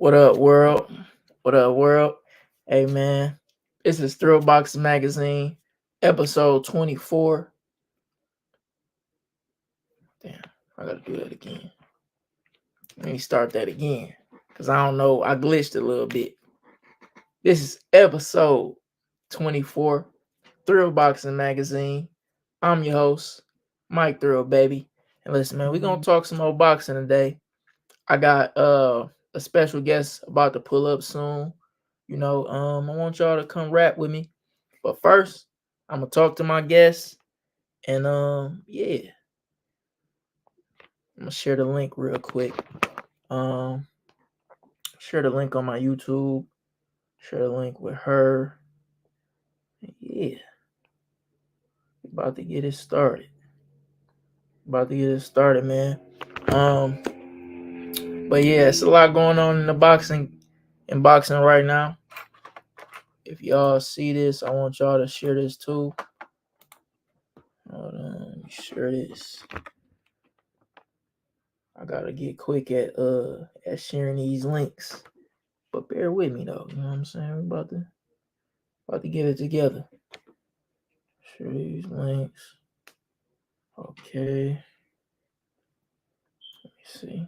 What up, world? What up, world? Hey, man, this is Thrillbox Magazine, episode 24. Damn, I gotta do that again. Let me start that again, because I don't know, I glitched a little bit. This is episode 24, Thrillboxing Magazine. I'm your host, Mike Thrill, baby. And listen, man, we're gonna talk some old boxing today. I got a special guest about to pull up soon. I want y'all to come rap with me. But first, I'm gonna talk to my guests and yeah. I'm gonna share the link real quick. Um Share the link on my YouTube. Share the link with her. Yeah. About to get it started. Man. Um but yeah, it's a lot going on in boxing right now. If y'all see this, I want y'all to share this too. Hold on, let me share this. I gotta get quick at sharing these links. But bear with me though, you know what I'm saying? We're about to get it together. Share these links. Okay. Let me see.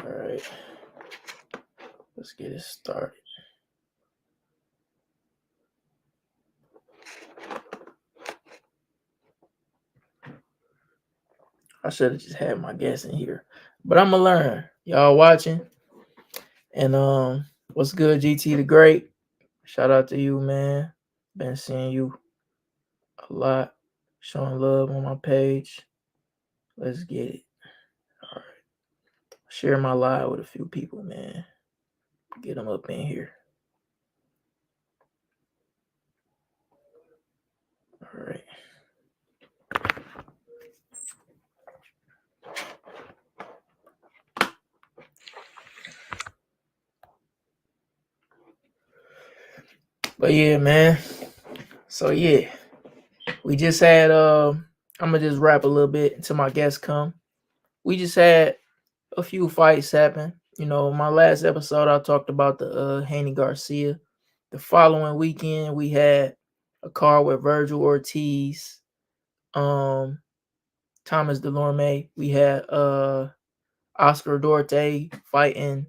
Alright. Let's get it started. I should have just had my guests in here. But I'ma learn. Y'all watching. And what's good, GT the Great? Shout out to you, man. Been seeing you a lot. Showing love on my page. Let's get it. Alright. Share my live with a few people, man. Get them up in here. All right. But yeah, man. So yeah, we just had I'm gonna just rap a little bit until my guests come. We just had a few fights happen. My last episode I talked about the Haney Garcia. The following weekend we had a card with Vergil Ortiz, Thomas Delorme. We had Oscar Duarte fighting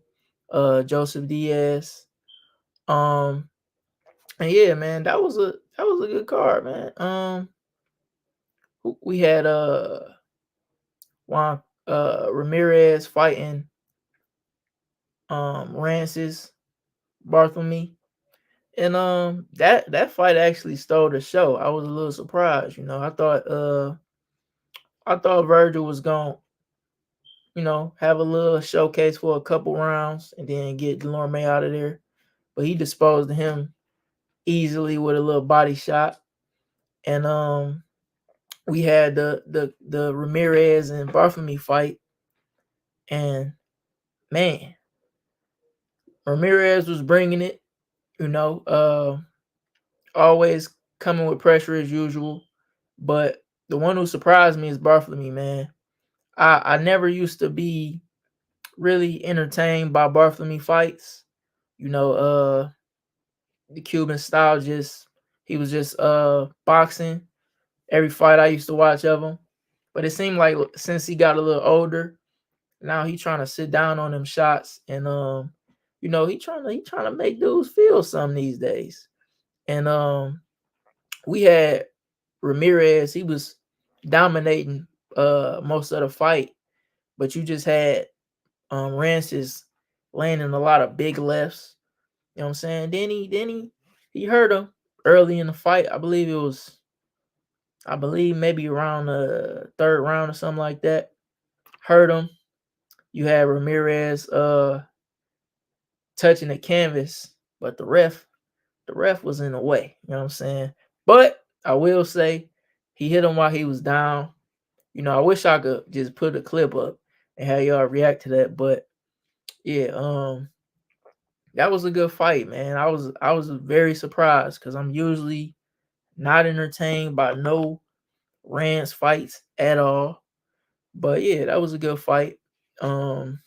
Joseph Diaz. And yeah, man, that was a good card, man. We had Juan Ramirez fighting Rancis Bartholomew. And that fight actually stole the show. I was a little surprised, I thought Vergil was gonna, have a little showcase for a couple rounds and then get Delorme out of there. But he disposed of him easily with a little body shot. And we had the Ramirez and Bartholomew fight. And man, Ramirez was bringing it, always coming with pressure as usual. But the one who surprised me is Bartholomew, man. I never used to be really entertained by Bartholomew fights. The Cuban style he was just boxing every fight I used to watch of him. But it seemed like since he got a little older, now he trying to sit down on them shots and he trying to make dudes feel something these days. And we had Ramirez, he was dominating most of the fight, but you just had Rancis landing a lot of big lefts. You know what I'm saying? Then he hurt him early in the fight. I believe maybe around the third round or something like that. Hurt him. You had Ramirez touching the canvas, but the ref was in the way. You know what I'm saying? But I will say he hit him while he was down. I wish I could just put a clip up and have y'all react to that. But yeah, that was a good fight, man. I was very surprised because I'm usually not entertained by no Rance fights at all. But yeah, that was a good fight. Um,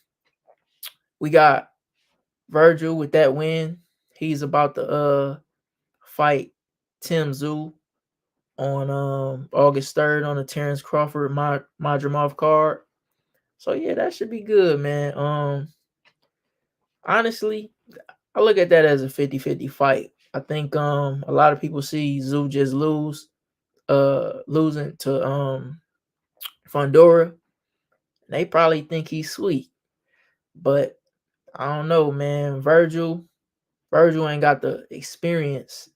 we got Vergil with that win. He's about to fight Tszyu on August 3rd on the Terrence Crawford Madrimov card. So yeah, that should be good, man. Honestly, I look at that as a 50-50 fight. I think a lot of people see Tszyu just losing to Fundora. They probably think he's sweet. But I don't know, man. Vergil ain't got the experience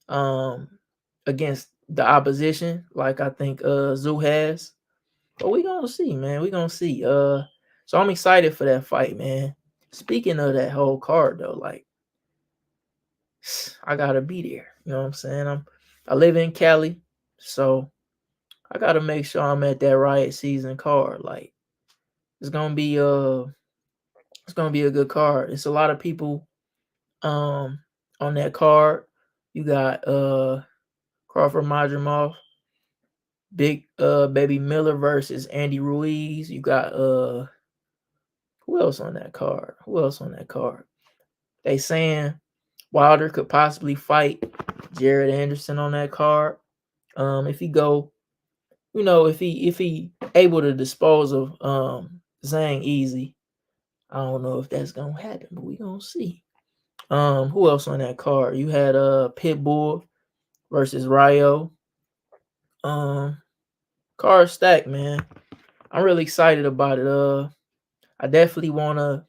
um against the opposition like I think Tszyu has. But we gonna see, man. We gonna see. So I'm excited for that fight, man. Speaking of that whole card though, like I gotta be there. You know what I'm saying? I live in Cali, so I gotta make sure I'm at that riot season card. Like it's gonna be a good card. It's a lot of people on that card. You got Crawford Madrimov, Big Baby Miller versus Andy Ruiz. You got who else on that card? Who else on that card? They saying Wilder could possibly fight Jared Anderson on that card. If he go, if he able to dispose of Zhang easy. I don't know if that's gonna happen, but we gonna see. Who else on that card? You had Pitbull versus Ryo. Um, Card stack, man. I'm really excited about it. I definitely wanna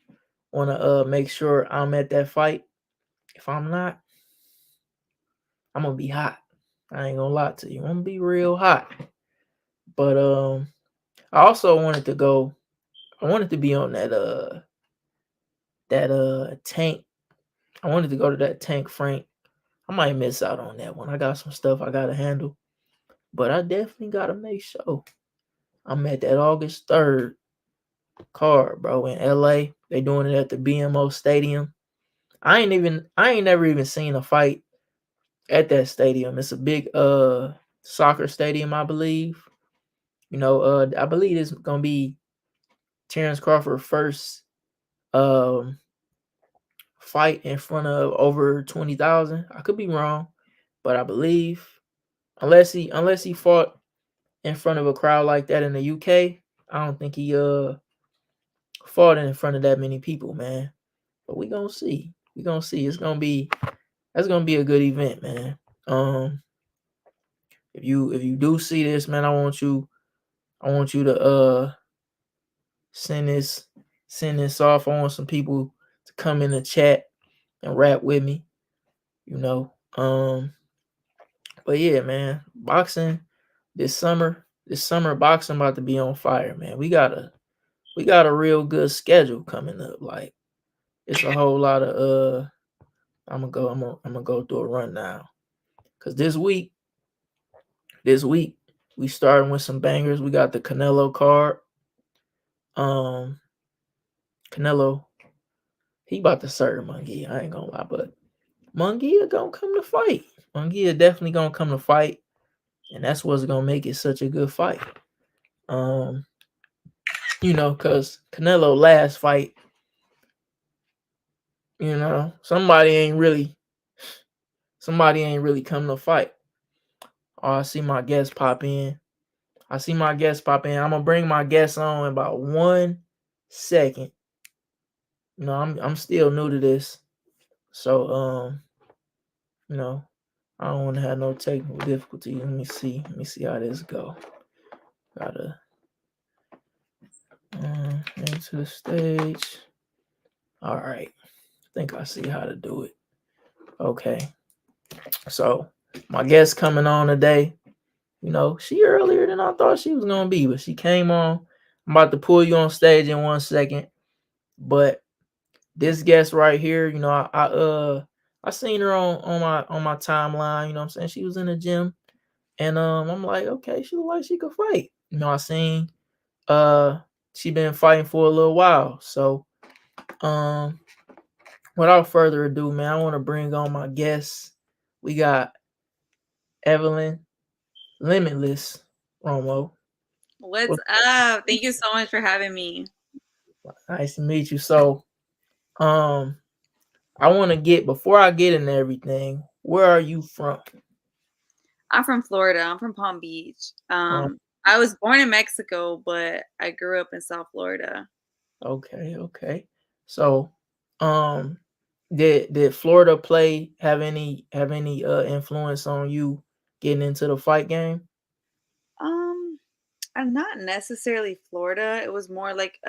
make sure I'm at that fight. If I'm not, I'm gonna be hot. I ain't gonna lie to you. I'm gonna be real hot. But I also wanted to go. I wanted to be on that tank. I wanted to go to that Tank Frank. I might miss out on that one. I got some stuff I gotta handle. But I definitely gotta make sure I'm at that August 3rd card, bro, in LA. They doing it at the BMO Stadium. I ain't never even seen a fight at that stadium. It's a big soccer stadium, I believe. I believe it's gonna be Terrence Crawford first um fight in front of over 20,000. I could be wrong, but I believe unless he fought in front of a crowd like that in the UK, I don't think he fought in front of that many people, man. But we gonna see. We gonna see. That's gonna be a good event, man. If you do see this, man, I want you to send this off. I want some people to come in the chat and rap with me, you know. But yeah, man, boxing this summer boxing about to be on fire, man. We got a real good schedule coming up. Like it's a whole lot of I'm gonna go through a run now. Cause this week we starting with some bangers. We got the Canelo card. Um Canelo, he about to serve Munguia. I ain't gonna lie, but Munguia gonna come to fight. Munguia definitely gonna come to fight, and that's what's gonna make it such a good fight. Um, cause Canelo last fight, somebody ain't really come to fight. Oh, I see my guest pop in. I'm gonna bring my guest on in about 1 second. I'm still new to this, so you know, I don't want to have no technical difficulty. Let me see how this go. Gotta into the stage. All right, I think I see how to do it. Okay, so my guest coming on today. She earlier than I thought she was gonna be, but she came on. I'm about to pull you on stage in 1 second, but this guest right here, I seen her on my timeline. You know what I'm saying? She was in the gym. And I'm like, okay, she look like she could fight. I seen uh she been fighting for a little while. So um without further ado, man, I want to bring on my guests. We got Evelyn, Limitless, Romo. What's What up? Thank you so much for having me. Nice to meet you. So um I want to get before I get into everything, where are you from? I'm from Florida. I'm from Palm Beach. Um, I was born in Mexico, but I grew up in South Florida. okay, okay. So um did Florida play have any influence on you getting into the fight game? Um, I'm not necessarily Florida. It was more like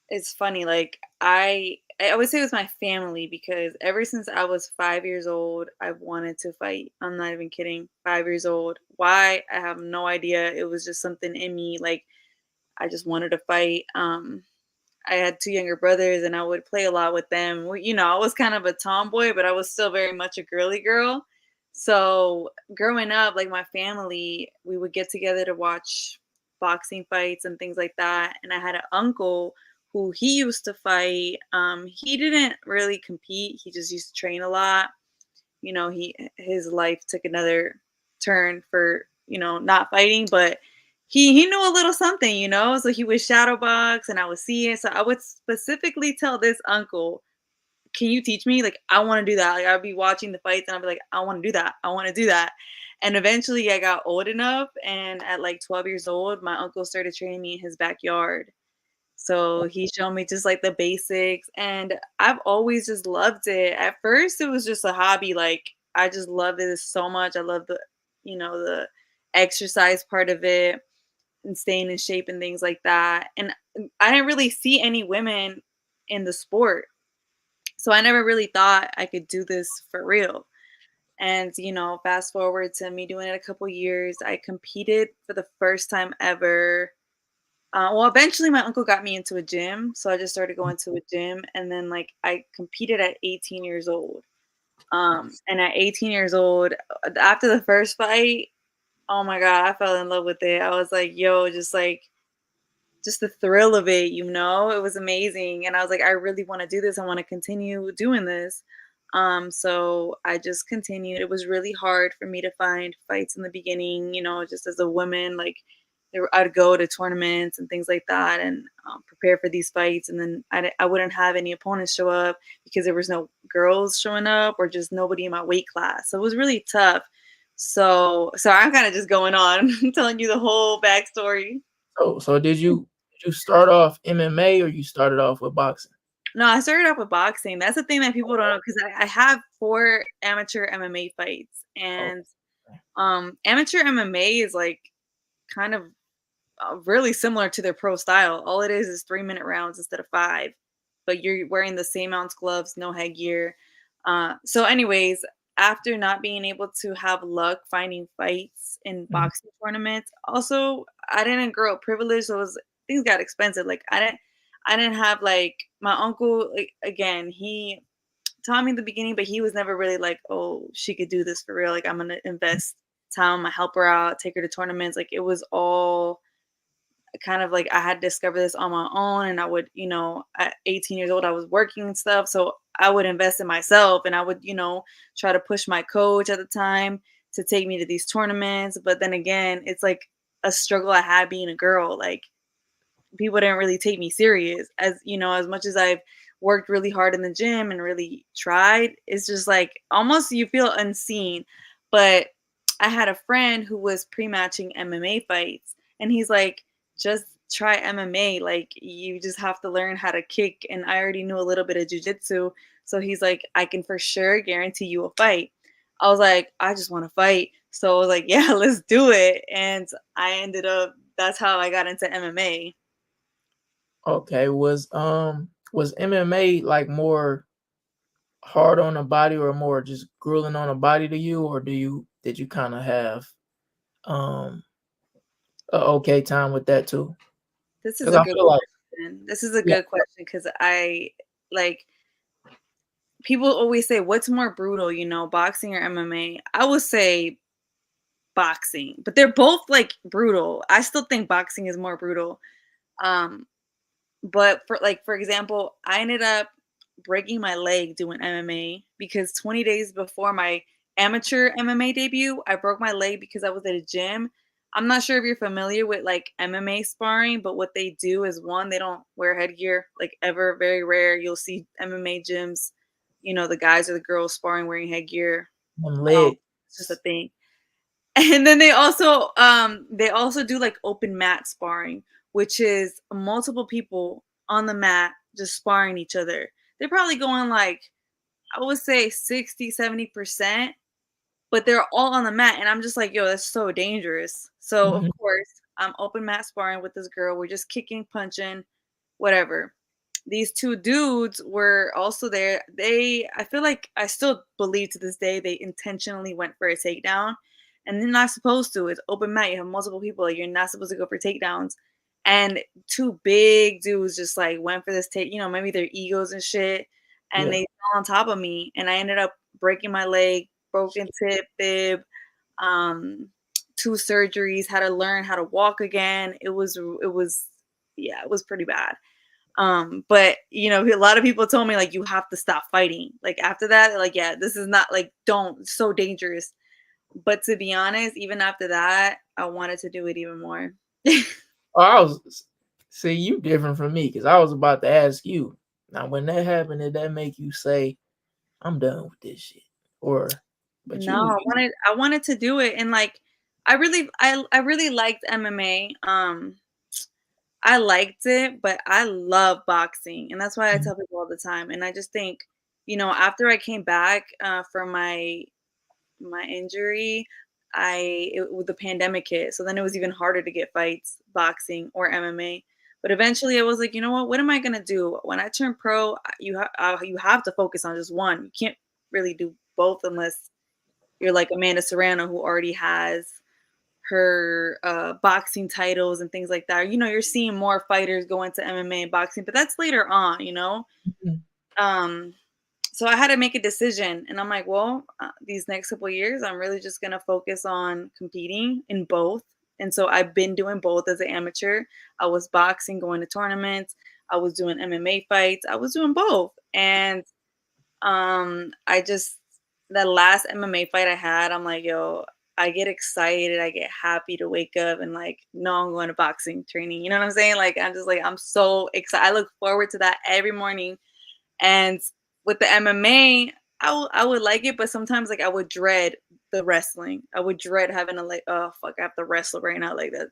it's funny, like I would say it was my family because ever since I was 5 years old, I've wanted to fight. I'm not even kidding. 5 years old. Why? I have no idea. It was just something in me. Like I just wanted to fight. I had two younger brothers and I would play a lot with them. I was kind of a tomboy, but I was still very much a girly girl. So growing up, like my family, we would get together to watch boxing fights and things like that. And I had an uncle who he used to fight. He didn't really compete. He just used to train a lot. His life took another turn for not fighting, but he knew a little something, so he would shadow box and I would see it. So I would specifically tell this uncle, can you teach me? Like I want to do that. Like I'd be watching the fights and I'd be like, I want to do that. I want to do that. And eventually I got old enough, and at like 12 years old my uncle started training me in his backyard. So he showed me just like the basics, and I've always just loved it. At first it was just a hobby, like I just loved it so much. I love the exercise part of it and staying in shape and things like that. And I didn't really see any women in the sport. So I never really thought I could do this for real. And fast forward to me doing it a couple years, I competed for the first time ever. Well, eventually my uncle got me into a gym, so I just started going to a gym, and then like I competed at 18 years old. And at 18 years old, after the first fight, oh my god, I fell in love with it. I was like, yo, just the thrill of it, it was amazing. And I was like, I really want to do this. I want to continue doing this. So I just continued. It was really hard for me to find fights in the beginning, just as a woman, like I'd go to tournaments and things like that and prepare for these fights. And then I wouldn't have any opponents show up because there was no girls showing up or just nobody in my weight class. So it was really tough. So I'm kind of just going on telling you the whole backstory. So did you start off MMA or you started off with boxing? No, I started off with boxing. That's the thing that people don't know because I have 4 amateur MMA fights, Oh, and amateur MMA is like kind of really similar to their pro style. All it is 3-minute rounds instead of 5, but you're wearing the same ounce gloves, no headgear. So, anyways, after not being able to have luck finding fights in mhm. boxing tournaments, also I didn't grow up privileged, so things got expensive. Like I didn't have like my uncle. Like, again, he taught me in the beginning, but he was never really like, oh, she could do this for real. Like I'm gonna invest time, I help her out, take her to tournaments. Like it was all kind of like I had discovered this on my own, and I would, at 18 years old I was working and stuff, so I would invest in myself, and I would, try to push my coach at the time to take me to these tournaments. But then again, it's like a struggle I had being a girl. Like people didn't really take me serious, as much as I've worked really hard in the gym and really tried. It's just like almost you feel unseen. But I had a friend who was pre-matching MMA fights, and he's like, just try MMA. Like you just have to learn how to kick. And I already knew a little bit of jujitsu, so he's like, I can for sure guarantee you a fight. I was like, I just want to fight. So I was like, yeah, let's do it. And I ended up, that's how I got into MMA. Okay, was MMA like more hard on the body or more just grueling on the body to you, or did you kind of have um a okay time with that too? This is Because a I good feel like question. This is a yeah, good question because I like people always say, what's more brutal, boxing or MMA? I would say boxing, but they're both like brutal. I still think boxing is more brutal. Um, but for example, I ended up breaking my leg doing MMA because 20 days before my amateur MMA debut, I broke my leg because I was at a gym. I'm not sure if you're familiar with like MMA sparring, but what they do is one, they don't wear headgear, like ever, very rare. You'll see MMA gyms, the guys or the girls sparring wearing headgear. Them Um, legs. it's just a thing. And then they also do like open mat sparring, which is multiple people on the mat just sparring each other. They're probably going like I would say 60, 70%, but they're all on the mat and I'm just like, "Yo, that's so dangerous." So, of Mhm. course, I'm open mat sparring with this girl. We're just kicking, punching, whatever. These two dudes were also there. I feel like I still believe to this day they intentionally went for a takedown, and they're not supposed to. It's open mat. You have multiple people. Like, you're not supposed to go for takedowns. And two big dudes just like went for this take. Maybe their egos and shit, and Yeah. they fell on top of me, and I ended up breaking my leg, broken tip, bib, um, two surgeries. Had to learn how to walk again. Yeah, it was pretty bad. But a lot of people told me like you have to stop fighting. Like after that, like, yeah, this is not like don't it's so dangerous. But to be honest, even after that, I wanted to do it even more. Oh, see, you different from me because I was about to ask you. Now, when that happened, did that make you say, "I'm done with this shit"? Or, but No, I wanted to do it, and like I really liked MMA. I liked it, but I love boxing, and that's why I Mhm. tell people all the time. And I just think, after I came back from my injury, the pandemic hit, so then it was even harder to get fights, boxing or MMA. But eventually, I was like, you know what? What am I gonna do when I turn pro? You have to focus on just one. You can't really do both unless you're like Amanda Serrano, who already has her boxing titles and things like that. You're seeing more fighters go into MMA and boxing, but that's later on. Mhm. Um, so I had to make a decision, and I'm like, well, these next couple of years, I'm really just gonna focus on competing in both. And so I've been doing both as an amateur. I was boxing, going to tournaments. I was doing MMA fights. I was doing both, and I just that last MMA fight I had, I'm like, yo, I get excited, I get happy to wake up and like, no, I'm going to boxing training. You know what I'm saying? Like, I'm just like, I'm so excited. I look forward to that every morning. And with the MMA, I would like it, but sometimes like I would dread the wrestling. I would dread having to like, oh fuck, I have to wrestle right now. Like that.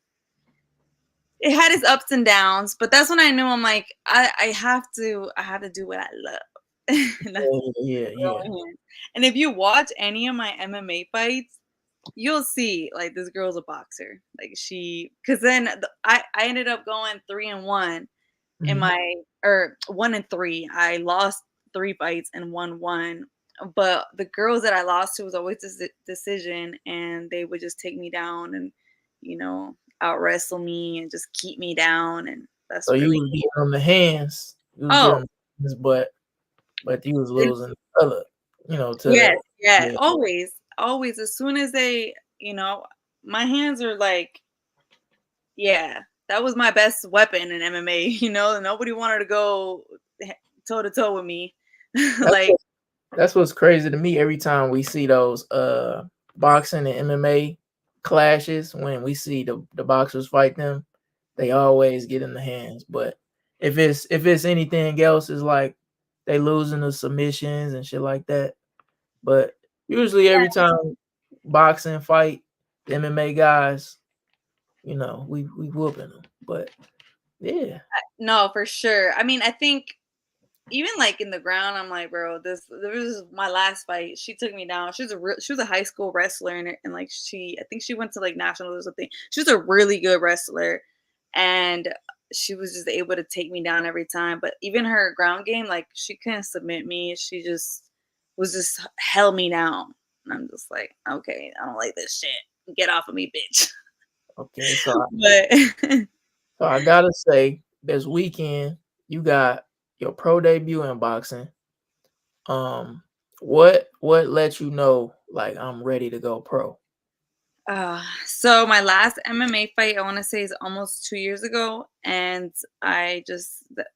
It had its ups and downs, but that's when I knew I'm like, I have to do what I love. And that's Yeah, yeah, yeah. throwing hands. And if you watch any of my MMA fights, you'll see like this girl's a boxer. Like because then I ended up going 3-1 in Mhm. my or 1-3. I lost 3 fights and won one. But the girls that I lost to was always this decision, and they would just take me down and you know out wrestle me and just keep me down, and So that's you really was getting on the hands, you was getting oh on the hands, but you was it- losing the other, to yes, the yeah, yeah. always as soon as my hands are like yeah, that was my best weapon in MMA. Nobody wanted to go toe to toe with me. That's Like, what that's what's crazy to me every time we see those boxing and MMA clashes when we see the boxers fight them, they always get in the hands. But if it's anything else, it's like they losing the submissions and shit like that. But usually every time boxing fight, the MMA guys, we whooping them. But yeah. no, for sure. I mean, I think even like in the ground, I'm like, bro, this was my last fight. She took me down. She was a high school wrestler, and like I think she went to like nationals or something. She was a really good wrestler, and she was just able to take me down every time. But even her ground game, like she couldn't submit me. She just held me down, and I'm just like, okay, I don't like this shit. Get off of me, bitch. Okay. So But So I gotta say, this weekend you got your pro debut in boxing. What let you know like I'm ready to go pro? So my last MMA fight, I want to say, is almost 2 years ago, and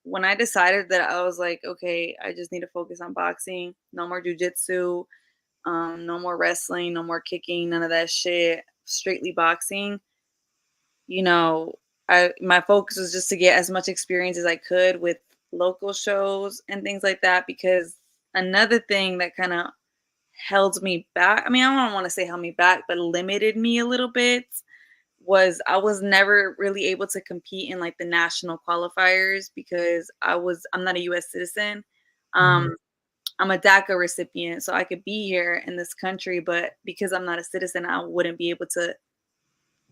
when I decided that, I was like, okay, I just need to focus on boxing. No more jujitsu, no more wrestling, no more kicking, none of that shit. Straightly boxing. You know, I my focus was just to get as much experience as I could with local shows and things like that. Because another thing that kind of held me back, I mean, I don't want to say held me back, but limited me a little bit, was I was never really able to compete in like the national qualifiers because I'm not a US citizen. Hmm. Um I'm a DACA recipient, so I could be here in this country, but because I'm not a citizen, I wouldn't be able to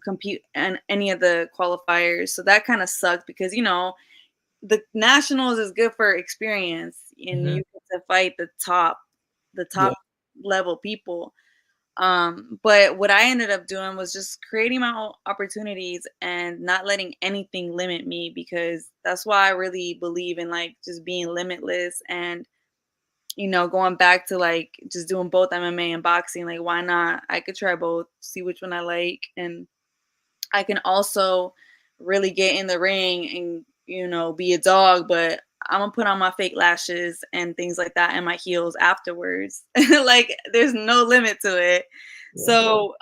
compete in any of the qualifiers. So that kind of sucked because, the nationals is good for experience and Hmm. you get to fight the Yeah. top level people. But what I ended up doing was just creating my own opportunities and not letting anything limit me, because that's why I really believe in like just being limitless. And going back to like just doing both MMA and boxing, like why not? I could try both, see which one I like, and I can also really get in the ring and, be a dog, but I'm gonna put on my fake lashes and things like that and my heels afterwards. Like there's no limit to it. Yeah. So,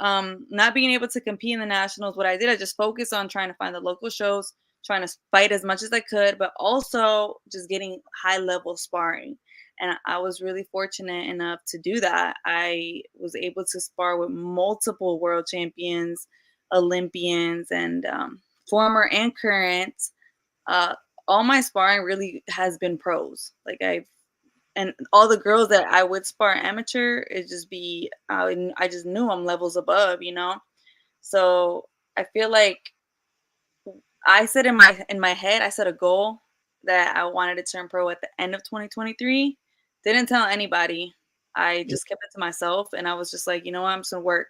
not being able to compete in the nationals, what I did, I just focused on trying to find the local shows, trying to fight as much as I could, but also just getting high level sparring. And I was really fortunate enough to do that. I was able to spar with multiple world champions, Olympians, and former and current. Uh, all my sparring really has been pros. Like and all the girls that I would spar amateur, it just be I just knew I'm levels above. So I feel like I said in my head, I set a goal that I wanted to turn pro at the end of 2023. Didn't tell anybody. I Yeah. just kept it to myself, and I was just like, you know what, I'm just gonna work.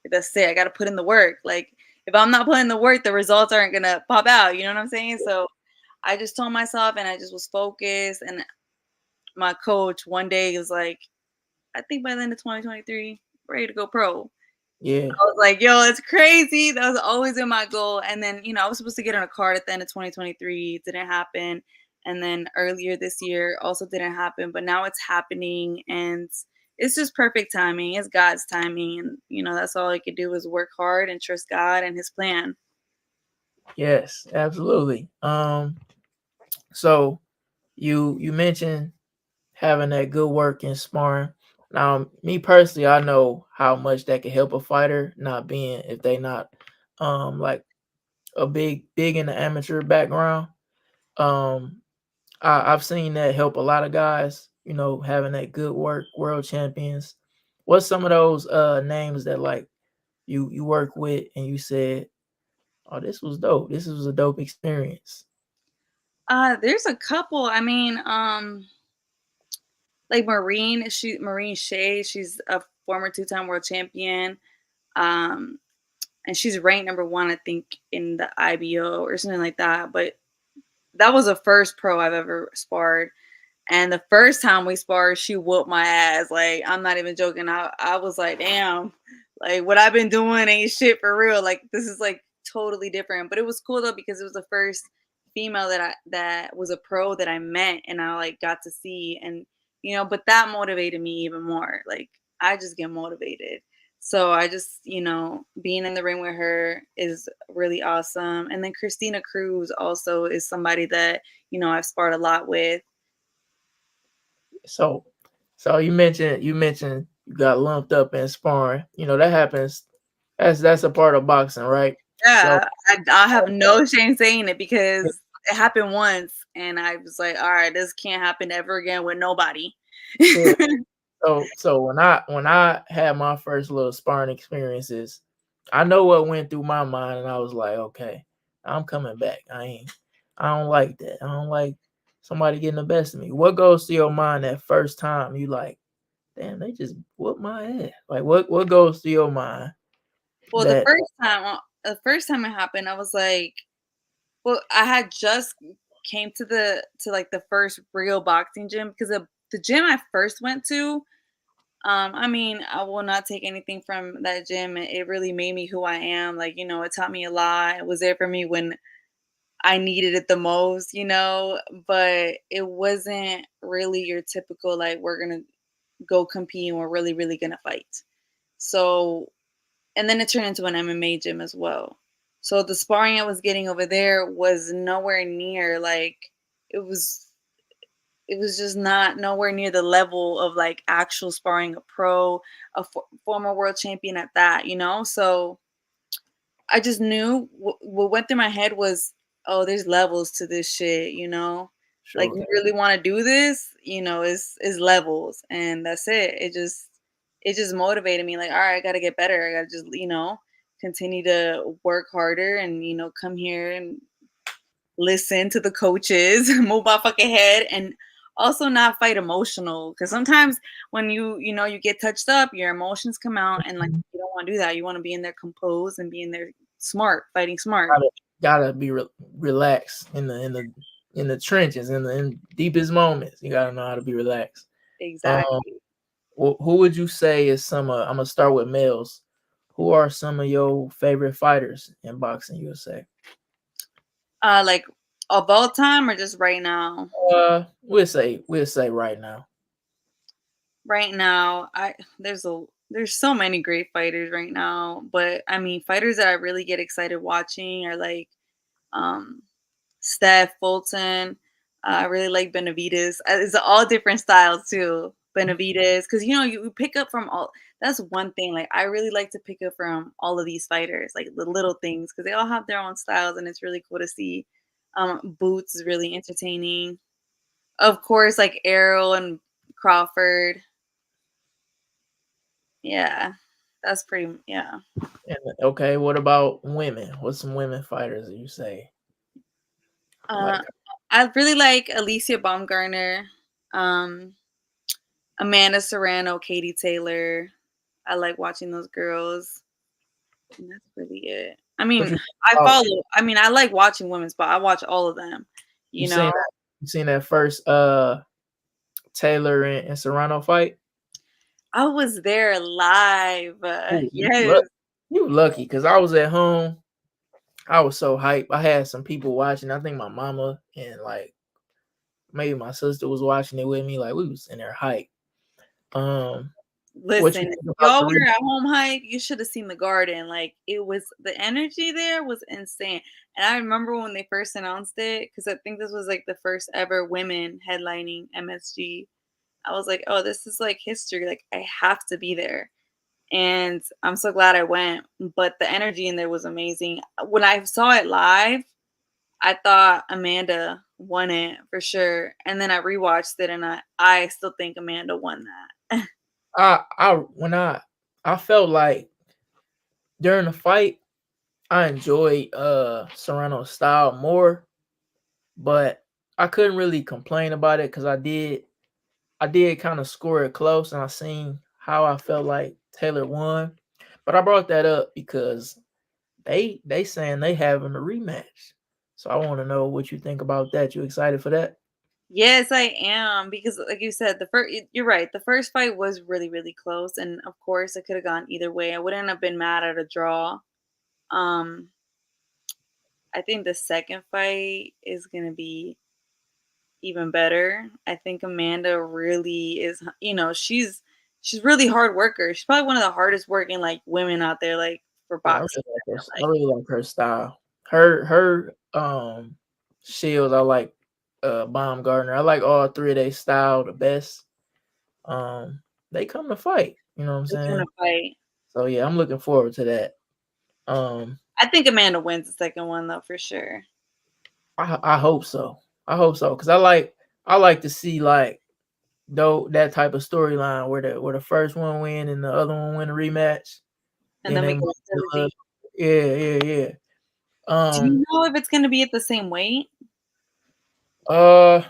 That's it. I got to put in the work. Like if I'm not putting in the work, the results aren't gonna pop out. You know what I'm saying? So I just told myself, and I just was focused. And my coach one day was like, I think by the end of 2023, ready to go pro. Yeah. I was like, yo, it's crazy. That was always in my goal. And then, I was supposed to get on a card at the end of 2023. It didn't happen. And then earlier this year also didn't happen. But now it's happening. And it's just perfect timing. It's God's timing. And, that's all I could do is work hard and trust God and his plan. Yes, absolutely. So you mentioned having that good work in sparring. Now, me personally, I know how much that can help a fighter not being if they not like a big in the amateur background. Um, I've seen that help a lot of guys. Having that good work, world champions. What's some of those names that like you work with and you said, "Oh, this was dope. This was a dope experience." There's a couple. I mean, like Marine Shea, she's a former two-time world champion. Um, and she's ranked number one, I think, in the IBO or something like that. But that was the first pro I've ever sparred. And the first time we sparred, she whooped my ass. Like, I'm not even joking. I was like, damn, like what I've been doing ain't shit for real. Like, this is like totally different. But it was cool though, because it was the first female that was a pro that I met and I like got to see. And but that motivated me even more. Like, I just get motivated. So I just, being in the ring with her is really awesome. And then Christina Cruz also is somebody that, I've sparred a lot with. So, so you mentioned you got lumped up in sparring. That happens. That's a part of boxing, right? So, Yeah, I have no shame saying it because it happened once, and I was like, "All right, this can't happen ever again with nobody." yeah. So when I had my first little sparring experiences, I know what went through my mind, and I was like, okay, I'm coming back. I don't like that. I don't like somebody getting the best of me. What goes through your mind that first time you like, damn, they just whooped my ass? Like what goes through your mind Well, that the first time it happened, I was like, well, I had just came to like the first real boxing gym, because the gym I first went to, I mean, I will not take anything from that gym. It really made me who I am. Like, it taught me a lot. It was there for me when I needed it the most, but it wasn't really your typical, like, we're gonna go compete and we're really, really gonna fight. So, and then it turned into an MMA gym as well. So the sparring I was getting over there was nowhere near like it was it was just not nowhere near the level of like actual sparring a pro, former world champion at that. So I just knew what went through my head was, oh, there's levels to this shit. Like Sure. you really want to do this, is levels, and that's it. It just motivated me. Like, all right, I got to get better. I got to just continue to work harder, and come here and listen to the coaches, move my fucking head, and also not fight emotional. Because sometimes when you get touched up, your emotions come out, and like Mhm. you don't want to do that. You want to be in there composed and be in there smart, fighting smart. Gotta be relaxed in the trenches in deepest moments. You gotta know how to be relaxed. Um, Exactly. who would you say is some? I'm gonna start with males. Who are some of your favorite fighters in boxing? You'll say. Like of all time or just right now? We'll say right now. Right now, there's so many great fighters right now, but I mean, fighters that I really get excited watching are like um Steph, Fulton. I really like Benavides. It's all different styles too. Benavides, because you pick up from all. That's one thing. Like I really like to pick up from all of these fighters, like the little things, because they all have their own styles, and it's really cool to see. Boots is really entertaining. Of course, like Errol and Crawford. Yeah, that's pretty. Yeah. And okay, what about women? What's some women fighters that you say Uh, like? I really like Alicia Baumgartner. Um, Amanda Serrano, Katie Taylor. I like watching those girls. And that's really it. I What mean, you I about? follow. I mean, I like watching women's, but I watch all of them. You You seen know, that? You seen that first Taylor and Serrano fight? I was there live. Ooh, Yes, you lucky because I was at home. I was so hyped. I had some people watching. I think my mama and like maybe my sister was watching it with me. Like we was in there hype. Um, what you listen, think if about y'all the were at home hype, you should have seen the garden. Like it was the energy there was insane. And I remember when they first announced it, because I think this was like the first ever women headlining MSG. I was like, oh, this is like history. Like I have to be there. And I'm so glad I went. But the energy in there was amazing. When I saw it live, I thought Amanda won it for sure. And then I rewatched it, and I still think Amanda won that. I felt like during the fight I enjoyed Serrano's style more, but I couldn't really complain about it because I did kind of score it close, and I seen how I felt like Taylor won. But I brought that up because they saying they having a rematch. So I want to know what you think about that. You excited for that? Yes, I am, because like you said, you're right. The first fight was really, really close, and of course it could have gone either way. I wouldn't have been mad at a draw. Um, I think the second fight is gonna be even better. I think Amanda really is, she's really hard worker. She's probably one of the hardest working like women out there, like for Yeah, boxing. I really like her style. Her shields. I like Baumgartner. I like all three of their style the best. Um, they come to fight. You know what I'm They're gonna saying? fight. So yeah, I'm looking forward to that. Um, I think Amanda wins the second one though for sure. I hope so. I hope so because I like to see like though that type of storyline where the first one win and the other one win a rematch. And Then then they we might go to the uh, deep. yeah. Do you Um know if it's gonna be at the same weight? uh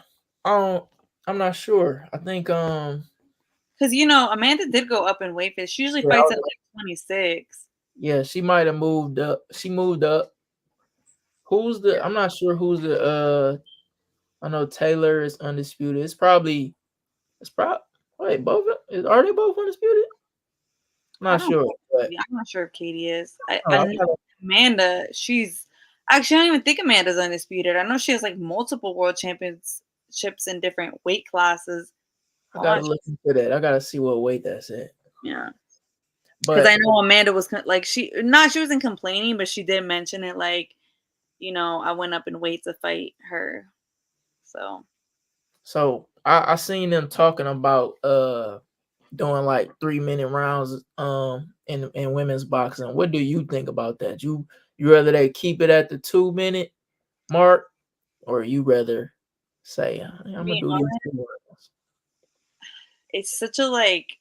I don't I'm not sure. I think Because Amanda did go up in weight. She usually yeah, fights at like 26. yeah, she might have moved up. She moved up. Who's the I'm not sure who's the I know Taylor is undisputed. It's probably Wait, both are they both undisputed? I Not don't sure, know. but I'm not sure if Katie is. oh, I I know gotta, Amanda. She's actually, I don't even think Amanda's undisputed. I know she has like multiple world championships in different weight classes. I Well, I'm gotta not look into that. I gotta see what weight that's at. yeah, because I But know Amanda was like she wasn't complaining, but she did mention it like I went up in weight to fight her. So so I seen them talking about doing like 3 minute rounds in women's boxing. What do you think about that? You rather they keep it at the 2 minute mark, or you rather say I'm to gonna be do these honest, 2 rounds? it's such a like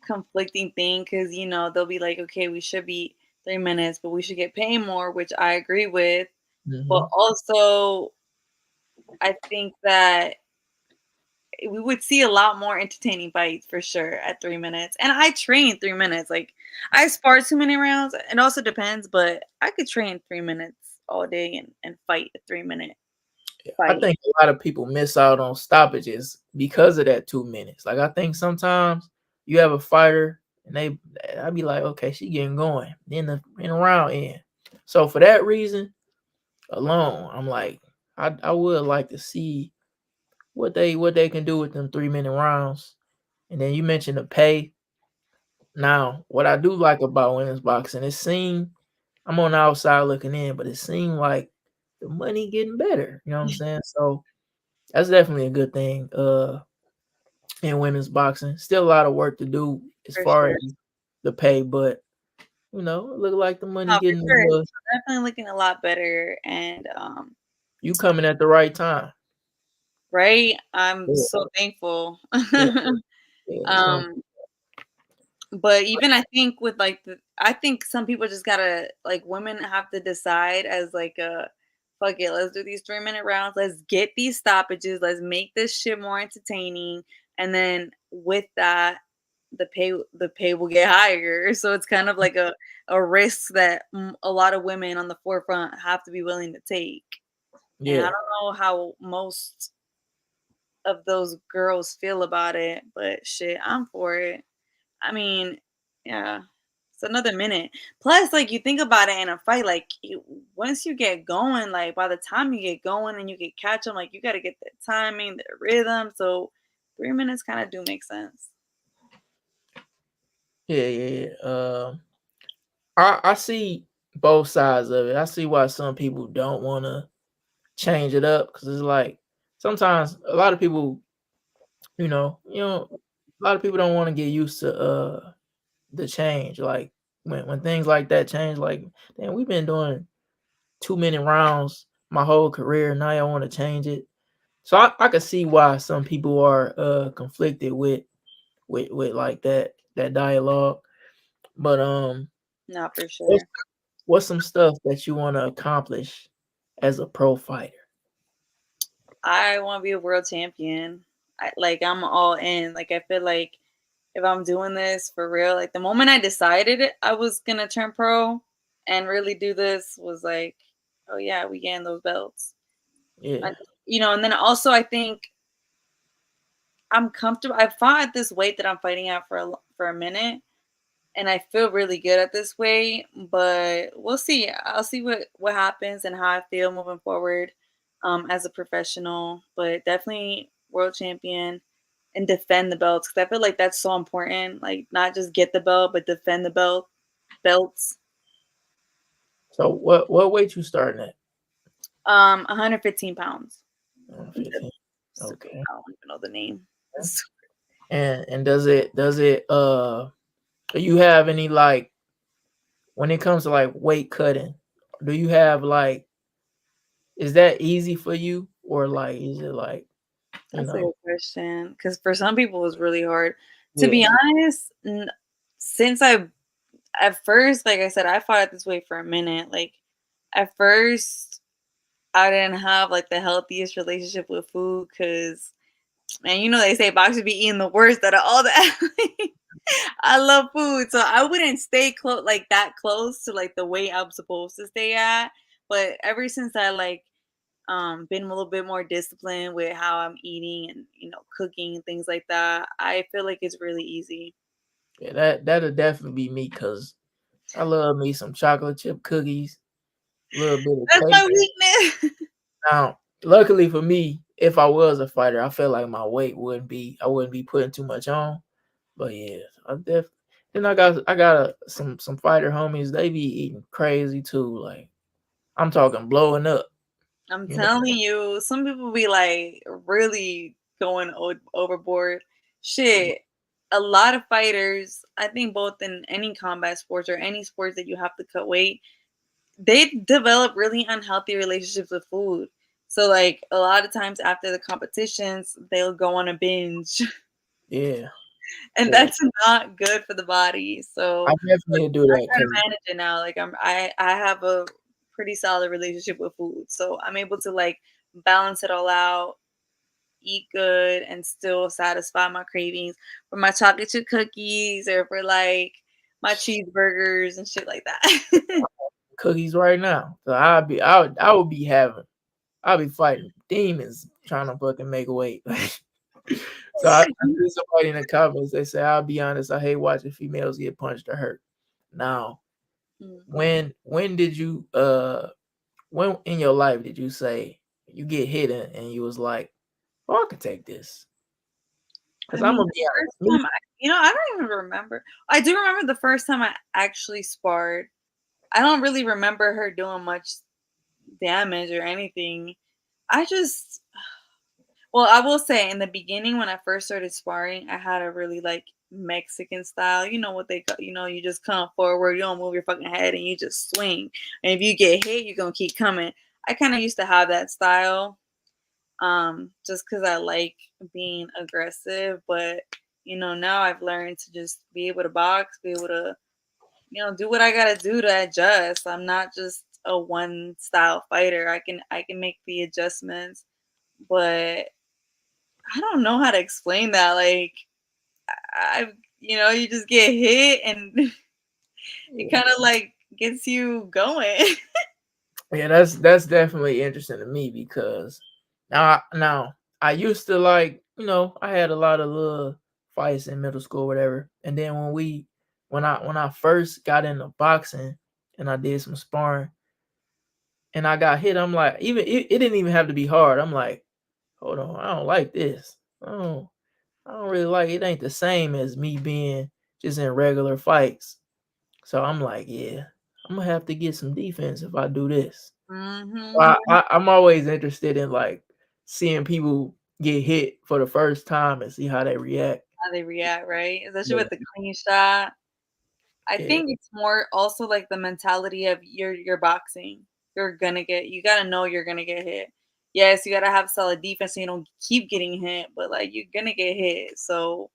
conflicting thing because they'll be like, okay, we should be 3 minutes, but we should get paid more, which I agree with. But Hmm. also, I think that we would see a lot more entertaining fights for sure at 3 minutes. And I train 3 minutes. Like I spar 2 minute rounds. It also depends, but I could train 3 minutes all day and fight a 3 minute I fight. think a lot of people miss out on stoppages because of that 2 minutes. Like I think sometimes you have a fighter and I'd be like, okay, she getting going. Then the round end. So for that reason alone, I'm like, I would like to see what they can do with them 3 minute rounds. And then you mentioned the pay. Now, what I do like about women's boxing, I'm on the outside looking in, but it seemed like the money getting better. You know what I'm saying? So that's definitely a good thing. In women's boxing, still a lot of work to do as For far sure. as the pay, but it look like the money No, for getting a sure. It's little. definitely looking a lot better. And You coming at the right time. right, I'm Yeah, so thankful. yeah, yeah. It's gonna. um But even I think with like I think some people just gotta like women have to decide as like a fuck it, let's do these 3 minute rounds, let's get these stoppages, let's make this shit more entertaining, and then with that, the pay will get higher. So it's kind of like a risk that a lot of women on the forefront have to be willing to take. And I Yeah. don't know how most of those girls feel about it, but shit, I'm for it. I mean, yeah, it's another minute. Plus, like you think about it in a fight, like once you get going, like by the time you get going and you get catch them, like you got to get the timing, the rhythm. So 3 minutes kind of do make sense. Yeah, yeah, yeah. I see both sides of it. I see why some people don't want to change it up because it's like sometimes a lot of people, a lot of people don't want to get used to the change. Like when things like that change, like damn, we've been doing 2 minute rounds my whole career. Now I want to change it. So I can see why some people are conflicted with like that dialogue. But Not for what's, sure. what's some stuff that you want to accomplish as a pro fighter? I want to be a world champion. I'm all in. Like I feel like if I'm doing this for real, like the moment I decided I was gonna turn pro and really do this was like, oh yeah, we getting those belts. I, Yeah. and then also I think I'm comfortable. I fought at this weight that I'm fighting at for a minute, and I feel really good at this weight. But we'll see. I'll see what happens and how I feel moving forward, as a professional. But definitely world champion and defend the belts because I feel like that's so important. Like not just get the belt, but defend the belts. So what weight you starting at? 115 pounds. 15. Super. Okay. I don't even know the name. And does it do you have any like when it comes to like weight cutting, do you have like is that easy for you or like is it like, you That's a know, good question because for some people it's really hard. To be yeah. honest, since I at first, like I said, I fought it this way for a minute. Like at first, I didn't have like the healthiest relationship with food because, man, they say boxers be eating the worst out of all the athletes. I love food, so I wouldn't stay close like that close to like the weight I'm supposed to stay at. But ever since I like been a little bit more disciplined with how I'm eating and cooking and things like that, I feel like it's really easy. Yeah, that'll definitely be me because I love me some chocolate chip cookies, a little bit of That's cake. my weakness. Now, luckily for me, if I was a fighter, I feel like my weight I wouldn't be putting too much on. But yeah, I def then I got some fighter homies, they be eating crazy too. Like I'm talking blowing up, I'm you know. telling you, some people be like really going overboard. Shit, a lot of fighters, I think both in any combat sports or any sports that you have to cut weight, they develop really unhealthy relationships with food. So like a lot of times after the competitions, they'll go on a binge, Yeah. and Yeah. that's not good for the body. I So like, definitely do I that try to because manage it now. Like I have a pretty solid relationship with food, so I'm able to like balance it all out, eat good, and still satisfy my cravings for my chocolate chip cookies or for like my cheeseburgers and shit like that. cookies right now. So I would be I'll be fighting demons trying to fucking make weight. So I see somebody in the comments, they say, I'll be honest, I hate watching females get punched or hurt. Now, Mm. when did you when in your life did you say you get hit and you was like, oh, I can take this? Because I I'm mean, gonna the be honest, first me, time I don't even remember. I do remember the first time I actually sparred. I don't really remember her doing much damage or anything. I just Well, I will say in the beginning when I first started sparring, I had a really like Mexican style. You know what you just come forward, you don't move your fucking head and you just swing. And if you get hit, you're gonna keep coming. I kind of used to have that style, just because I like being aggressive. But now I've learned to just be able to box, be able to, do what I gotta do to adjust. I'm not just a one style fighter. I can make the adjustments, but I don't know how to explain that. Like, you just get hit and it yeah, kind of like gets you going. yeah, that's definitely interesting to me because now I used to like, I had a lot of little fights in middle school, whatever. And then when I first got into boxing and I did some sparring and I got hit, I'm like, even it didn't even have to be hard. I'm like, hold on, I don't like this. I don't really like it. Ain't the same as me being just in regular fights. So I'm like, yeah, I'm gonna have to get some defense if I do this. So Hmm. I'm always interested in like seeing people get hit for the first time and see how they react. How they react, right? Especially Yeah, with the clean shot. I yeah, think it's more also like the mentality of you're boxing. You gotta know you're gonna get hit. Yes, you gotta have solid defense so you don't keep getting hit, but like you're gonna get hit. So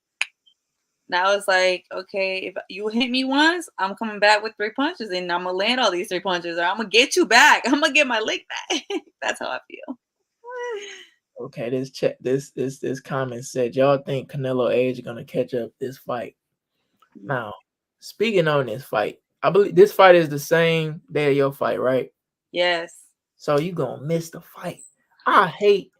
now it's like, okay, if you hit me once, I'm coming back with three punches and I'm gonna land all these three punches, or I'm gonna get you back. I'm gonna get my leg back. That's how I feel. okay. This comment said y'all think Canelo age gonna catch up this fight. Now, speaking on this fight, I believe this fight is the same day of your fight, right? Yes. So you gonna miss the fight. I hate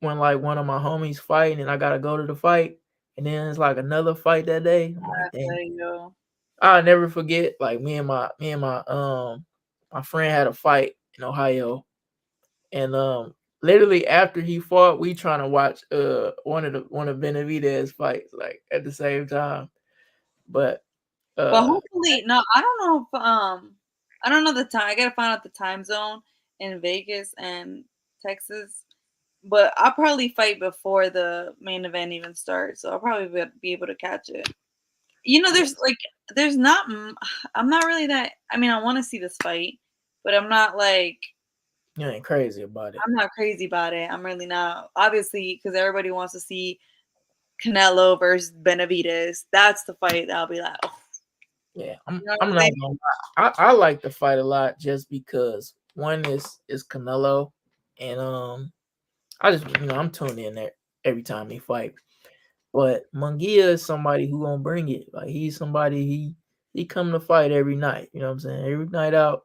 when like one of my homies fight and I gotta go to the fight and then it's like another fight that day. I'm like, There dang. you go. I'll never forget like my friend had a fight in Ohio and literally after he fought, we trying to watch one of Benavidez fights like at the same time. But Well, uh hopefully, no, I don't know if I don't know the time. I gotta find out the time zone in Vegas and Texas. But I'll probably fight before the main event even starts, so I'll probably be able to catch it. yeah, There's not. I'm not really that. I mean, I want to see this fight, but I'm not like you ain't crazy about it. I'm not crazy about it. I'm really not. Obviously, because everybody wants to see Canelo versus Benavidez. That's the fight that I'll be like, oh, Yeah, you know what I'm I'm not saying? gonna lie. I like the fight a lot just because one is Canelo and I just I'm tuned in there every time they fight. But Munguia is somebody who gonna bring it. Like he's somebody he come to fight every night. You know what I'm saying? Every night out,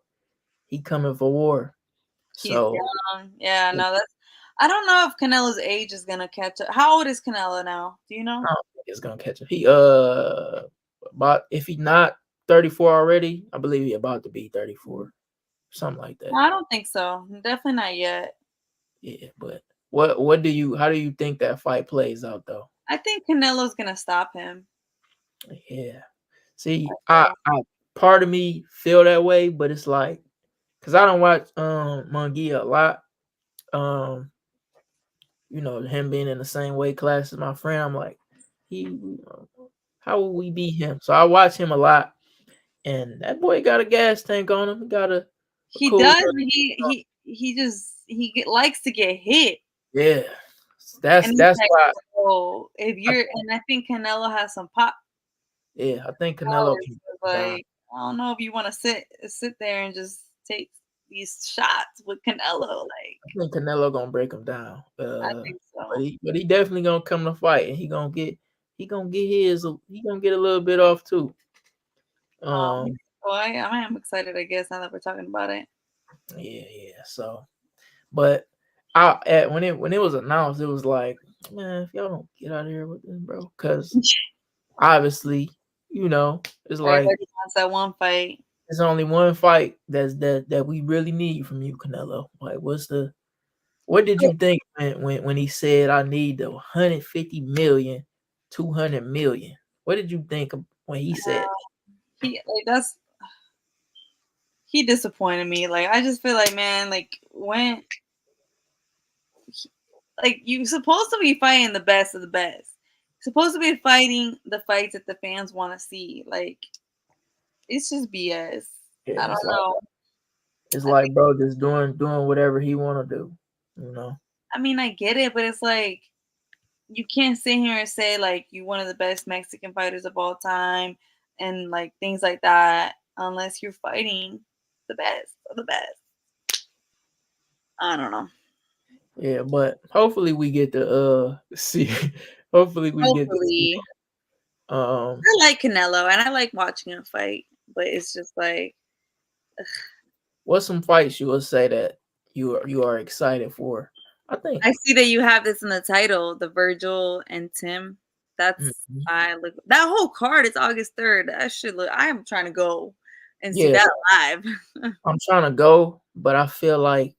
he coming for war. He's So young. Yeah, yeah, no, that's. I don't know if Canelo's age is gonna catch up. How old is Canelo now? Do you know? I don't think it's gonna catch him. He about if he not 34 already, I believe he about to be 34, something like No, that. I don't think so. Definitely not yet. Yeah, but what do you how do you think that fight plays out though? I think Canelo's gonna stop him. Yeah. See, So, I part of me feel that way, but it's like because I don't watch Munguia a lot. Um, him being in the same weight class as my friend, I'm like, how will we beat him? So I watch him a lot, and that boy got a gas tank on him. He got a he cool does. 30. Likes to get hit, Yeah. and it's That's like, why oh, if I you're, and I think Canelo has some pop yeah, I think Canelo powers. can So, break him down. like, I don't know if you want to sit there and just take these shots with Canelo. Like, I think Canelo gonna break him down. I think But so. he definitely gonna come to fight, and he gonna get a little bit off too. Um, Um, well, I am excited. I guess now that we're talking about it. yeah. So, but when it was announced, it was like, man, if y'all don't get out of here with this, bro, because obviously, it's like Everybody wants that one fight. there's only one fight that we really need from you, Canelo. Like, what did you think when he said I need the 150 million, 200 million? What did you think when he said He like that's he disappointed me. Like I just feel like, man, like when like you supposed to be fighting the best of the best. Supposed to be fighting the fights that the fans want to see. Like it's just BS. yeah, I don't know. it's I like think bro just doing whatever he want to do, you know? I mean I get it, but it's like you can't sit here and say like you one of the best Mexican fighters of all time and like things like that unless you're fighting the best of the best. I don't know. Yeah, but hopefully we get to see hopefully we get to see Hopefully. um I like Canelo and I like watching him fight, but it's just like what's some fights you would say that you are excited for. I think I see that you have this in the title, the Virgil and Tim. That's mhm. I look that whole card is August 3rd. That should look I am trying to go and see Yeah, that live. I'm trying to go, but I feel like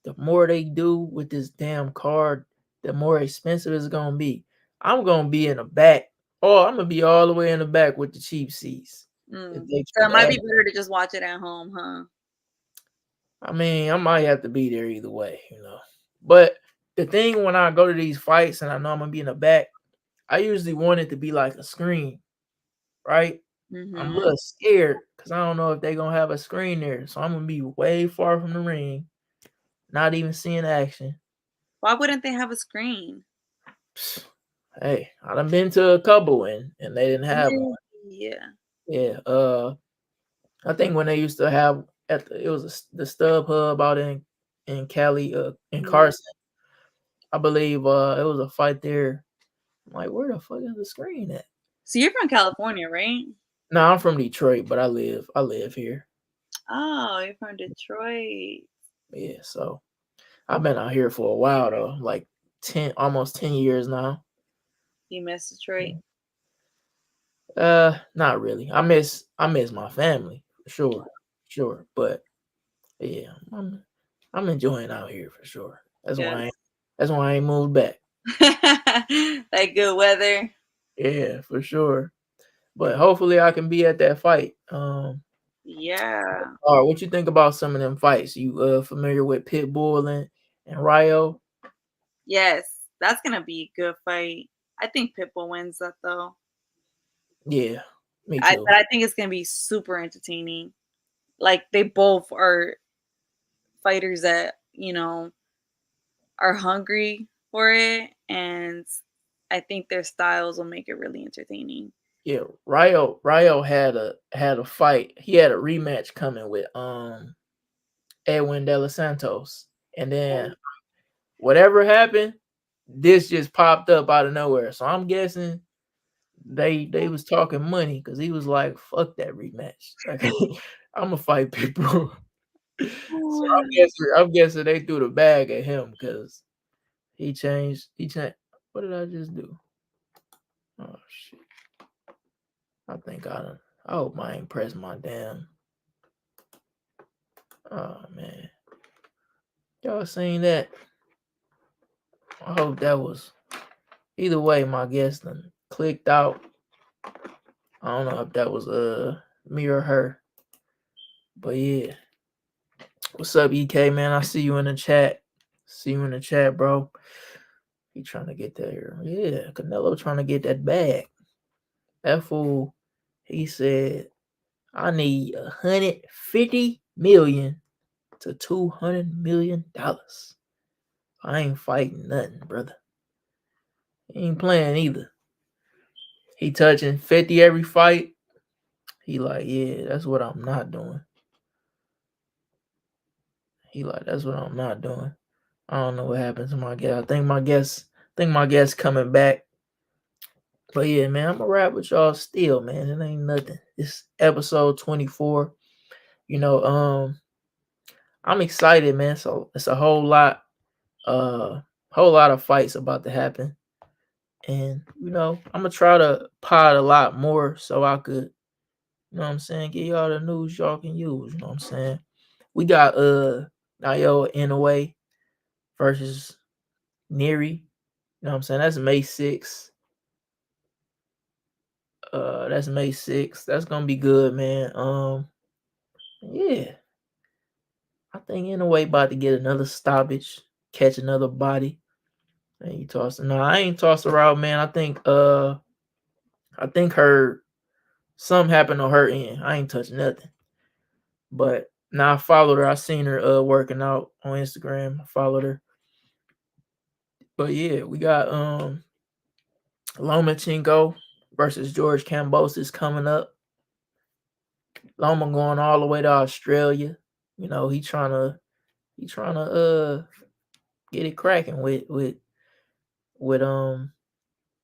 the more they do with this damn card, the more expensive it's gonna be. I'm gonna be in the back. Oh, I'm gonna be all the way in the back with the cheap seats. If they So keep it might adding, be better to just watch it at home, huh? I mean, I might have to be there either way. But the thing when I go to these fights and I know I'm gonna be in the back, I usually want it to be like a screen, right? I'm a Mhm. little scared because I don't know if they're gonna have a screen there. So I'm gonna be way far from the ring, not even seeing action. Why wouldn't they have a screen? Hey, I done been to a couple and they didn't have one. Yeah. Yeah, I think when they used to have it was the Stub Hub out in Cali, in Mhm. Carson. I believe it was a fight there. I'm like, where the fuck is the screen at? So you're from California, right? No, I'm from Detroit, but I live here. Oh, you're from Detroit. Yeah, so I've been out here for a while though, like almost 10 years now. You miss Detroit? Not really. I miss my family for sure. But yeah, I'm enjoying out here for sure. Yes. That's why I ain't moved back. Like good weather. Yeah, for sure. But hopefully I can be at that fight. Yeah. All right, what you think about some of them fights? You familiar with Pitbull and Ryo? Yes. That's gonna be a good fight. I think Pitbull wins that though. Yeah, me I too. but I think it's gonna be super entertaining. Like they both are fighters that, are hungry for it and I think their styles will make it really entertaining. Yeah, Ryo had a fight. He had a rematch coming with Edwin De Los Santos, and then whatever happened, this just popped up out of nowhere. So I'm guessing they was talking money because he was like, "Fuck that rematch. Like, I'm gonna fight Pitbull." So I'm guessing they threw the bag at him because he changed. He changed. What did I just do? Oh shit! I think I done. I hope I ain't pressed my damn. Oh man, y'all seen that? I hope that was. Either way, my guest done clicked out. I don't know if that was me or her, but yeah. What's up, EK man? I see you in the chat. See you in the chat, bro. He trying to get there. Yeah, Canelo trying to get that bag. That fool, he said, I need 150 million to $200 million. I ain't fighting nothing, brother. He ain't playing either. He touching 50 every fight. He like, yeah, that's what I'm not doing. He like, that's what I'm not doing. I don't know what happened to my guest. I think my guest coming back. But yeah, man, I'm gonna rap with y'all still, man. It ain't nothing. It's episode 24. You know, I'm excited, man. So it's a whole lot of fights about to happen. And, I'm gonna try to pod a lot more so I could, I'm saying, get y'all the news y'all can use, you know what I'm saying? We got Nayo Inoue versus Neri. You know what I'm saying? That's May 6th. That's May 6th. That's gonna be good, man. Yeah. I think Inoue about to get another stoppage, catch another body. And you toss it. No, I ain't tossed her out, man. I think her something happened on her end. I ain't touched nothing. But now I followed her. I seen her working out on Instagram. I followed her. But yeah, we got Lomachenko versus George Kambosos coming up. Loma going all the way to Australia. He trying to get it cracking with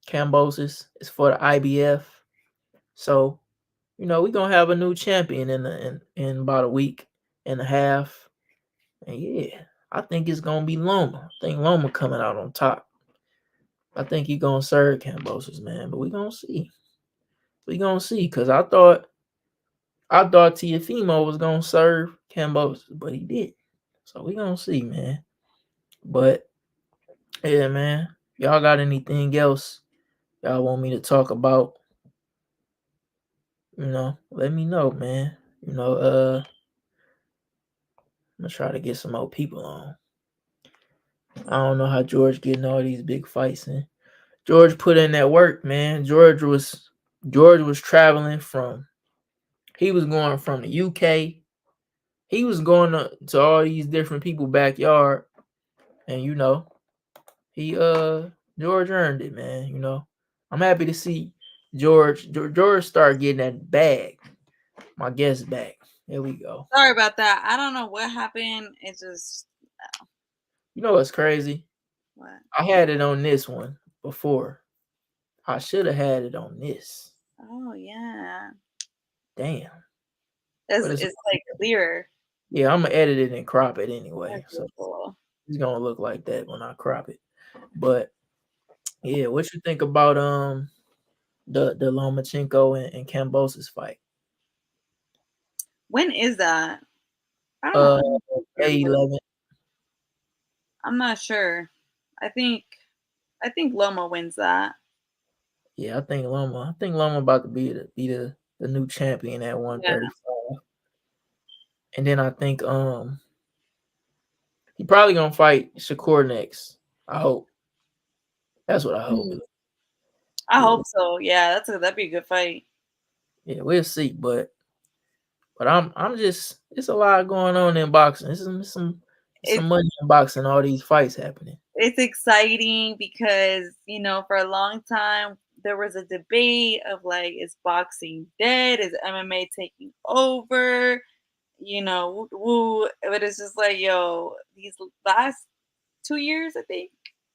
Kambosos. It's for the IBF. So, we're gonna have a new champion in about a week and a half. And yeah, I think it's gonna be Loma. I think Loma coming out on top. I think he gonna serve Kambosos, man. But we gonna see. We gonna see. Cause I thought Tiafimo was gonna serve Kambosos, but he did. So we gonna see, man. But yeah, man. Y'all got anything else y'all want me to talk about? Let me know, man. I'm gonna try to get some more people on. I don't know how George getting all these big fights in. George put in that work, man. George was traveling from. He was going from the UK. He was going to all these different people backyard, and he George earned it, man. I'm happy to see George start getting that bag. My guest back. There we go. Sorry about that. I don't know what happened. It just You know what's crazy? what? I had it on this one before. I should have had it on this. Oh yeah. Damn. But It's like clearer. yeah, I'm gonna edit it and crop it anyway. That's So really cool. it's gonna look like that when I crop it. But yeah, what you think about the Lomachenko and Kambosos fight? When is that? I don't Uh remember. May 11th. I'm not sure. I think Loma wins that. Yeah, I think Loma about to be the new champion at Yeah. 135. And then I think he probably gonna fight Shakur next. I hope. That's what I hope. Mhm. I Yeah, hope so. Yeah, that'd be a good fight. yeah, we'll see. But I'm just it's a lot going on in boxing. This is some It's money in boxing. All these fights happening. it's exciting because, for a long time there was a debate of like, is boxing dead? Is MMA taking over? Woo. But it's just like, yo, these last 2 years, I think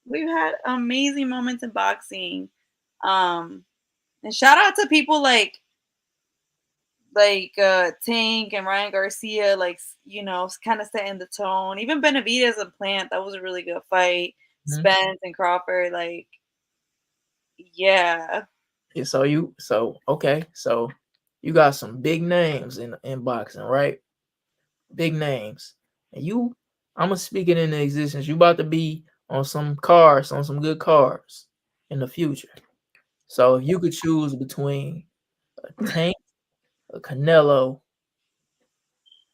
we've had amazing moments in boxing. And shout out to people like like Tank and Ryan Garcia, like kind of setting the tone. Even Benavidez and Plant, that was a really good fight. Mhm. Spence and Crawford, like yeah. Yeah, so you got some big names in boxing, right? Big names, and I'm gonna speak it into existence. You about to be on some cars, on some good cars in the future. So if you could choose between a Tank, a Canelo,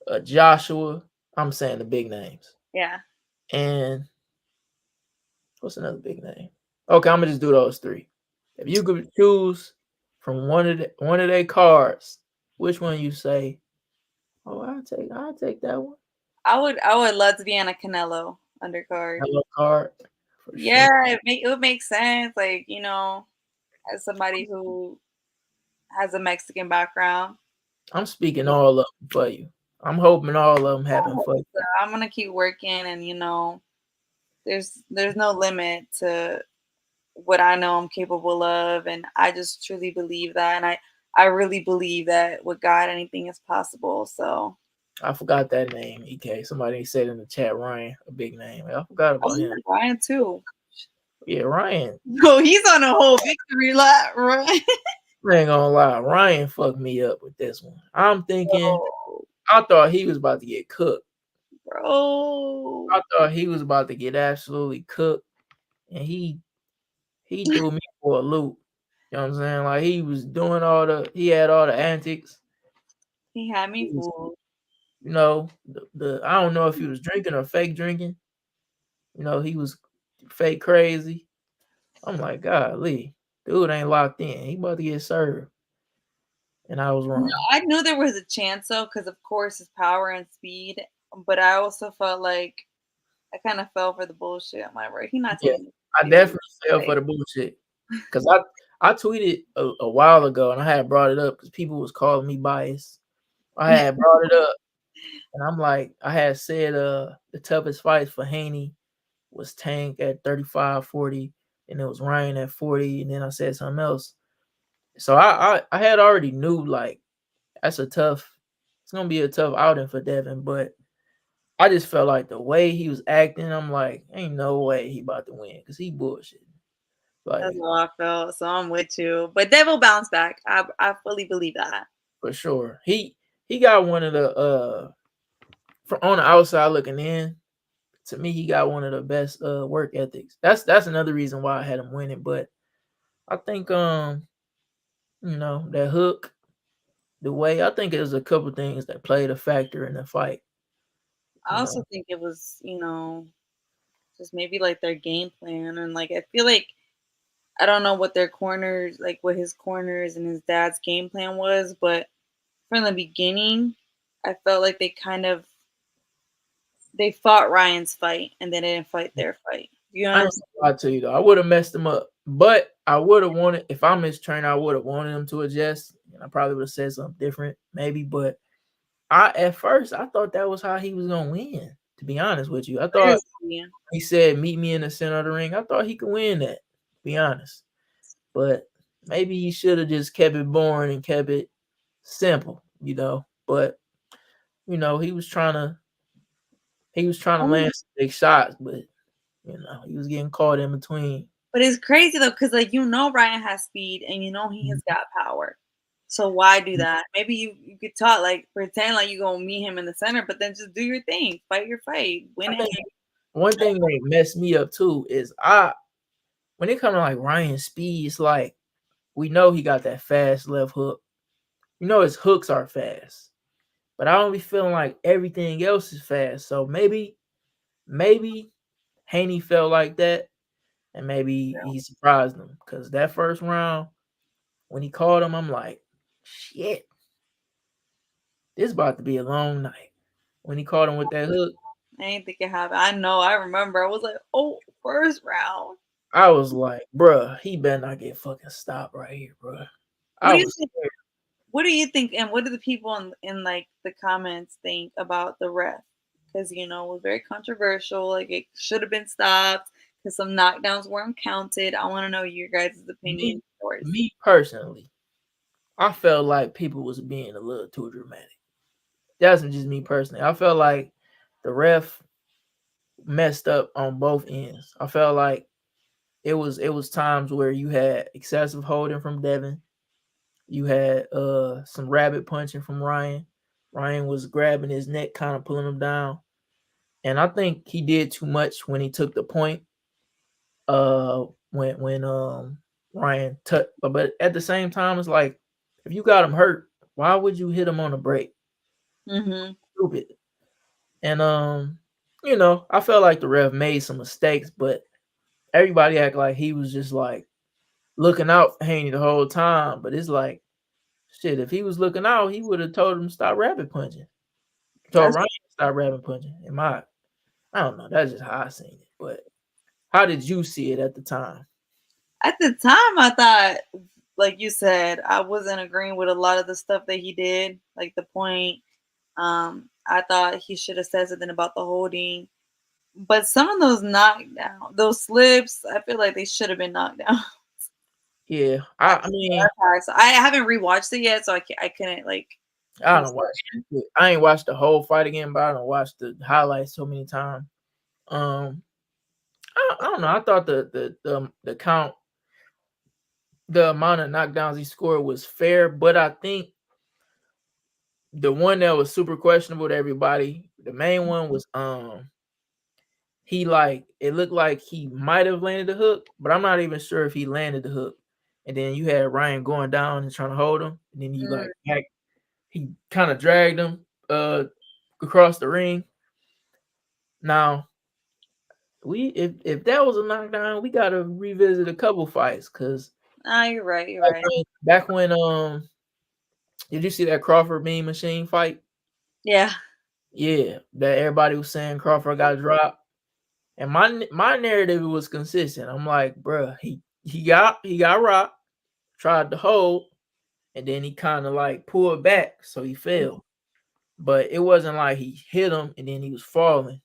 a Joshua, I'm saying the big names, Yeah. and what's another big name? Okay, I'm gonna just do those three. If you could choose from one of their cards, which one you say? Oh, I'll take that one. I would love to be on a Canelo undercard. Hello card for sure. Yeah, it would make sense. Like, as somebody who has a Mexican background. I'm speaking all of them for you. I'm hoping all of them I happen hope for you. so. I'm gonna keep working, and there's no limit to what I know I'm capable of, and I just truly believe that, and I really believe that with God anything is possible. So I forgot that name, EK. Somebody said in the chat, Ryan, a big name. I forgot I about want him. Ryan too. Yeah, Ryan. No, he's on a whole victory lap, right? I ain't gonna lie, Ryan fucked me up with this one. I'm thinking, Bro, I thought he was about to get cooked. bro. I thought he was about to get absolutely cooked, and he threw me for a loop. You know what I'm saying? Like he had all the antics. He had me He was, fooled. the I don't know if he was drinking or fake drinking. He was fake crazy. I'm like, golly, dude ain't locked in. He about to get served, and I was wrong I knew there was a chance though, because of course his power and speed. But I also felt like I kind of fell for the bullshit. I'm like, right, he not Yeah, taking this I serious. definitely fell for Like, the bullshit because I tweeted a while ago and I had brought it up because people was calling me biased. I had brought it up and I'm like, I had said the toughest fights for Haney was Tank at 35-40, and it was Ryan at 40, and then I said something else. So I had already knew like it's gonna be a tough outing for Devin, but I just felt like the way he was acting, I'm like, ain't no way he about to win because he bullshit. that's Like how I felt. So I'm with you. But they will bounce back. I fully believe that. for sure. He got one of the from on the outside looking in, to me, he got one of the best work ethics. That's another reason why I had him winning. But I think that hook, the way I think there's a couple things that played a factor in the fight. I You also know, think it was, just maybe like their game plan. And like, I feel like I don't know what their corners, like what his corners and his dad's game plan was, but from the beginning, I felt like they fought Ryan's fight and then they didn't fight their fight. You I ain't understand? gonna lie to you though. I would have messed him up, but I would have wanted if I'm his trainer, I would have wanted him to adjust, and I probably would have said something different, maybe. But at first I thought that was how he was gonna win. To be honest with you, I thought Seriously. he said, "Meet me in the center of the ring." I thought he could win that. To be honest, but maybe he should have just kept it boring and kept it simple. But he was trying to land some big shots, but he was getting caught in between. But it's crazy though, because like Ryan has speed and he has got power. So why do that? Maybe you could talk like pretend like you gonna meet him in the center, but then just do your thing, fight your fight, win I it. think one thing that messed me up too is when it comes to like Ryan Speed, it's like we know he got that fast left hook. His hooks are fast, but I don't be feeling like everything else is fast. So maybe Haney felt like that, and maybe he surprised him because that first round when he called him, I'm like, shit, this about to be a long night. When he caught him with that hook, I didn't think it happened. I know. I remember. I was like, oh, first round. I was like, bruh, he better not get fucking stopped right here, bruh. What I do you was think? scared. What do you think? And what do the people in like the comments think about the ref? Because it was very controversial. Like it should have been stopped because some knockdowns weren't counted. I want to know your guys' opinion. Me, Yours. me personally, I felt like people was being a little too dramatic. That's just me personally. I felt like the ref messed up on both ends. I felt like it was times where you had excessive holding from Devin. You had some rabbit punching from Ryan. Ryan was grabbing his neck, kind of pulling him down. And I think he did too much when he took the point. When Ryan took, but at the same time, it's like if you got him hurt, why would you hit him on a break? Mm-hmm. Stupid. And I felt like the ref made some mistakes, but everybody act like he was just like looking out for Haney the whole time. But it's like shit. If he was looking out, he would have told him to stop rabbit punching. Told That's Ryan to stop rabbit punching. I don't know. That's just how I seen it. But how did you see it at the time? at the time I thought, like you said, I wasn't agreeing with a lot of the stuff that he did, like the point. I thought he should have said something about the holding. But some of those knockdown, those slips, I feel like they should have been knocked down. Yeah, I mean, So I haven't rewatched it yet, so I couldn't like. I don't watch. I ain't watched the whole fight again, but I don't watch the highlights so many times. Um, I don't know. I thought the count, the amount of knockdowns he scored was fair, but I think the one that was super questionable to everybody, the main one was he like it looked like he might have landed the hook, but I'm not even sure if he landed the hook. And then you had Ryan going down and trying to hold him, and then he kind of dragged him across the ring. Now we if that was a knockdown, we gotta revisit a couple fights because Ah, you're right. You're right. back when did you see that Crawford Bean Machine fight? Yeah. Yeah, that everybody was saying Crawford got dropped. And my narrative was consistent. I'm like, bruh, he got rocked, tried to hold, and then he kind of like pulled back, so he fell. But it wasn't like he hit him and then he was falling.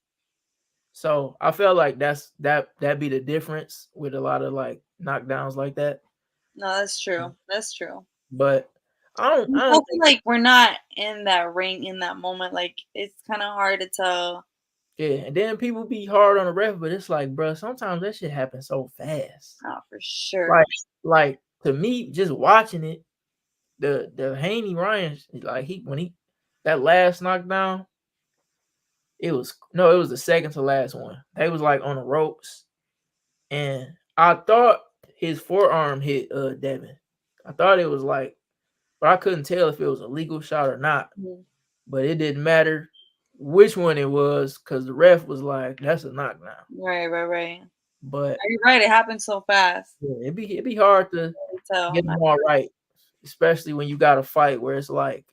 So I felt like that be the difference with a lot of like knockdowns like that. No, that's true. That's true. But I I don't feel think like we're not in that ring in that moment. Like it's kind of hard to tell. yeah. And then people be hard on the ref, but it's like, bruh, sometimes that shit happens so fast. Oh, for sure. Like like to me, just watching it, the Haney Ryan like he when he that last knockdown, it was the second to last one. They was like on the ropes, and I thought his forearm hit Devin. I thought it was like, but I couldn't tell if it was a legal shot or not. Mhm. But it didn't matter which one it was because the ref was like, "That's a knockdown." Right, right, right. But You're right. It happened so fast. yeah, it'd be hard to Tell. get them all right, especially when you got a fight where it's like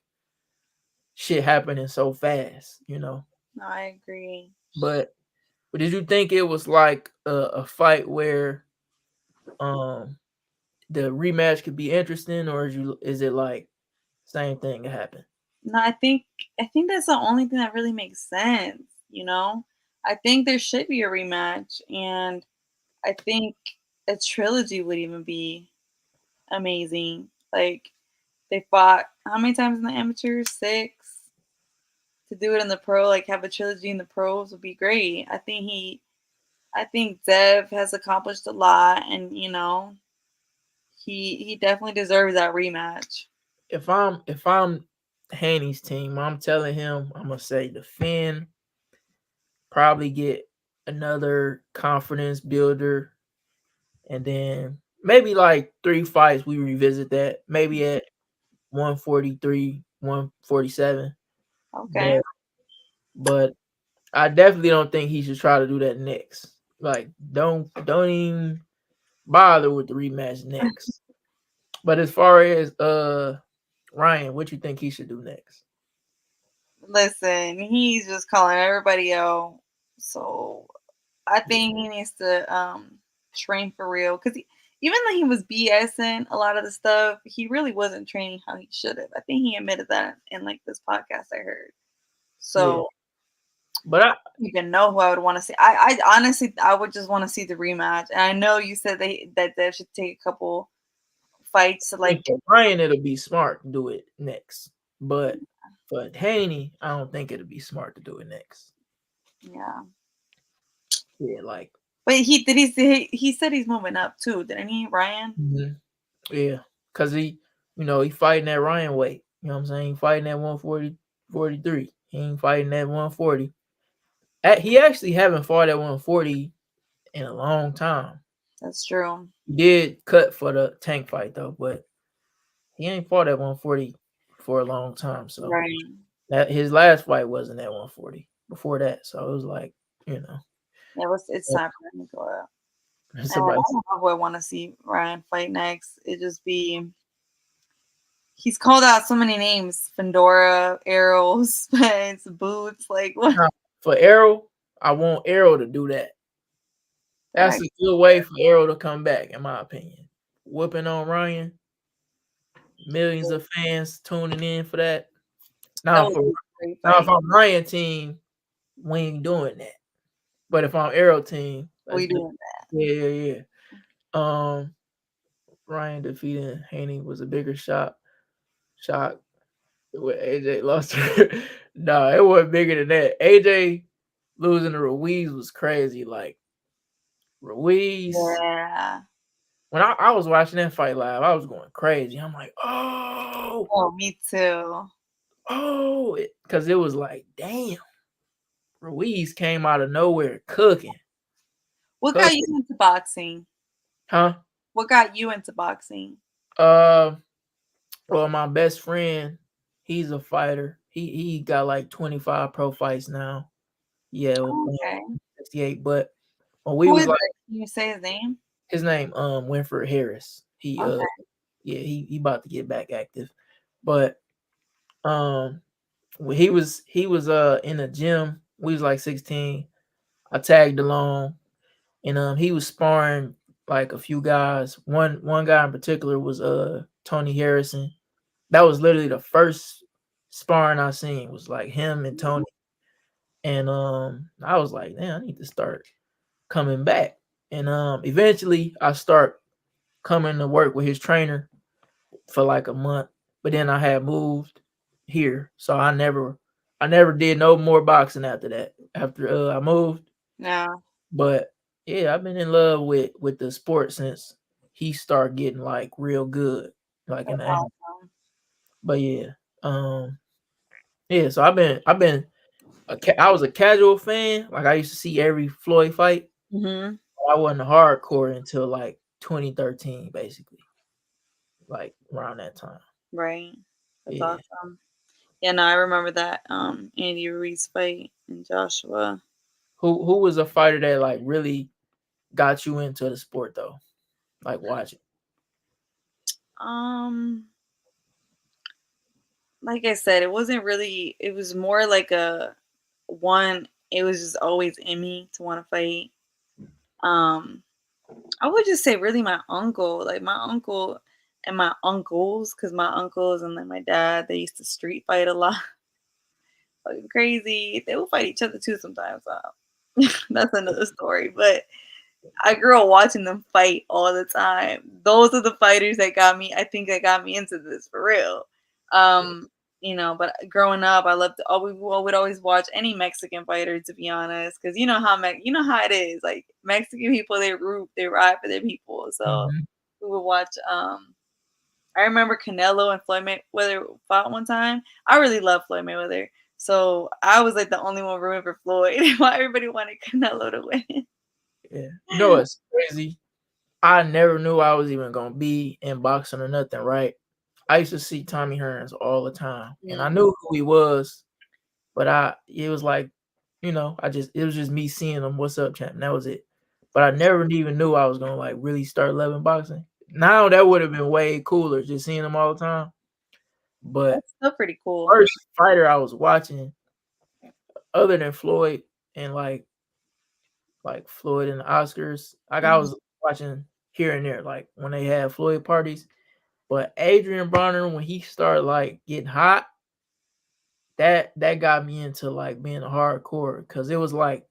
shit happening so fast. No, I agree. But did you think it was like a fight where um the rematch could be interesting, or is it like same thing happened? No, I think that's the only thing that really makes sense. You know, I think there should be a rematch, and I think a trilogy would even be amazing. Like they fought how many times in the amateurs? 6. To do it in the pro, like have a trilogy in the pros would be great. I think Zev has accomplished a lot, and he definitely deserves that rematch. If I'm Haney's team, I'm telling him I'm gonna say defend, probably get another confidence builder, and then maybe like 3 fights we revisit that. Maybe at 143, 147. Okay. But but I definitely don't think he should try to do that next. Like don't even bother with the rematch next. But as far as Ryan, what you think he should do next? Listen, he's just calling everybody out. So I think he needs to train for real because even though he was BSing a lot of the stuff, he really wasn't training how he should have. I think he admitted that in like this podcast I heard. Yeah. So But I don't even know who I would want to see. I honestly I would just want to see the rematch. And I know you said that should take a couple fights I think like for Ryan it'll be smart to do it next, but for Haney, I don't think it'll be smart to do it next. yeah. Yeah, like But he said he's moving up too, didn't he, Ryan? yeah, cause he fighting that Ryan weight. You know what I'm saying? He fighting that 140, 43. He ain't fighting that 140. He actually haven't fought at 140 in a long time. That's true. He did cut for the tank fight though, but he ain't fought at 140 for a long time. So Right. that his last fight wasn't at 140 before that. So it was like, you know, Yeah, it's time for him to go up. And I somebody. don't know who I want to see Ryan fight next. It just be he's called out so many names: Fedora, Arrows, Spence, Boots. Like what? Now, for Errol, I want Errol to do that. That's a good way for Errol to come back, in my opinion. Whooping on Ryan, millions of fans tuning in for that. That Now, was for a great now, if fight. I'm Ryan team, we ain't doing that. But if I'm Errol team, let's We do. doing that. Yeah. Ryan defeating Haney was a bigger shock. When AJ lost her. Nah, it wasn't bigger than that. AJ losing to Ruiz was crazy. Like Ruiz, Yeah. when I was watching that fight live, I was going crazy. I'm like, Oh, me too. because it was like, damn, Ruiz came out of nowhere cooking, What got you cooking, into boxing? huh? What got you into boxing? Uh, well, my best friend, he's a fighter. He got like 25 pro fights now. Yeah, Okay. 68. But when we Who was is like, it? Can you say his name? his name Winford Harris. Okay. Yeah, he about to get back active. But um when he was in the gym. We was like 16. I tagged along and he was sparring like a few guys. One guy in particular was Tony Harrison. That was literally the first sparring I seen, was like him and Tony. And I was like, damn, I need to start coming back. And eventually I start coming to work with his trainer for like a month. But then I had moved here. So I never did no more boxing after that. After I moved. Yeah. But yeah, I've been in love with the sport since he started getting like real good. Like in That's the awesome. but yeah. Yeah, so I've been I was a casual fan. Like I used to see every Floyd fight. Mm-hmm. I wasn't hardcore until like 2013, basically. Like around that time. Right. That's Yeah. awesome. Yeah, no, I remember that Andy Ruiz fight and Joshua. Who was a fighter that like really got you into the sport though? Like watching. Um, like I said, it wasn't really. It was more like a one. It was just always in me to want to fight. Um, I would just say really my uncle, like my uncle and my uncles, because my uncles and then my dad, they used to street fight a lot, like crazy. They would fight each other too sometimes. That's another story. But I grew up watching them fight all the time. Those are the fighters that got me. I think that got me into this for real. Um, but growing up, I loved. We would always watch any Mexican fighter, to be honest, because you know how it is. Like Mexican people, they ride for their people. So Mhm. we would watch. I remember Canelo and Floyd Mayweather fought one time. I really love Floyd Mayweather. So I was like the only one rooting for Floyd while everybody wanted Canelo to win. Yeah. You know what's crazy? I never knew I was even gonna be in boxing or nothing, right? I used to see Tommy Hearns all the time, and I knew who he was, but it was like, it was just me seeing him. What's up, champ? And that was it. But I never even knew I was gonna like really start loving boxing. Now that would have been way cooler, just seeing him all the time. But That's still pretty cool. first fighter I was watching, other than Floyd and like Floyd and the Oscars, like I Mhm. was watching here and there, like when they had Floyd parties. But Adrian Bronner, when he started like getting hot, that got me into like being a hardcore, because it was like,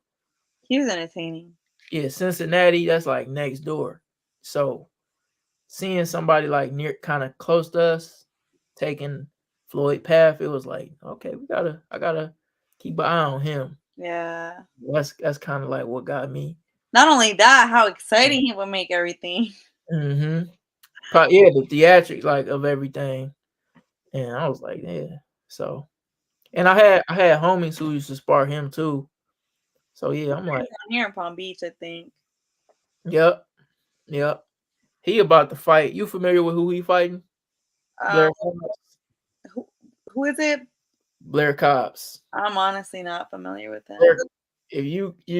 He was entertaining. yeah, Cincinnati, that's like next door. So seeing somebody like near kind of close to us taking Floyd path, it was like, okay, I gotta keep an eye on him. Yeah. That's kind of like what got me. Not only that, how exciting he would make everything. Mm-hmm. Yeah, the theatrics like of everything, and I was like, yeah. So, and I had homies who used to spar him too. So yeah, I'm like, Down here in Palm Beach, I think. yep, yep. He about to fight. You familiar with who he fighting? Uh, Blair Cobbs. who, who is it? Blair Cobbs. I'm honestly not familiar with him. Blair, if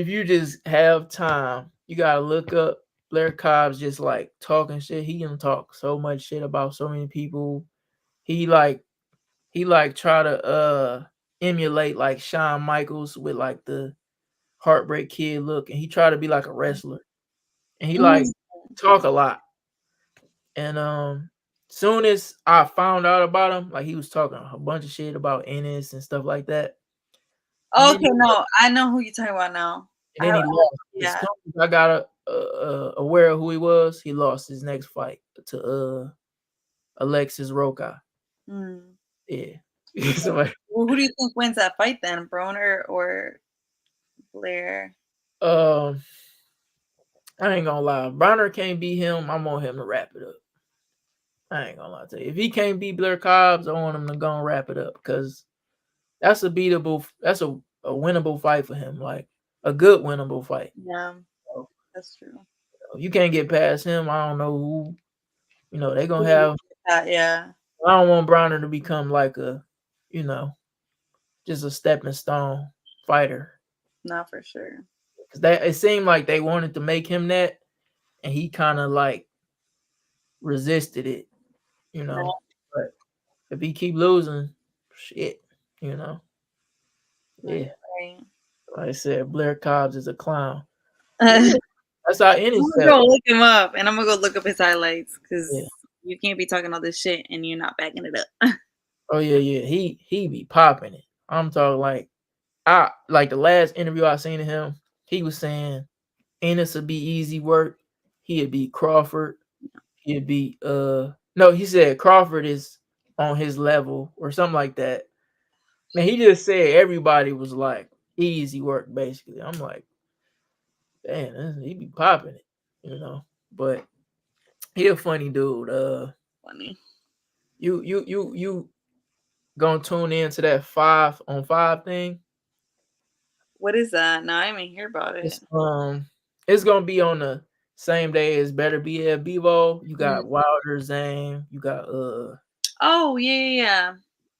you just have time, you gotta look up Blair Cobbs just like talking shit. He can talk so much shit about so many people. He like he like try to emulate like Shawn Michaels with like the heartbreak kid look, and he try to be like a wrestler. And he like Mm. talk a lot. And soon as I found out about him, like he was talking a bunch of shit about Ennis and stuff like that. And then Okay, no, I know who you're talking about now. he lost. As Yeah. soon as I got aware of who he lost his next fight to Alexis Roca. Mm. Yeah. So, Well, who do you think wins that fight then, Broner or Blair? um, I ain't gonna lie. Bronner can't beat him. I want him to wrap it up. I ain't gonna lie to you. If he can't beat Blair Cobbs, I want him to go and wrap it up because that's a beatable. That's a winnable fight for him. Like a good winnable fight. Yeah, So, that's true. if you can't get past him, I don't know who. They gonna Who have. that, yeah, I don't want Bronner to become like a, you know, just a stepping stone fighter. not for sure. Cause that it seemed like they wanted to make him that, and he kind of like resisted it. You No, know, but if he keep losing, shit. You know, no, yeah. you're right. Like I said, Blair Cobbs is a clown. I'm Yeah, that's how Ennis gonna felt. go look him up, and I'm gonna go look up his highlights Yeah. because you can't be talking all this shit and you're not backing it up. Oh yeah, yeah. He be popping it. I'm talking like I like the last interview I seen of him. He was saying Ennis would be easy work. He'd be Crawford. He'd be no. He said Crawford is on his level or something like that. Man, he just said everybody was like easy work basically. I'm like, damn, he be popping it. But he a funny dude. Funny. You gonna tune into that 5-on-5 thing? What is that? No, I didn't even hear about It's it. it's gonna be on the same day as Better Be at Bevo. You Mm. got Wilder, Zane. You got Oh yeah, yeah, yeah.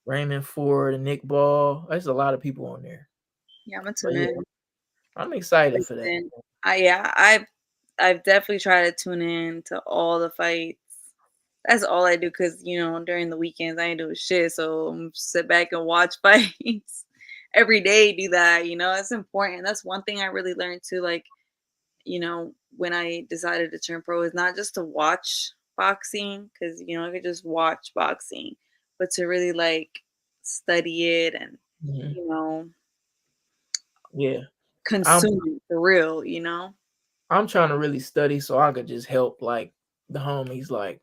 Raymond Ford and Nick Ball. There's a lot of people on there. Yeah, I'm gonna But tune yeah, in. I'm excited for that. Listen, I've definitely tried to tune in to all the fights. That's all I do because during the weekends I ain't doing shit, so I'm sit back and watch fights every day. Do that, it's important. That's one thing I really learned too. Like when I decided to turn pro is not just to watch boxing because I could just watch boxing, but to really like study it and Mhm. you know Yeah, I'm consume it for real. I'm trying to really study so I could just help like the homies. Like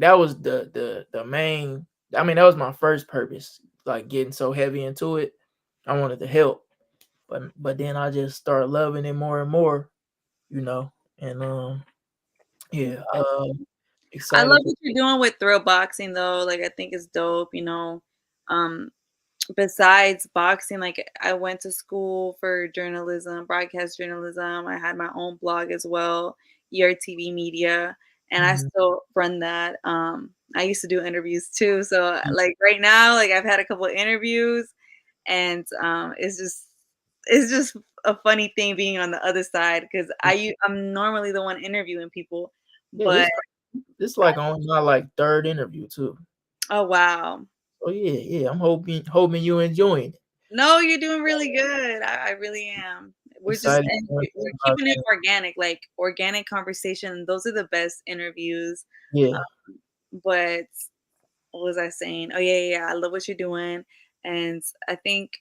that was the main. I mean, that was my first purpose. Like getting so heavy into it, I wanted to help. But then I just started loving it more and more. You know, and yeah, I love excited for. what you're doing with thrill boxing though. Like I think it's dope. Um, besides boxing, like I went to school for journalism, broadcast journalism. I had my own blog as well, ERTV Media, and I Mhm. still run that. I used to do interviews too. So like right now, like I've had a couple of interviews, and it's just a funny thing being on the other side because I'm normally the one interviewing people, Yeah, but this like on my like third interview too. oh wow. Oh yeah, yeah. I'm hoping you enjoying it. No, you're doing really good. I really am. We're just Excited and to learn we're about keeping it you. organic, like organic conversation. Those are the best interviews. Yeah, But what was I saying? Oh yeah, yeah, yeah. I love what you're doing, and I think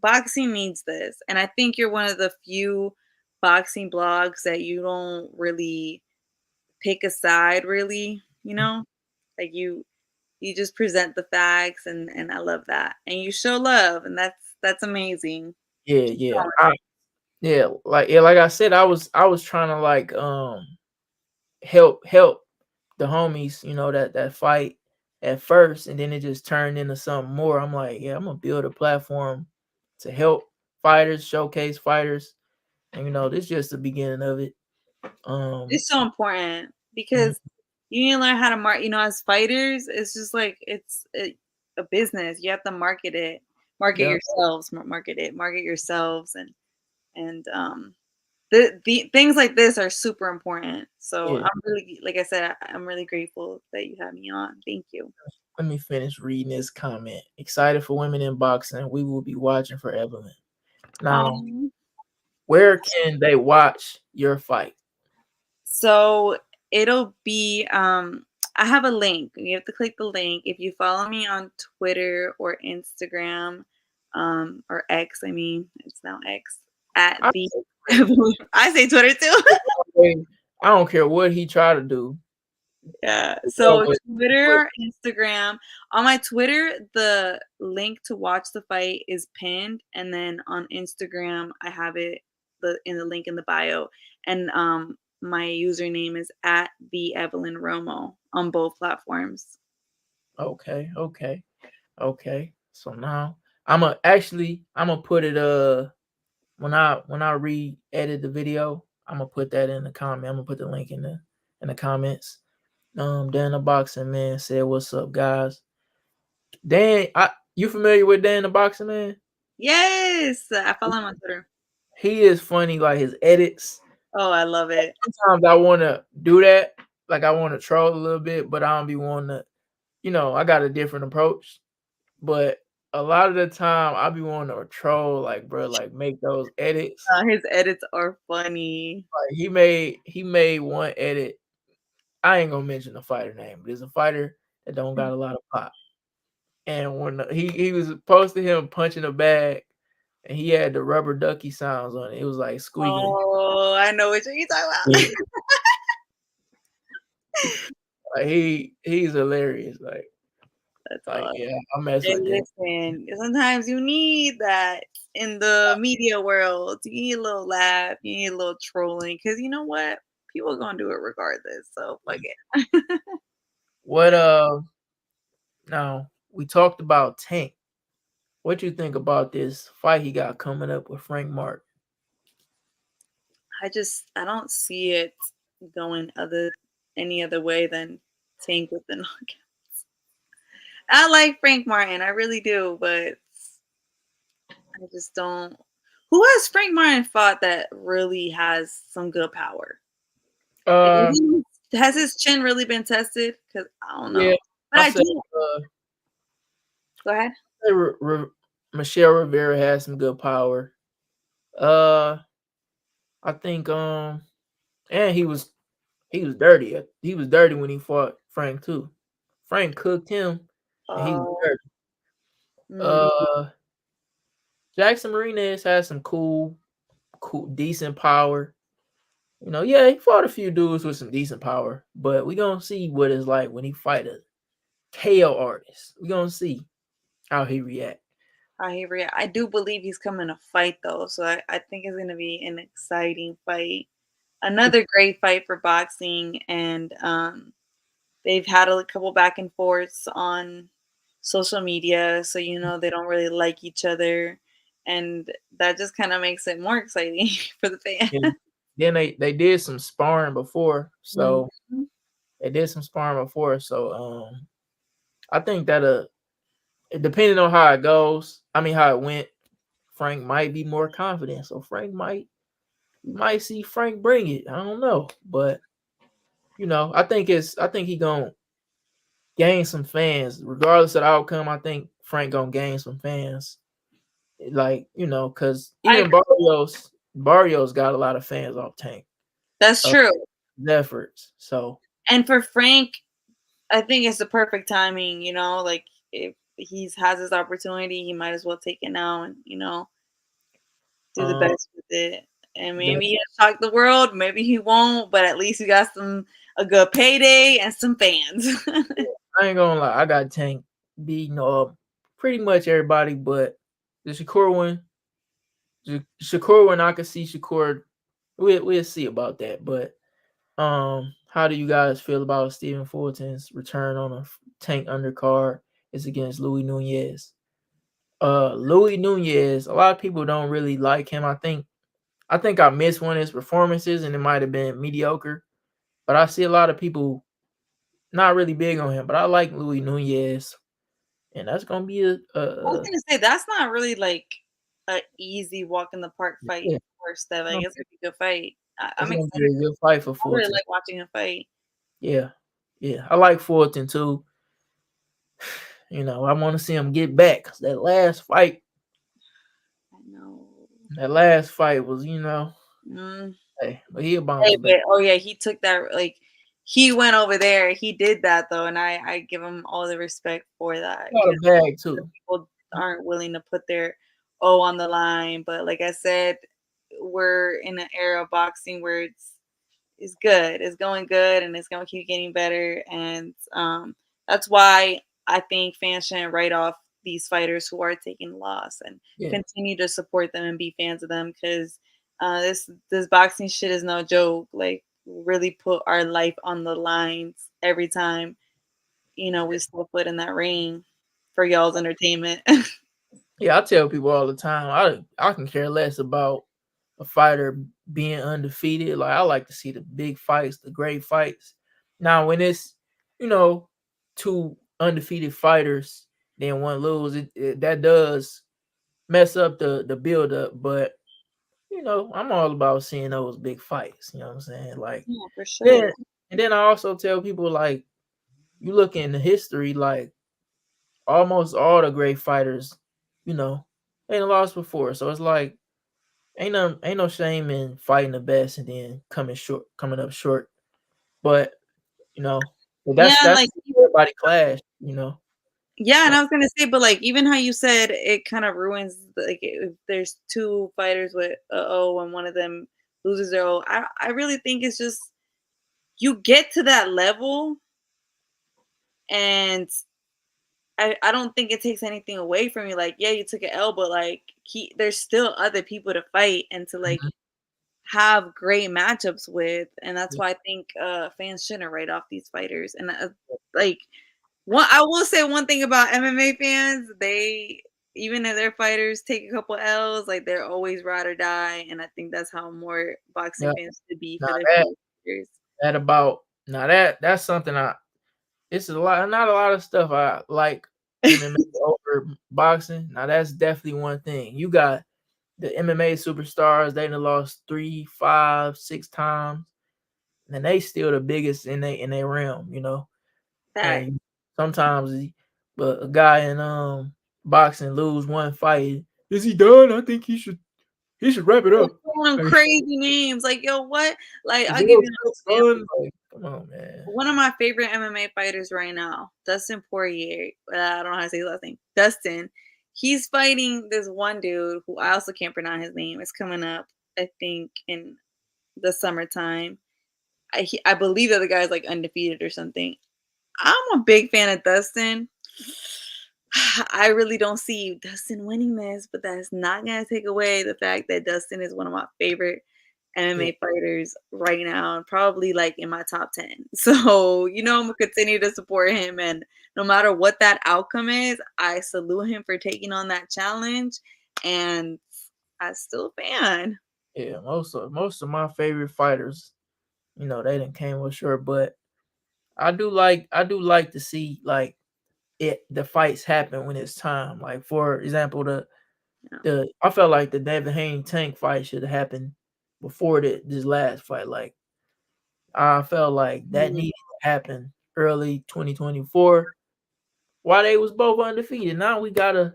boxing needs this. And I think you're one of the few boxing blogs that you don't really pick a side really, you know? Like you just present the facts and I love that. And you show love and that's amazing. Yeah, Keep yeah. going. Like I said, I was trying to like help the homies, that fight at first, and then it just turned into something more. I'm like, yeah, I'm gonna build a platform to help fighters, showcase fighters, and this is just the beginning of it. Um, It's so important mhm, because you need to learn how to as fighters, it's just like a business. You have to market it, yep, market yourselves, and the things like this are super important. So yeah. I'm really, like I said, I'm really grateful that you had me on. Thank you. Let me finish reading this comment. Excited for women in boxing. We will be watching for Evelyn. Now, Um, where can they watch your fight? so it'll be I have a link. You have to click the link. If you follow me on Twitter or Instagram, or X, I mean, it's now X at I the I say Twitter too. I don't care what he tried to do. Yeah. Well, So but Twitter, Instagram. On my Twitter, the link to watch the fight is pinned, and then on Instagram, I have it the link in the bio, and my username is at the Evelyn Romo on both platforms. okay, okay, okay. So now I'm gonna put it when I re-edit the video, I'm gonna put that in the comment. I'm gonna put the link in the comments. Dan the Boxing Man said, "What's up, guys?" Dan, you familiar with Dan the Boxing Man? Yes, I follow him on Twitter. He is funny, like his edits. Oh, I love it. Sometimes I want to do that, like I want to troll a little bit, but I don't be wanting to. I got a different approach. But a lot of the time, I be wanting to troll, like bro, like make those edits. His edits are funny. Like he made one edit. I ain't gonna mention the fighter name, but it's a fighter that don't got a lot of pop. And when he was posting him punching a bag, and he had the rubber ducky sounds on it. It was like squeaking. Oh, I know what you're talking Yeah. about. Like he's hilarious. That's Like awesome. yeah, I mess Hey, with that. listen, sometimes you need that in the media world. You need a little laugh, you need a little trolling, because you know what? People are gonna do it regardless. So fuck it. What now we talked about Tank. What you think about this fight he got coming up with Frank Martin? I don't see it going any other way than Tank with the knockout. I like Frank Martin, I really do, but I just don't. Who has Frank Martin fought that really has some good power? Like, Uh has his chin really been tested? Because I don't yeah, know. But I I said do. Go ahead. Michelle Rivera has some good power. Uh I think and he was dirty. He was dirty when he fought Frank too. Frank cooked him and he was Oh, dirty. mm, Uh Jackson Marinez has some cool, decent power. Yeah, he fought a few dudes with some decent power, but we gonna see what it's like when he fight a KO artist. We gonna see how he react. I do believe he's coming to fight though, so I think it's gonna be an exciting fight. Another great fight for boxing, and they've had a couple back and forths on social media, so they don't really like each other, and that just kind of makes it more exciting for the fan. And then they did some sparring before, so Mhm. I think that depending on how it goes, I mean how it went, Frank might be more confident. So Frank might see Frank bring it. I don't know, but I think he gonna gain some fans regardless of the outcome. I think Frank gonna gain some fans. Like, because I even Barrios got a lot of fans off Tank That's uh, true. his efforts. So And for Frank, I think it's the perfect timing, like if he's has his opportunity, he might as well take it now and, do the um best with it. And That- maybe he'll shock the world, maybe he won't, but at least you got a good payday and some fans. I ain't gonna lie, I got Tank beating up pretty much everybody, but the Shakur one, Shakur one, I could see Shakur. We'll see about that. But how do you guys feel about Stephen Fulton's return on a Tank undercard? Is against Louis Nunez. Louis Nunez, a lot of people don't really like him. I think I missed one of his performances, and it might have been mediocre. But I see a lot of people not really big on him. But I like Louis Nunez, and that's gonna be I was gonna say that's not really like a easy walk in the park fight yeah, for Steph. Like no, it's gonna be a good fight. it's I'm gonna be excited. a good fight for I really Fulton. like watching him fight. Yeah, yeah, I like Fulton too. I want to see him get back. 'Cause I know. that last fight was, Mm. hey, but he'll bounce Hey, back. but oh yeah, he took that like he went over there. He did that though, and I give him all the respect for that Got a because bag too. people aren't willing to put their O on the line. But like I said, we're in an era of boxing where it's good. It's going good, and it's gonna keep getting better. And that's why I think fans shouldn't write off these fighters who are taking loss and Yeah, continue to support them and be fans of them because this boxing shit is no joke. Like really put our life on the lines every time we step foot in that ring for y'all's entertainment. yeah. I tell people all the time. I can care less about a fighter being undefeated. Like I like to see the big fights, the great fights. Now, when it's you know two undefeated fighters, then one lose, that does mess up the build up. But I'm all about seeing those big fights. You know what I'm saying? Like Yeah, for sure. then and then I also tell people like you look in the history, like almost all the great fighters, you know, ain't lost before. So it's like ain't no shame in fighting the best and then coming up short. But you know, but Yeah, that's like everybody clash. You know, yeah, and so I was gonna say, but like even how you said it kind of ruins like if there's two fighters with a O and one of them loses their O. I really think it's just you get to that level and I don't think it takes anything away from you. Like, yeah, you took an L, but like there's still other people to fight and to like mhm, have great matchups with. And that's yeah, why I think fans shouldn't write off these fighters. And like I will say one thing about MMA fans, they even if their fighters take a couple L's, like they're always ride or die, and I think that's how more boxing yeah. fans should be Now for their that favorite fighters. that about now that's something it's a lot not a lot of stuff I like MMA over boxing. Now that's definitely one thing. You got the MMA superstars, they done lost 3, 5, 6 times, and they still the biggest in their realm. Fact. And sometimes but a guy in boxing lose one fight. Is he done? I think he should wrap it They're up. calling them Like, crazy names, like yo, what? Like is I'll it give you still an example. done? Like, come on, man. One of my favorite MMA fighters right now, Dustin Poirier. I don't know how to say his last name. Dustin. He's fighting this one dude who I also can't pronounce his name. It's coming up, I think, in the summertime. I believe that the guy's like undefeated or something. I'm a big fan of Dustin. I really don't see Dustin winning this, but that's not gonna take away the fact that Dustin is one of my favorite Yeah, MMA fighters right now, and probably like in my top 10. So, I'm gonna continue to support him. And no matter what that outcome is, I salute him for taking on that challenge. And I still a fan. yeah. Most of my favorite fighters, they didn't came up short, but I do like to see like the fights happen when it's time. Like for example, Yeah. the I felt like the Devin Haney Tank fight should have happened before this last fight. Like I felt like that Mhm. needed to happen early 2024 while they was both undefeated. Now we gotta,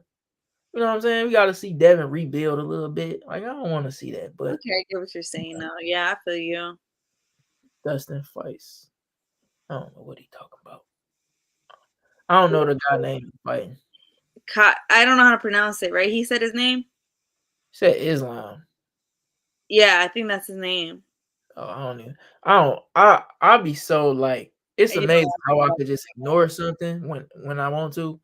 you know what I'm saying? We gotta see Devin rebuild a little bit. Like I don't want to see that, but Okay, I get what you're saying though. Yeah, I feel you. Dustin fights. I don't know what he talking about. I don't know the guy name he's fighting. I don't know how to pronounce it, right? He said his name? He said Islam. Yeah, I think that's his name. Oh, I don't even. I'll be so like it's You don't amazing watch how I could just boxing. ignore something when I want to.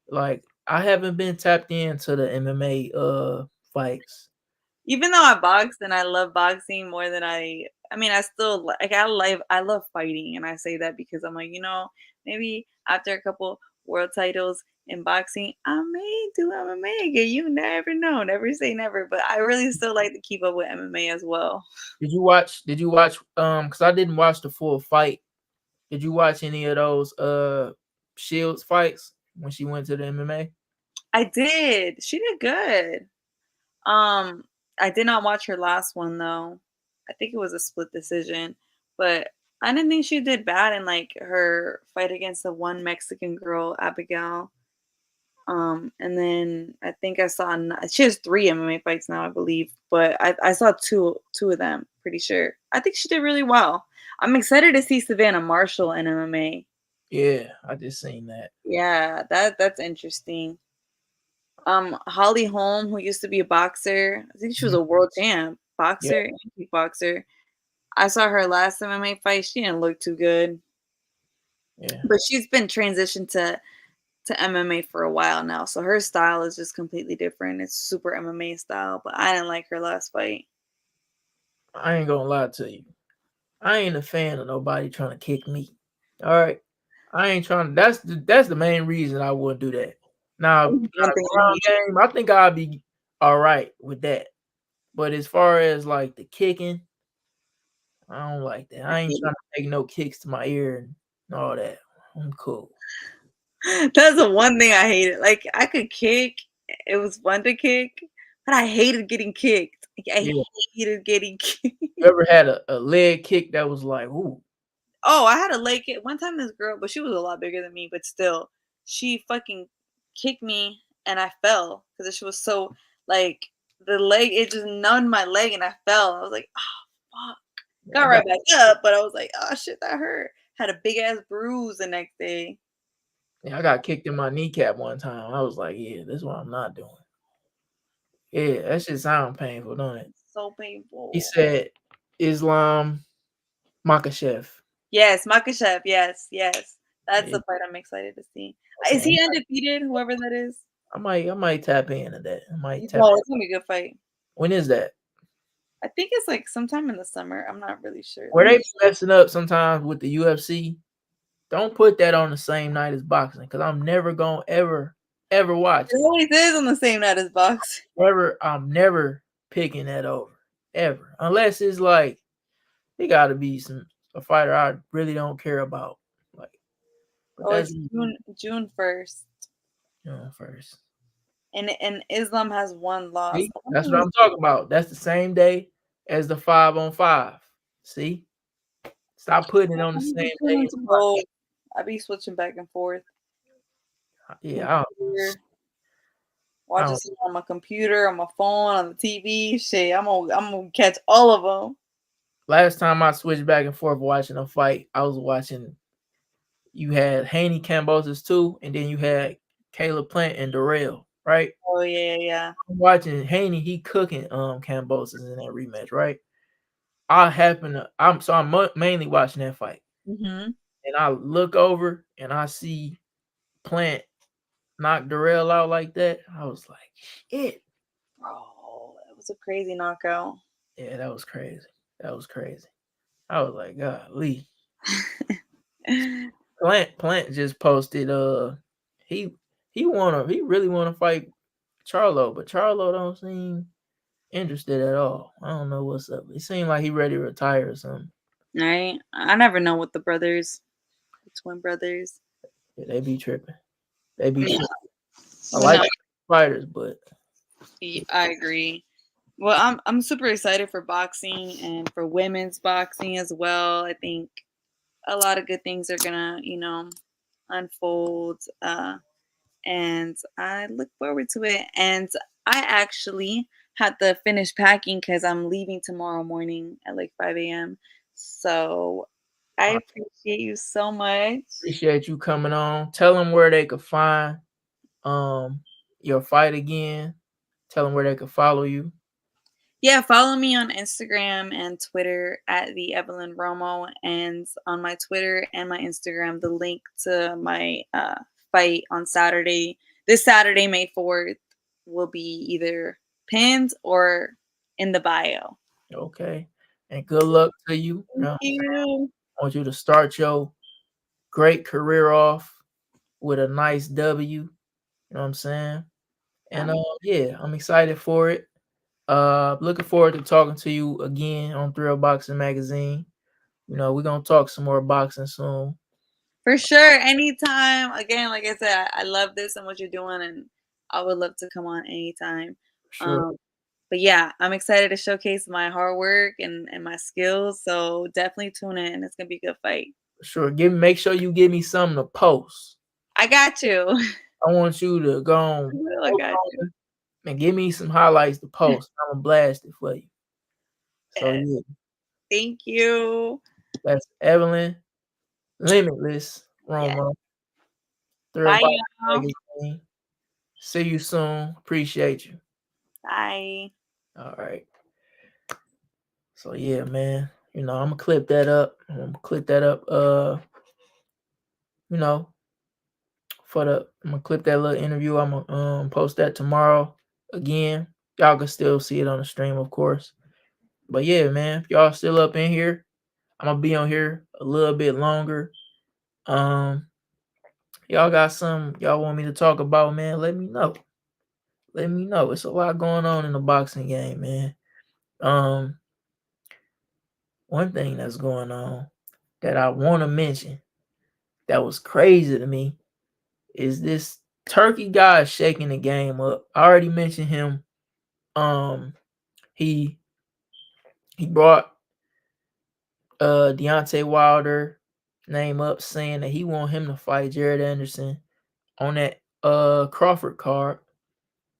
Like I haven't been tapped into the MMA fights. Even though I box and I love boxing more than I mean, I still like I love fighting, and I say that because I'm like, maybe after a couple world titles in boxing, I may do MMA again. You never know, never say never. But I really still like to keep up with MMA as well. Did you watch because I didn't watch the full fight. Did you watch any of those Shields fights when she went to the MMA? I did. She did good. Um, I did not watch her last one though. I think it was a split decision, but I didn't think she did bad in like her fight against the one Mexican girl, Abigail. And then I think I saw she has 3 MMA fights now, I believe, but I saw two of them. Pretty sure. I think she did really well. I'm excited to see Savannah Marshall in MMA. Yeah, I just seen that. Yeah, that's interesting. Holly Holm, who used to be a boxer, I think she was Mhm. a world champ, Yeah, boxer and kickboxer. I saw her last MMA fight. She didn't look too good, yeah. but she's been transitioned to MMA for a while now, so her style is just completely different. It's super MMA style, but I didn't like her last fight. I ain't gonna lie to you. I ain't a fan of nobody trying to kick me. All right. I ain't trying. That's the main reason I wouldn't do that. Now, One thing I ground hate. game, I think I'll be all right with that. But as far as like the kicking, I don't like that. I I ain't hate trying to take no kicks to my ear and all that. I'm cool. it. That's the one thing I hated. Like I could kick, it was fun to kick, but I hated getting kicked. Like, I Yeah. hated getting kicked. You ever had a leg kick that was like, ooh, Oh, I had a leg kick one time. This girl, but she was a lot bigger than me. But still, she fucking kicked me, and I fell because she was so like the leg. It just numbed my leg, and I fell. I was like, oh fuck. Got I right got back up, but I was like, oh shit, that hurt. Had a big ass bruise the next day. yeah, I got kicked in my kneecap one time. I was like, yeah, this is what I'm not doing. Yeah, that shit sound painful, don't it? So He painful. said Islam Makhachev. Yes, Makachev. Yes, yes. That's Yeah, the part I'm excited to see. Is okay. he undefeated? Whoever that is. I might tap into that. I might tap No, in. it's gonna be a good fight. When is that? I think it's like sometime in the summer. I'm not really sure. Let Where me. they be messing up sometimes with the UFC, don't put that on the same night as boxing because I'm never gonna ever watch It it. always is on the same night as box. I'm never picking that over. Ever. Unless it's like it gotta be a fighter I really don't care about. Like, but Oh, that's it's June 1st, first. and Islam has one loss. See? I wonder That's what who. I'm talking about. That's the same day as the 5-on-5. See? Stop putting it on the I'm same just day tuning as to boxing. both. I be switching back and forth. Yeah, Computer, I watching don't something on my computer, on my phone, on the TV. Shit, I'm gonna catch all of them. last time I switched back and forth watching a fight, I was watching you had Haney Cambosis too, and then you had Caleb Plant and Darrell, right? Oh yeah, yeah. I'm watching Haney, he cooking Cambosis in that rematch, right? I happen to I'm mainly watching that fight. Mhm. And I look over and I see Plant knock Darrell out like that. I was like, shit. Bro, it was a crazy knockout. Yeah, that was crazy. That was crazy. I was like, golly. Plant just posted he he really wanna fight Charlo, but Charlo don't seem interested at all. I don't know what's up. It seemed like he ready to retire or something. Right? I never know what the twin brothers. Yeah, they be tripping. They be Yeah, tripping. I but no, like fighters, but I agree. Well, I'm super excited for boxing and for women's boxing as well. I think a lot of good things are gonna, unfold. And I look forward to it. And I actually had to finish packing because I'm leaving tomorrow morning at like 5 a.m. So I I appreciate you so much. appreciate you coming on. Tell them where they could find um your fight again. Tell them where they could follow you. Yeah, follow me on Instagram and Twitter at the Evelyn Romo, and on my Twitter and my Instagram, the link to my fight on Saturday, this Saturday, May 4th, will be either pinned or in the bio. Okay. And good luck to you. Thank you. I want you to start your great career off with a nice W. You know what I'm saying? And Um, yeah, I'm excited for it. Looking forward to talking to you again on Thrill Boxing Magazine. We're gonna talk some more boxing soon. for sure, anytime. Again, like I said, I love this and what you're doing, and I would love to come on anytime. Sure, Um, but yeah, I'm excited to showcase my hard work and my skills. So definitely tune in. It's gonna be a good fight. sure. Make sure you give me something to post. I got you. I want you to go on, I got you. and give me some highlights to post. I'm gonna blast it for you. So Yes. yeah, Thank you. that's Evelyn Limitless Yes. Romo, Thrill Bye, Boxing y'all. Magazine. See you soon. Appreciate you. Bye. All right. So yeah, man. I'm gonna clip that up. I'm gonna clip that up. You know, I'm gonna clip that little interview. I'm gonna post that tomorrow again. Y'all can still see it on the stream, of course. But yeah, man, if y'all still up in here, I'm gonna be on here a little bit longer. Um, y'all got some y'all want me to talk about, man? Let me know. Let me know. It's a lot going on in the boxing game, man. Um, one thing that's going on that I want to mention that was crazy to me is this Turkey guy shaking the game up. I already mentioned him. He he brought Deontay Wilder name up, saying that he want him to fight Jared Anderson on that Crawford card.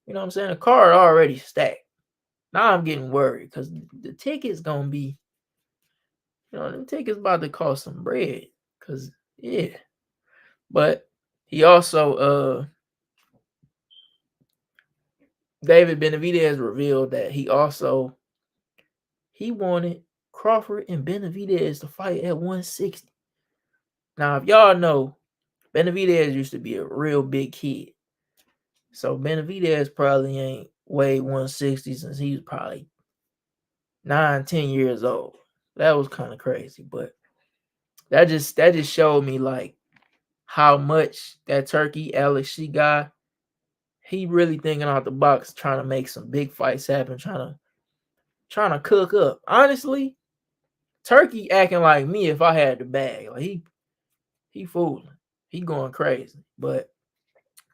You know what I'm saying? The card already stacked. Now I'm getting worried because the ticket's gonna be, the ticket's about to cost some bread. Cause yeah. But he also David Benavidez revealed that he wanted Crawford and Benavidez to fight at 160. Now, if y'all know, Benavidez used to be a real big kid. So Benavidez probably ain't weighed 160 since he was probably 9, 10 years old. That was kind of crazy, but that just showed me like how much that Turkey Alex She guy, he really thinking out the box, trying to make some big fights happen, trying to cook up. Honestly, Turkey acting like me if I had the bag. Like he fooling. He going crazy. But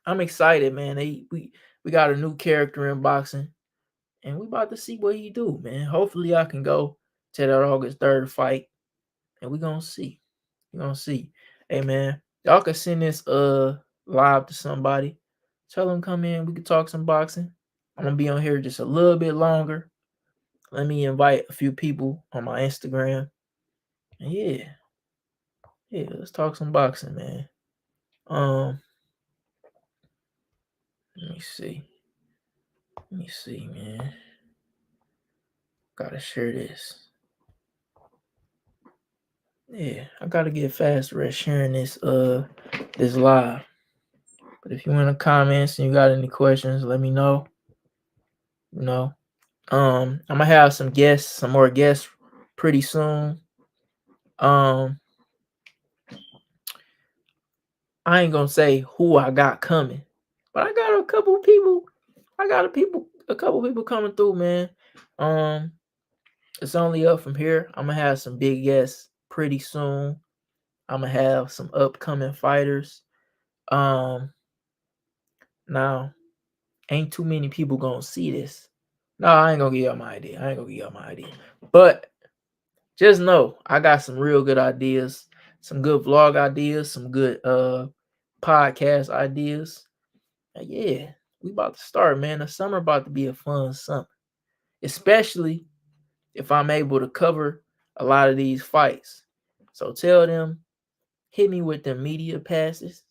I'm excited, man. We got a new character in boxing, and we about to see what he do, man. Hopefully, I can go to that August 3rd fight, and we gonna see. We gonna see. Hey, man, y'all can send this live to somebody. Tell them come in. We can talk some boxing. I'm gonna be on here just a little bit longer. Let me invite a few people on my Instagram. And yeah, let's talk some boxing, man. Um, let me see. Let me see, man. Gotta share this. Yeah, I gotta get faster at sharing this live. But if you want to comments and you got any questions, let me know. You know. I'm gonna have some more guests pretty soon. Um, I ain't gonna say who I got coming, but I got a couple people. A couple people coming through, man. Um, it's only up from here. I'm gonna have some big guests pretty soon. I'm gonna have some upcoming fighters. Um, now ain't too many people gonna see this. No, I ain't gonna give y'all my idea. But just know I got some real good ideas, some good vlog ideas, some good podcast ideas. And yeah, we about to start, man. The summer about to be a fun summer. Especially if I'm able to cover a lot of these fights. So tell them, hit me with the media passes,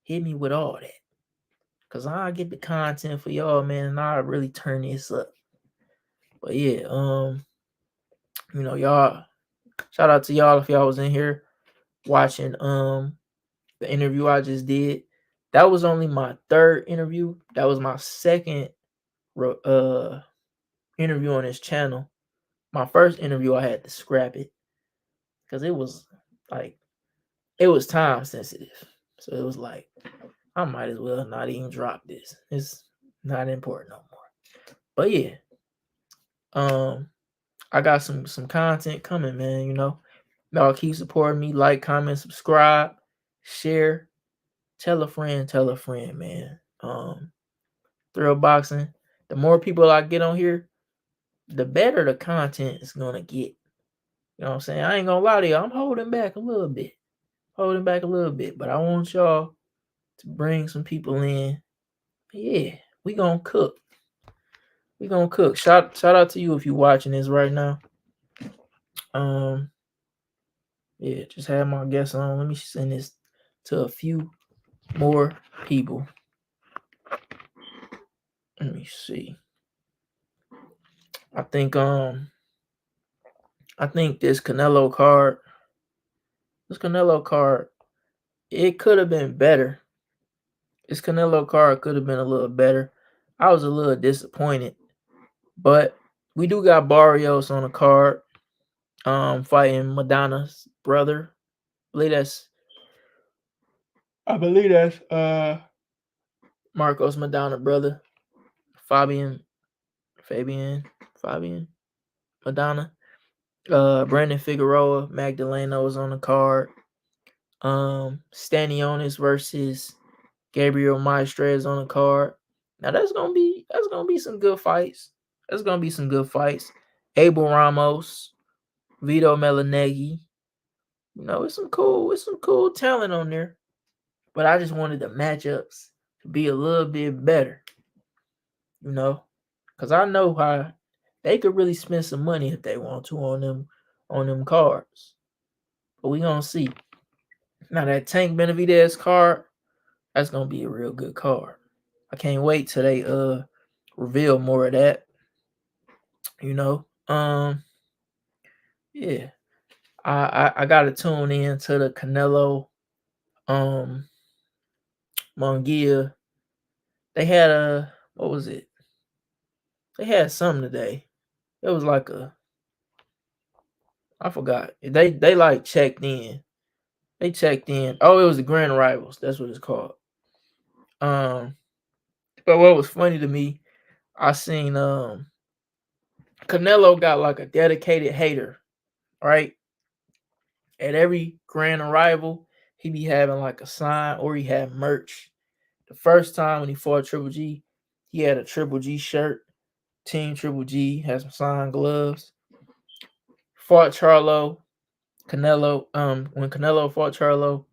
hit me with all that. Cause I get the content for y'all, man, and I really turn this up. But yeah, y'all, shout out to y'all if y'all was in here watching the interview I just did. That was only my third interview. That was my second uh interview on this channel. My first interview I had to scrap it because like it was time sensitive. So it was like I might as well not even drop this. It's not important no more. But yeah, um, I got some content coming, man. Y'all keep supporting me. Like, comment, subscribe, share, tell a friend, man. Thrill boxing. The more people I get on here, the better the content is gonna get. You know what I'm saying? I ain't gonna lie to y'all. I'm holding back a little bit. But I want y'all to bring some people in. Yeah, we gonna cook. Shout out to you if you watching this right now. Um, yeah, just had my guests on. Let me send this to a few more people. Let me see. I think this Canelo card, it could have been better. This Canelo card could have been a little better. I was a little disappointed, but we do got Barrios on the card, fighting Madonna's brother. I believe that's Marcos Madonna brother, Fabian, Fabian, Fabian Madonna. Brandon Figueroa, Magdaleno was on the card. Stanionis versus Gabriel Maestre on the card. Now that's gonna be some good fights. Abel Ramos, Vito Melanegi. It's some cool talent on there. But I just wanted the matchups to be a little bit better. Because I know how they could really spend some money if they want to on them cards. But we gonna see. Now that Tank Benavidez card, that's gonna be a real good card. I can't wait till they reveal more of that. Yeah. I gotta tune in to the Canelo Munguia. They had what was it? They had something today. It was like I forgot. They like checked in. They checked in. Oh, it was the Grand Rivals. That's what it's called. But what was funny to me, I seen Canelo got like a dedicated hater, right? At every grand arrival, he be having like a sign or he had merch. The first time when he fought Triple G, he had a Triple G shirt. Team Triple G had some signed gloves. Fought Charlo, Canelo. When Canelo fought Charlo,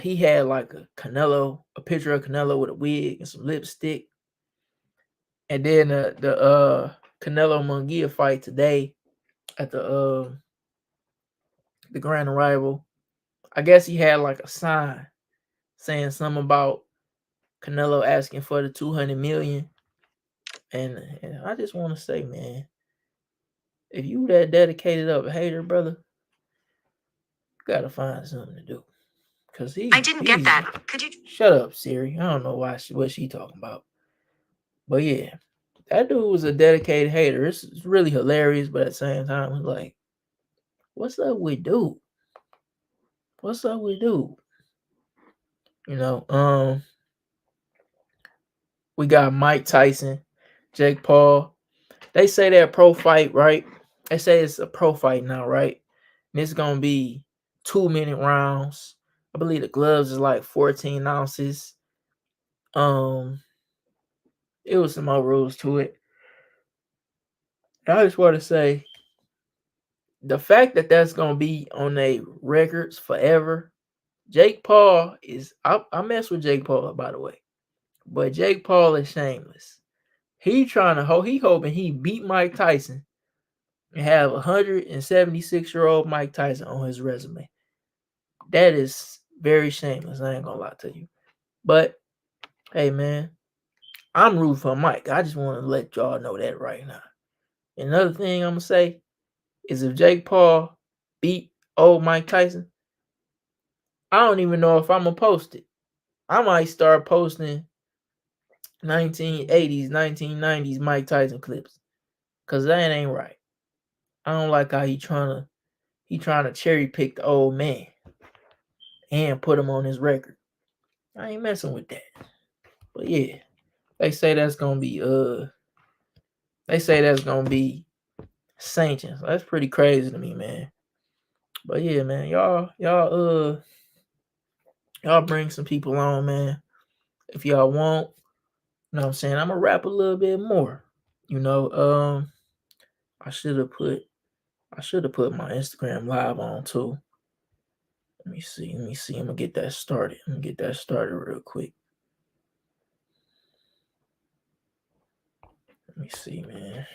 he had like a picture of Canelo with a wig and some lipstick. And then the Canelo Munguia fight today at the grand arrival, I guess he had like a sign saying something about Canelo asking for the 200 million. And I just want to say, man, if you that dedicated of a hater, brother, you gotta find something to do. Cause I didn't get that. Could you shut up, Siri? I don't know what she talking about. But yeah, that dude was a dedicated hater. It's really hilarious, but at the same time, it's like, what's up with dude? What's up with dude? We got Mike Tyson, Jake Paul. They say they're a pro fight, right? They say it's a pro fight now, right? And it's gonna be 2-minute rounds. I believe the gloves is like 14 ounces. It was some more rules to it. I just want to say the fact that that's gonna be on their records forever. Jake Paul is I mess with Jake Paul, by the way, but Jake Paul is shameless. He hoping he beat Mike Tyson and have 176-year-old Mike Tyson on his resume. That is very shameless. I ain't gonna lie to you. But hey, man, I'm rooting for Mike. I just want to let y'all know that right now. Another thing I'm gonna say is if Jake Paul beat old Mike Tyson, I don't even know if I'm gonna post it. I might start posting 1980s, 1990s Mike Tyson clips, cause that ain't right. I don't like how he trying to cherry pick the old man and put him on his record. I ain't messing with that. But yeah, they say that's gonna be they say that's gonna be sanctions. That's pretty crazy to me, man. But yeah, man, y'all bring some people on, man. If y'all want, you know what I'm saying? I'm gonna rap a little bit more. You know, I should have put my Instagram live on too. Let me see. I'm gonna get that started. Real quick. Let me see, man.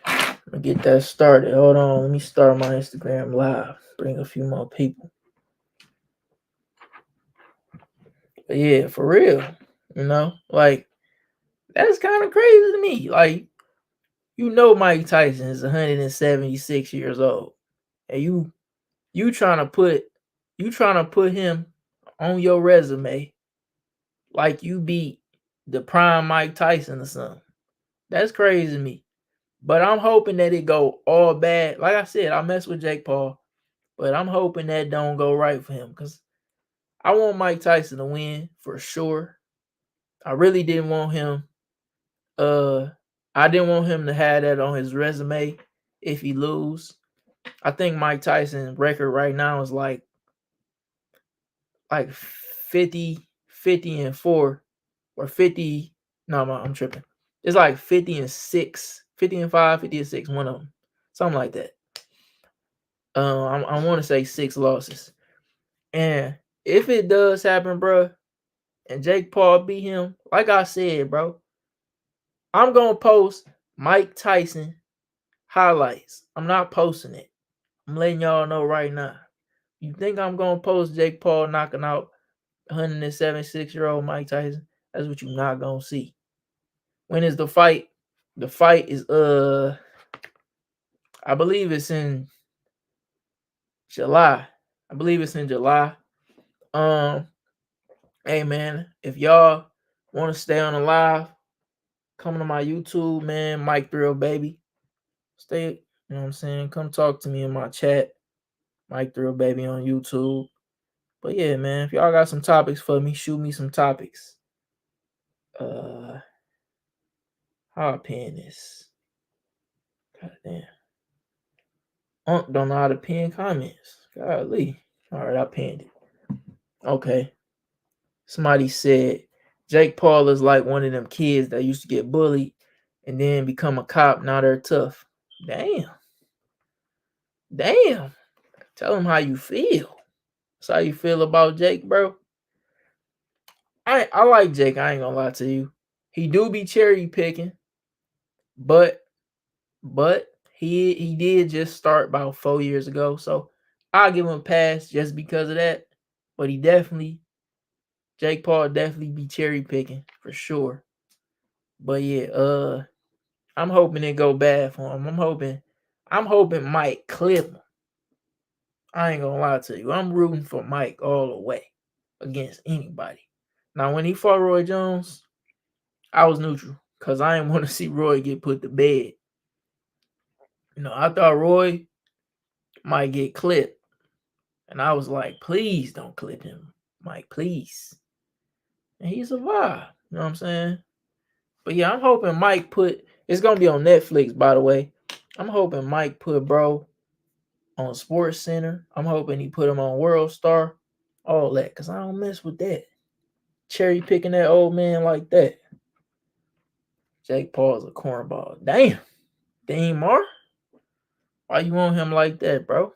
I'm gonna get that started. Hold on. Let me start my Instagram live. Bring a few more people. But yeah, for real. You know, like that's kind of crazy to me. Like, Mike Tyson is 176 years old, and you trying to put him on your resume like you beat the prime Mike Tyson or something. That's crazy to me. But I'm hoping that it go all bad. Like I said, I mess with Jake Paul, but I'm hoping that don't go right for him because I want Mike Tyson to win for sure. I really didn't want him. Uh, I didn't want him to have that on his resume if he lose. I think Mike Tyson's record right now is like 50-4 or 50. No, I'm tripping. It's like 50-6, 50-5, 50-6, one of them, something like that. I want to say 6 losses, and if it does happen, bro, and Jake Paul beat him, like I said, bro, I'm gonna post Mike Tyson highlights. I'm not posting it. I'm letting y'all know right now. You think I'm gonna post Jake Paul knocking out 176-year-old Mike Tyson? That's what you're not gonna see. When is the fight? The fight is I believe it's in July. I believe it's in July. Um, hey man, if y'all want to stay on the live, come to my YouTube, man, Mike Thrill Baby. Stay, you know what I'm saying? Come talk to me in my chat, Mike Thrill Baby on YouTube. But yeah, man, if y'all got some topics for me, shoot me some topics. Uh, how I pin this? God damn. Unc don't know how to pin comments. Golly. All right, I pinned it. Okay. Somebody said Jake Paul is like one of them kids that used to get bullied and then become a cop. Now they're tough. Damn. Damn. Tell them how you feel. That's how you feel about Jake, bro. I like Jake. I ain't gonna lie to you. He do be cherry picking, but he did just start about 4 years ago, so I'll give him a pass just because of that. But Jake Paul definitely be cherry picking for sure. But yeah, I'm hoping it go bad for him. I'm hoping Mike clip him. I ain't gonna lie to you. I'm rooting for Mike all the way against anybody. Now, when he fought Roy Jones, I was neutral because I didn't want to see Roy get put to bed. I thought Roy might get clipped. And I was like, please don't clip him, Mike, please. And he survived. You know what I'm saying? But yeah, I'm hoping Mike it's going to be on Netflix, by the way. I'm hoping Mike put bro on Sports Center. I'm hoping he put him on World Star. All that, because I don't mess with that. Cherry picking that old man like that. Jake Paul's a cornball. Damn. Dean Marr? Why you want him like that, bro?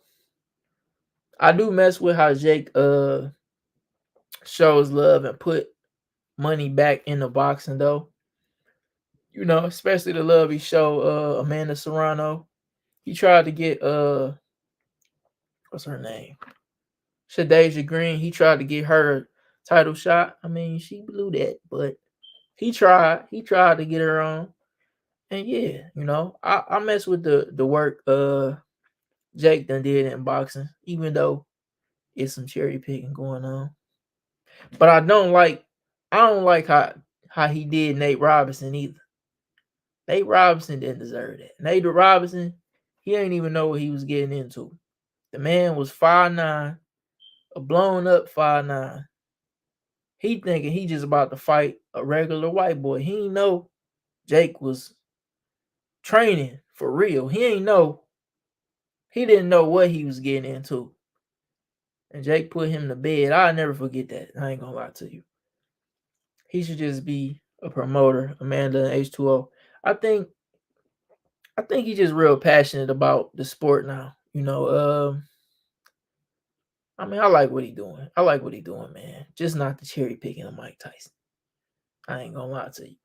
I do mess with how Jake shows love and put money back into boxing though. Especially the love he showed Amanda Serrano. He tried to get what's her name? Shadeja Green. He tried to get her a title shot. I mean, she blew that, but he tried. He tried to get her on. And yeah, I mess with the work Jake done did in boxing, even though it's some cherry picking going on. But I don't like how he did Nate Robinson either. Nate Robinson didn't deserve that. Nate Robinson, he ain't even know what he was getting into. The man was 5'9", a blown up 5'9". He thinking he just about to fight a regular white boy. He ain't know Jake was training for real. He didn't know what he was getting into. And Jake put him to bed. I'll never forget that. I ain't gonna lie to you. He should just be a promoter, Amanda H2O. I think I think he's just real passionate about the sport now. I mean, I like what he doing. I like what he doing, man. Just not the cherry picking of Mike Tyson. I ain't gonna lie to you.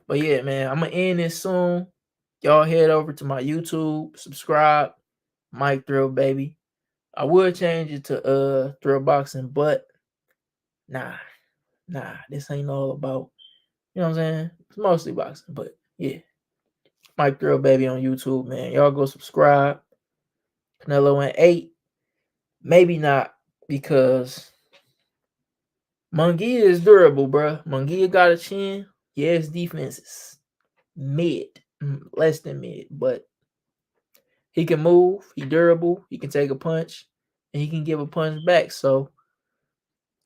But yeah, man, I'm gonna end this soon. Y'all head over to my YouTube, subscribe, Mike Thrill Baby. I would change it to Thrill Boxing, but nah, this ain't all about, you know what I'm saying? It's mostly boxing, but yeah. Mike Thrill Baby on YouTube, man. Y'all go subscribe. Canelo in 8. Maybe not, because Munguia is durable, bro. Munguia got a chin. Yeah, his defense is mid, less than mid, but he can move. He durable. He can take a punch, and he can give a punch back. So,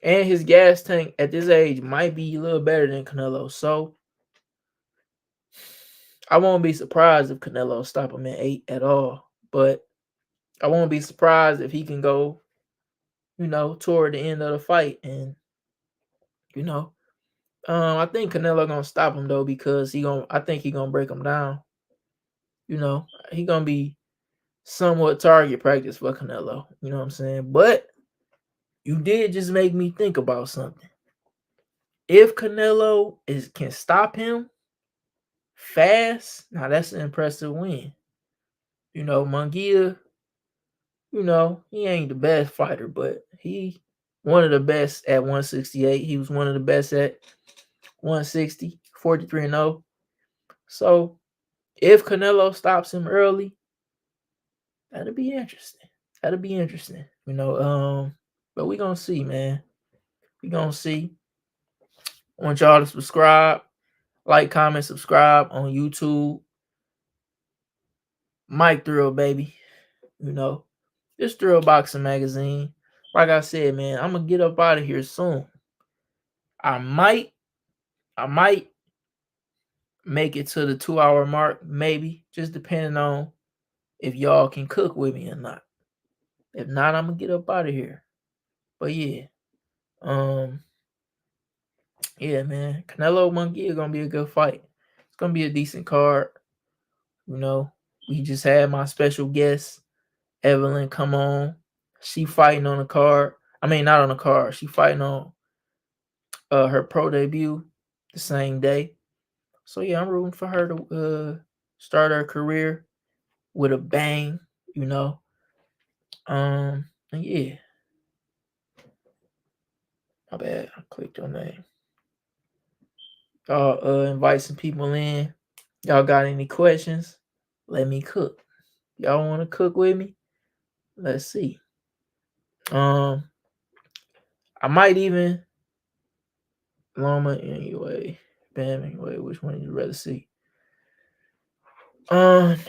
and his gas tank at this age might be a little better than Canelo. So, I won't be surprised if Canelo stop him at 8 at all. But I won't be surprised if he can go, toward the end of the fight. And, you know, I think Canelo gonna stop him though, because I think he gonna break him down. He gonna be somewhat target practice for Canelo. You know what I'm saying? But you did just make me think about something. If Canelo can stop him fast, now that's an impressive win. Munguia, he ain't the best fighter, but he one of the best at 168. He was one of the best at 160, 43-0. So if Canelo stops him early, that'll be interesting. That'll be interesting. But we gonna see, man. We gonna see. I want y'all to subscribe, like, comment, subscribe on YouTube. Mike Thrill, baby. This Thrill Boxing Magazine. Like I said, man, I'm gonna get up out of here soon. I might make it to the 2-hour mark, maybe, just depending on if y'all can cook with me or not. If not, I'm gonna get up out of here. But yeah, yeah, man, Canelo Munguia gonna be a good fight. It's gonna be a decent card. We just had my special guest Evelyn come on. She fighting on the card. I mean, not on the card. She fighting on her pro debut the same day. So yeah, I'm rooting for her to start her career with a bang. And yeah, my bad. I clicked your name. Y'all invite some people in. Y'all got any questions? Let me cook. Y'all want to cook with me? Let's see. I might even Loma anyway. Bam anyway. Which one you rather see? Loma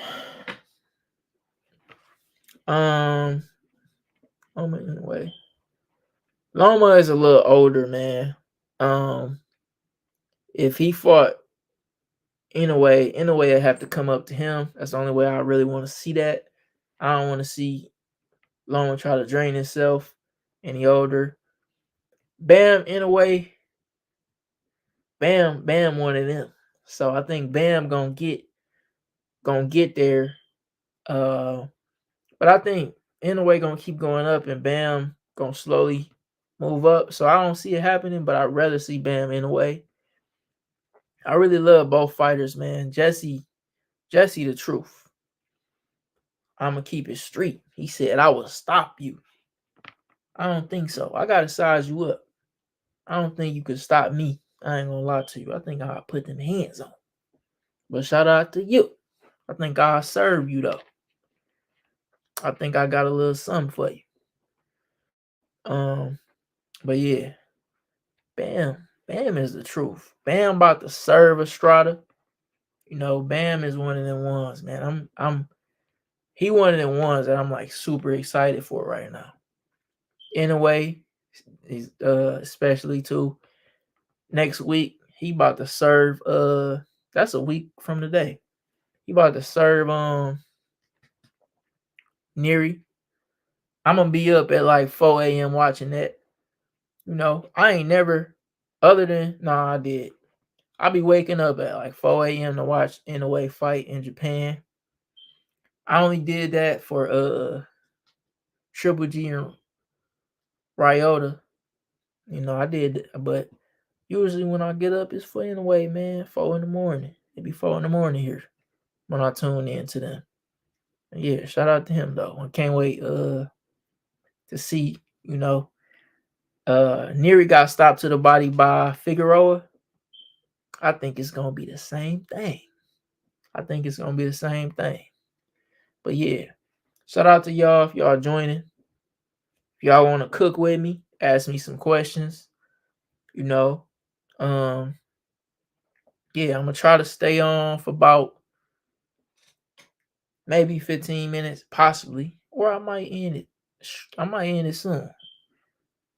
anyway. Loma is a little older, man. If he fought in a way, I have to come up to him. That's the only way I really want to see that. I don't want to see Loma try to drain himself any older. Bam, in a way, Bam wanted him. So I think Bam gonna get there. But I think in a way gonna keep going up, and Bam gonna slowly move up. So I don't see it happening, but I'd rather see Bam in a way. I really love both fighters, man. Jesse the truth. I'ma keep it street. He said I will stop you. I don't think so. I gotta size you up. I don't think you could stop me. I ain't gonna lie to you. I think I'll put them hands on. But shout out to you. I think I'll serve you though. I think I got a little something for you. Um, but yeah, Bam is the truth. Bam about to serve Estrada. You know, Bam is one of them ones, man. He one of them ones that I'm like super excited for right now. In a way, he's especially too next week. He about to serve that's a week from today. He about to serve Neri. I'm gonna be up at like 4 a.m. watching that. You know, I ain't never other than I did. I'll be waking up at like 4 a.m. to watch in a way fight in Japan. I only did that for Triple G and Ryota. You know, I did, but usually when I get up, it's 4 in the way, man. 4 in the morning. It be 4 in the morning here when I tune in to them. Yeah, shout out to him though. I can't wait to see, you know. Neri got stopped to the body by Figueroa. I think it's gonna be the same thing. I think it's gonna be the same thing. But yeah, shout out to y'all if y'all joining. If y'all want to cook with me, ask me some questions. You know, um, yeah, I'm gonna try to stay on for about maybe 15 minutes, possibly, or I might end it. I might end it soon.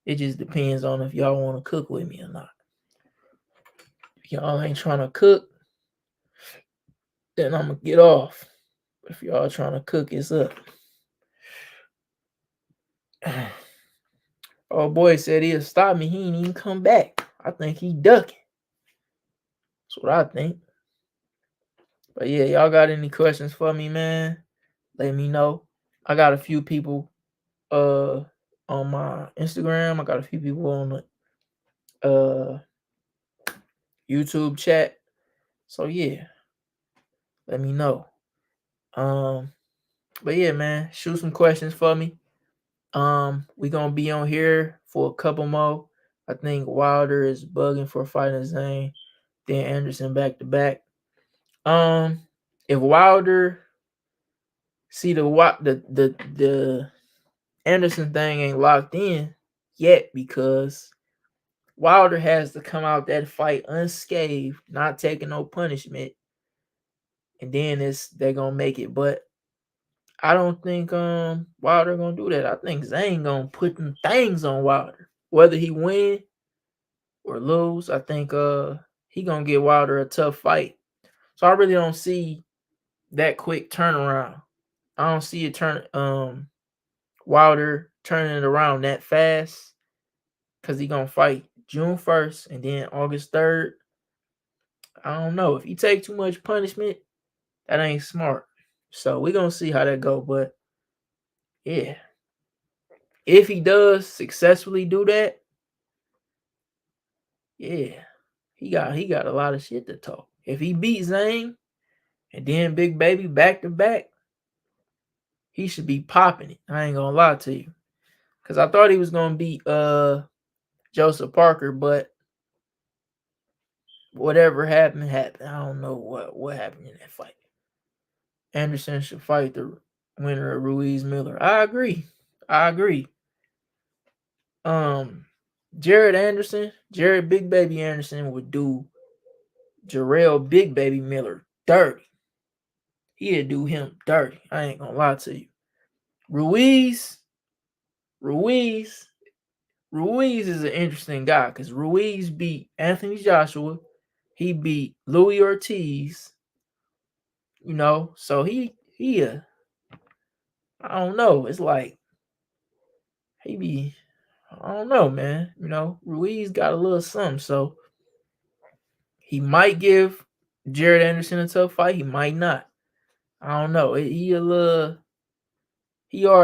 It just depends on if y'all want to cook with me or not. If y'all ain't trying to cook, then I'm gonna get off. If y'all trying to cook, it's up. Oh boy said he'll stop me. He ain't even come back. I think he ducking. That's what I think. But yeah, y'all got any questions for me, man? Let me know. I got a few people uh on my Instagram. I got a few people on the YouTube chat. So yeah, let me know. Um, but yeah, man, shoot some questions for me. We gonna be on here for a couple more. I think Wilder is bugging for fighting Zane, then Anderson back to back. If Wilder see the Anderson thing ain't locked in yet because Wilder has to come out that fight unscathed, not taking no punishment, and then they're gonna make it. But I don't think Wilder gonna do that. I think Zane gonna put them things on Wilder. Whether he win or lose, I think he gonna get Wilder a tough fight. So I really don't see that quick turnaround. I don't see it Wilder turning it around that fast because he gonna fight June 1st and then August 3rd. I don't know. If he take too much punishment, that ain't smart. So we're gonna see how that go. But yeah. If he does successfully do that, yeah, he got a lot of shit to talk. If he beats Zane and then Big Baby back to back, he should be popping it. I ain't gonna lie to you. Cause I thought he was gonna beat Joseph Parker, but whatever happened, happened. I don't know what happened in that fight. Anderson should fight the winner of Ruiz Miller. I agree. Um Jared Big Baby Anderson would do Jarrell Big Baby Miller dirty. He'd do him dirty. I ain't gonna lie to you. Ruiz, Ruiz, Ruiz is an interesting guy because Ruiz beat Anthony Joshua. He beat Louis Ortiz. You know, so I don't know. It's like he be I don't know, man. You know, Ruiz got a little something, so he might give Jared Anderson a tough fight. He might not. I don't know. He hard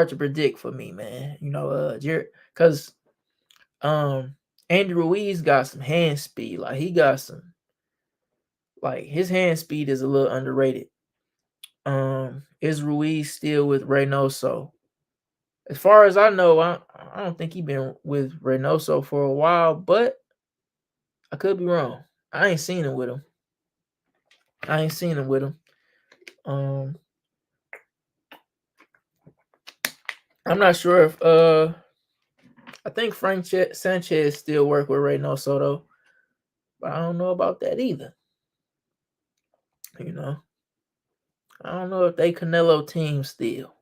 to predict for me, man. You know, Jared, because Andy Ruiz got some hand speed. Like he got some, like his hand speed is a little underrated. Is Ruiz still with Reynoso? As far as I know, I don't think he been with Reynoso for a while, but I could be wrong. I ain't seen him with him. I ain't seen him with him. Um, I'm not sure if I think Sanchez still work with Reynoso Soto, but I don't know about that either. You know, I don't know if they Canelo team still.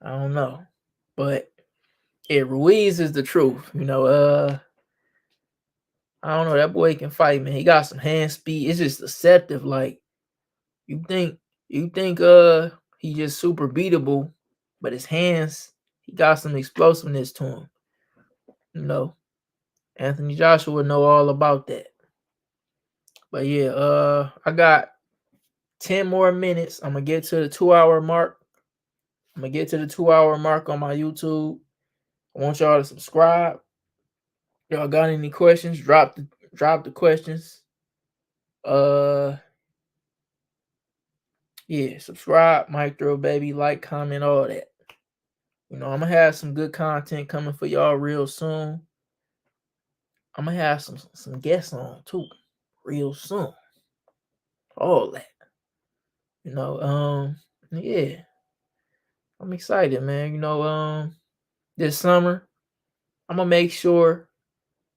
I don't know, but yeah, Ruiz is the truth. I don't know, that boy can fight, man. He got some hand speed. It's just deceptive. Like you think you think he just super beatable, but his hands, he got some explosiveness to him. You know, Anthony Joshua would know all about that. But yeah, I got 10 more minutes. I'm gonna get to the 2 hour mark. I'm gonna get to the 2 hour mark on my YouTube. I want y'all to subscribe. Y'all got any questions? Drop the questions. Uh yeah, subscribe, Micro baby, like, comment, all that. I'm gonna have some good content coming for y'all real soon. I'm gonna have some guests on too, real soon. All that. Yeah. I'm excited, man. This summer, I'm gonna make sure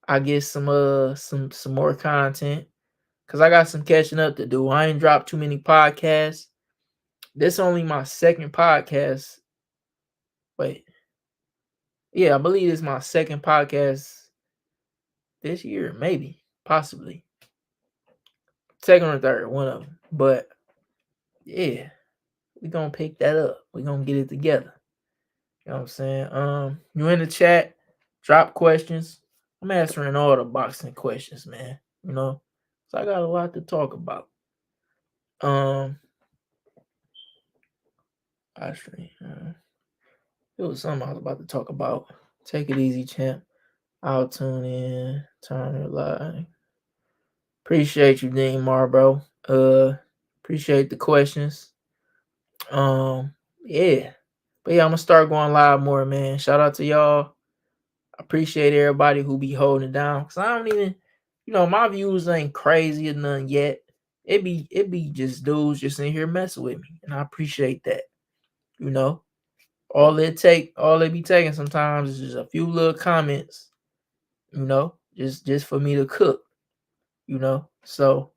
I get some more content. Cause I got some catching up to do. I ain't dropped too many podcasts. This only my second podcast. Wait. Yeah, I believe it's my second podcast this year, maybe, possibly. Second or third, one of them. But yeah, we gonna pick that up. We gonna get it together. You know what I'm saying? You in the chat, drop questions. I'm answering all the boxing questions, man. So I got a lot to talk about. Actually, it was something I was about to talk about. Take it easy, champ. I'll tune in. Time your live. Appreciate you, Dean Mar, bro. Appreciate the questions. Yeah. But yeah, I'm gonna start going live more, man. Shout out to y'all. I appreciate everybody who be holding it down. Cause I don't even, my views ain't crazy or nothing yet. It be just dudes just in here messing with me. And I appreciate that. You know. All they be taking sometimes is just a few little comments, just for me to cook, So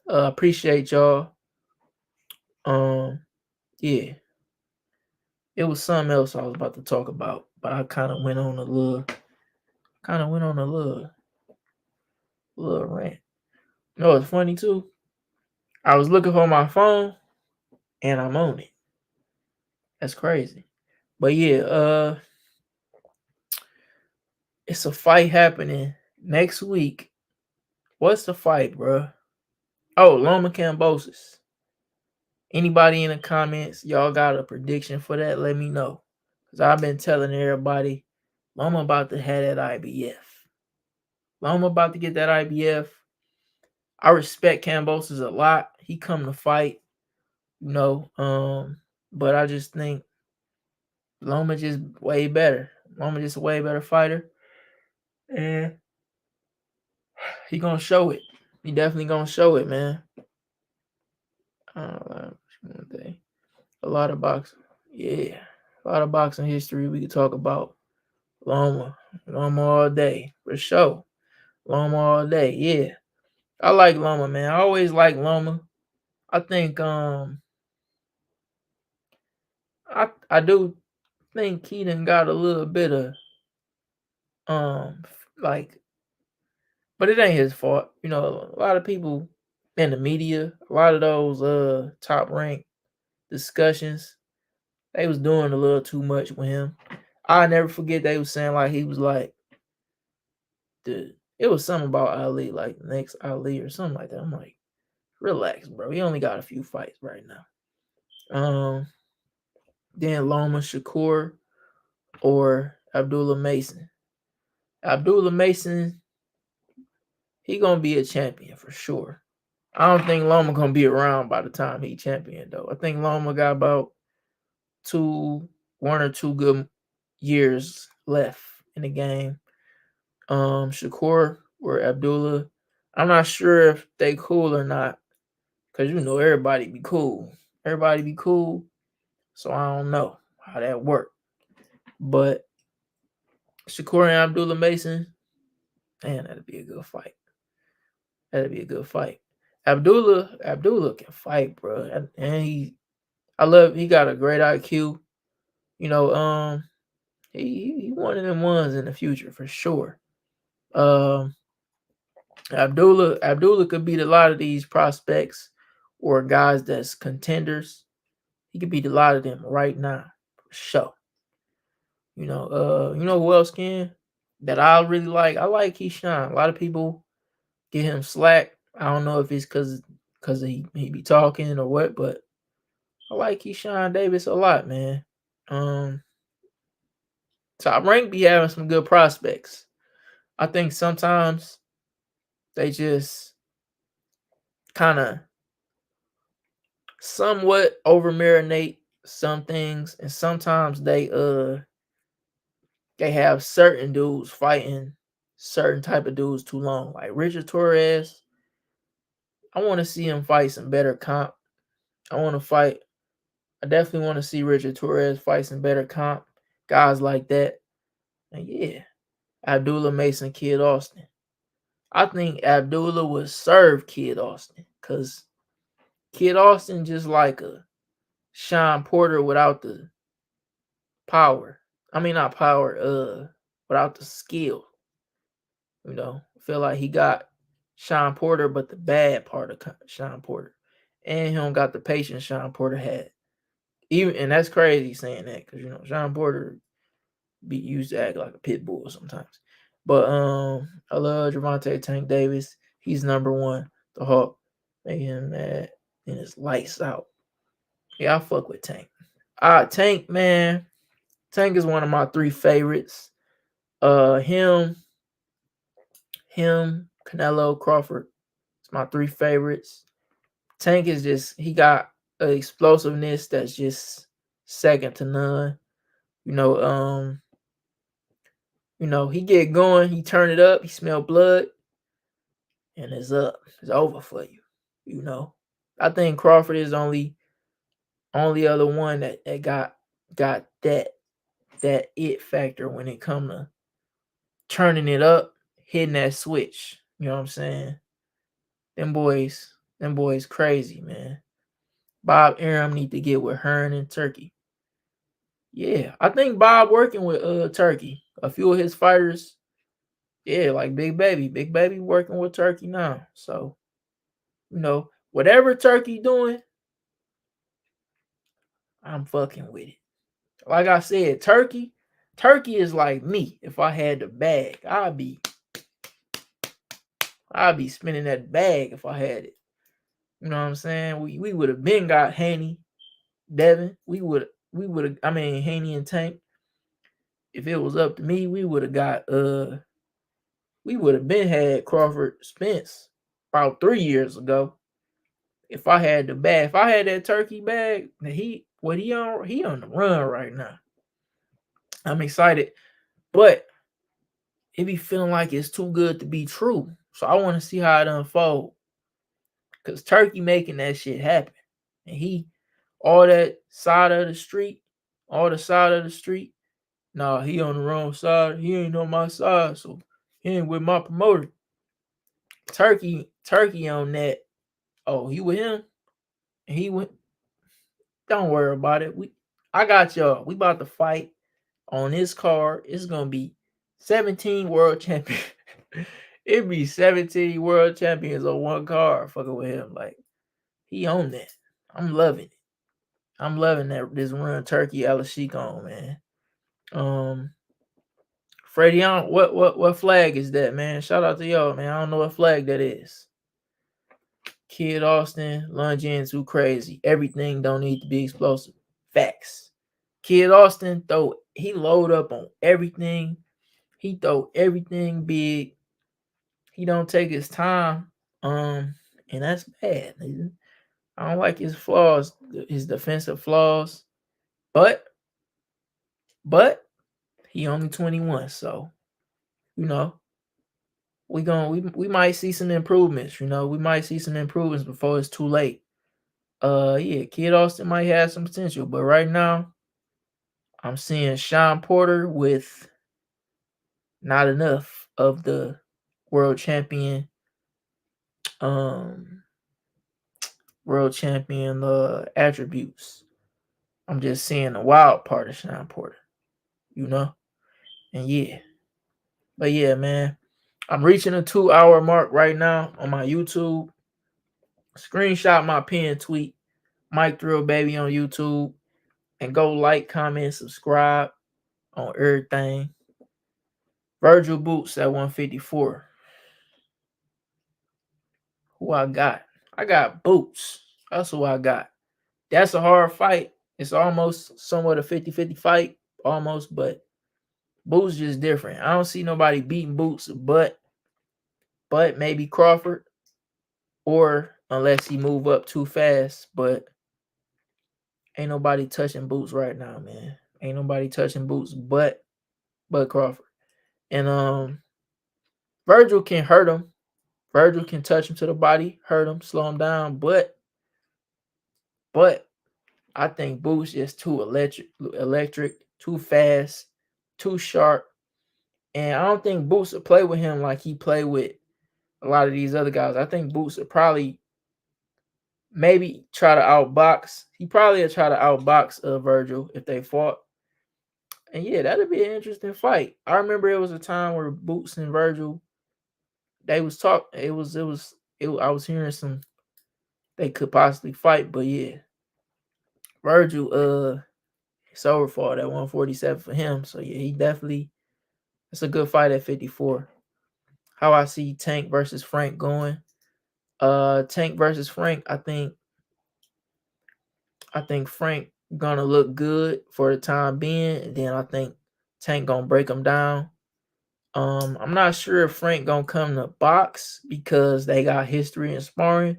appreciate y'all. Yeah. It was something else I was about to talk about, but I went on a little rant. It's funny too. I was looking for my phone and I'm on it. That's crazy. But yeah, it's a fight happening next week. What's the fight, bro? Oh, Loma Cambosis. Anybody in the comments, y'all got a prediction for that? Let me know. Because I've been telling everybody, Loma about to have that IBF. Loma about to get that IBF. I respect Cambosis a lot. He come to fight, but I just think Loma just way better. Loma just a way better fighter. And he gonna show it. He definitely gonna show it, man. A lot of boxing. Yeah. A lot of boxing history we could talk about. Loma. Loma all day. For sure. Loma all day. Yeah. I like Loma, man. I always like Loma. I think I do think he done got a little bit of like, but it ain't his fault. A lot of people in the media, a lot of those top ranked discussions, they was doing a little too much with him. I never forget they was saying like he was like it was something about Ali, like next Ali or something like that. I'm like, relax, bro. He only got a few fights right now. Then Loma Shakur or Abdullah Mason. Abdullah Mason, he gonna be a champion for sure. I don't think Loma gonna be around by the time he champion though. I think Loma got about 1 or 2 good years left in the game. Shakur or Abdullah, I'm not sure if they cool or not. Cause you know everybody be cool. Everybody be cool. So I don't know how that worked. But Shakur and Abdullah Mason, man, that'd be a good fight. That'd be a good fight. Abdullah can fight, bro. And he got a great IQ. You know, he one of them ones in the future for sure. Um, Abdullah could beat a lot of these prospects or guys that's contenders. He could beat a lot of them right now, for sure. You know who else can that I really like? I like Keyshawn. A lot of people get him slack. I don't know if it's because he be talking or what, but I like Keyshawn Davis a lot, man. Um, Top Rank be having some good prospects. I think sometimes they just kind of somewhat over marinate some things, and sometimes they have certain dudes fighting certain type of dudes too long. Like Richard Torres, I want to see him fight some better comp. I want to fight. I definitely want to see Richard Torres fight some better comp, guys like that. And yeah, Abdullah Mason, Kid Austin. I think Abdullah would serve Kid Austin because Kid Austin just like a Sean Porter without the power. I mean not power, without the skill. I feel like he got Sean Porter, but the bad part of Sean Porter. And he don't got the patience Sean Porter had. And that's crazy saying that because Sean Porter be used to act like a pit bull sometimes. But I love Gervonta Tank Davis. He's number one. The Hawk make him mad and his lights out. Yeah, I fuck with Tank. Tank, man. Tank is one of my three favorites. Him, Canelo, Crawford. It's my three favorites. Tank is he got an explosiveness that's just second to none. He get going, he turn it up, he smell blood, and it's up. It's over for you. I think Crawford is only other one that got that it factor when it come to turning it up, hitting that switch. You know what I'm saying? Them boys crazy, man. Bob Arum need to get with Hearn and Turkey. Yeah, I think Bob working with Turkey. A few of his fighters, yeah, like Big Baby working with Turkey now. So, whatever Turkey doing, I'm fucking with it. Like I said, Turkey is like me. If I had the bag, I'd be spinning that bag if I had it. You know what I'm saying? We would have been got Haney, Devin. We would have I mean Haney and Tank. If it was up to me, we would have been had Crawford Spence about 3 years ago. If I had the bag, if I had that Turkey bag, he on the run right now. I'm excited, but it be feeling like it's too good to be true. So I want to see how it unfold. Cause Turkey making that shit happen. And all the side of the street, nah, he on the wrong side. He ain't on my side, so he ain't with my promoter. Turkey on that. Oh, he with him? And he went. Don't worry about it. I got y'all. We about to fight on this card. It's gonna be 17 world champions. It'd be 17 world champions on one card. Fucking with him. Like, he on that. I'm loving it. I'm loving that this run Turkey Alashik on, man. Freddie, what flag is that, man? Shout out to y'all, man. I don't know what flag that is. Kid Austin, lunge in too crazy. Everything don't need to be explosive. Facts. Kid Austin he load up on everything. He throw everything big. He don't take his time. And that's bad. I don't like his flaws, his defensive flaws. But he only 21, so we might see some improvements. We might see some improvements before it's too late. Yeah, Kid Austin might have some potential, but right now I'm seeing Sean Porter with not enough of the world champion, um, attributes. I'm just seeing the wild part of Sean Porter, you know? And yeah. But yeah, man. I'm reaching a 2 hour mark right now on my YouTube. Screenshot my pinned tweet, Mike Thrill Baby on YouTube, and go like, comment, subscribe on everything. Vergil Boots at 154. Who I got? I got Boots. That's who I got. That's a hard fight. It's almost somewhat a 50-50 fight, almost, but Boots just different. I don't see nobody beating Boots but maybe Crawford, or unless he move up too fast. But ain't nobody touching Boots right now, man. Ain't nobody touching Boots but Crawford. And Vergil can hurt him. Vergil can touch him to the body, hurt him, slow him down, but I think Boots is too electric, too fast, too sharp. And I don't think Boots will play with him like he played with a lot of these other guys. I think Boots will probably maybe try to outbox. He probably will try to outbox Vergil if they fought. And yeah, that'd be an interesting fight. I remember it was a time where Boots and Vergil, they was talk. I was hearing some they could possibly fight, but yeah, Vergil it's over for that 147 for him. So yeah, he definitely, it's a good fight at 54. How I see Tank versus Frank going. Tank versus Frank, I think Frank gonna look good for the time being, and then I think Tank gonna break him down. I'm not sure if Frank gonna come to box because they got history in sparring.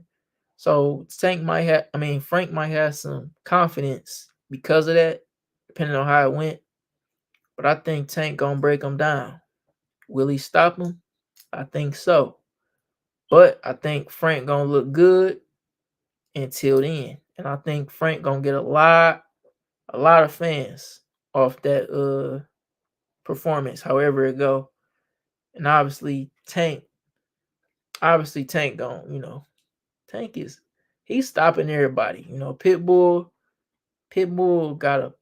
So Frank might have some confidence because of that, depending on how it went. But I think Tank gonna break him down. Will he stop him? I think so. But I think Frank gonna look good until then. And I think Frank gonna get a lot of fans off that performance, however it go. And obviously Tank gonna, Tank he's stopping everybody. Pitbull got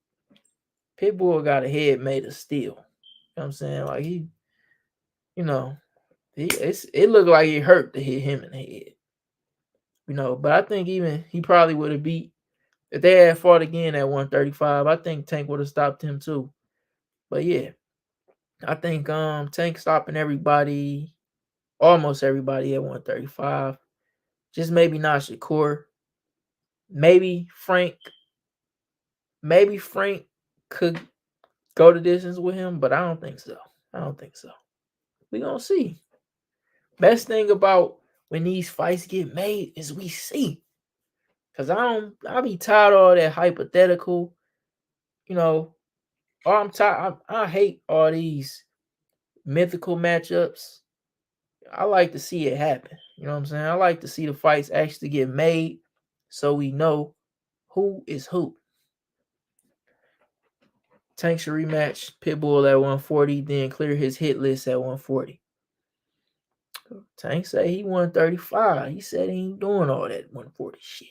a head made of steel. You know what I'm saying? Like you know, it looked like it hurt to hit him in the head. But I think even he probably would have beat if they had fought again at 135. I think Tank would have stopped him too. But yeah, I think Tank stopping everybody, almost everybody at 135. Just maybe not Shakur. Maybe Frank. Maybe Frank could go the distance with him, but I don't think so. I don't think so. We gonna see. Best thing about when these fights get made is we see. Cause I be tired of all that hypothetical, you know. I'm tired. I hate all these mythical matchups. I like to see it happen. You know what I'm saying? I like to see the fights actually get made so we know who is who. Tank should rematch Pitbull at 140, then clear his hit list at 140. Tank said he 135. He said he ain't doing all that 140 shit.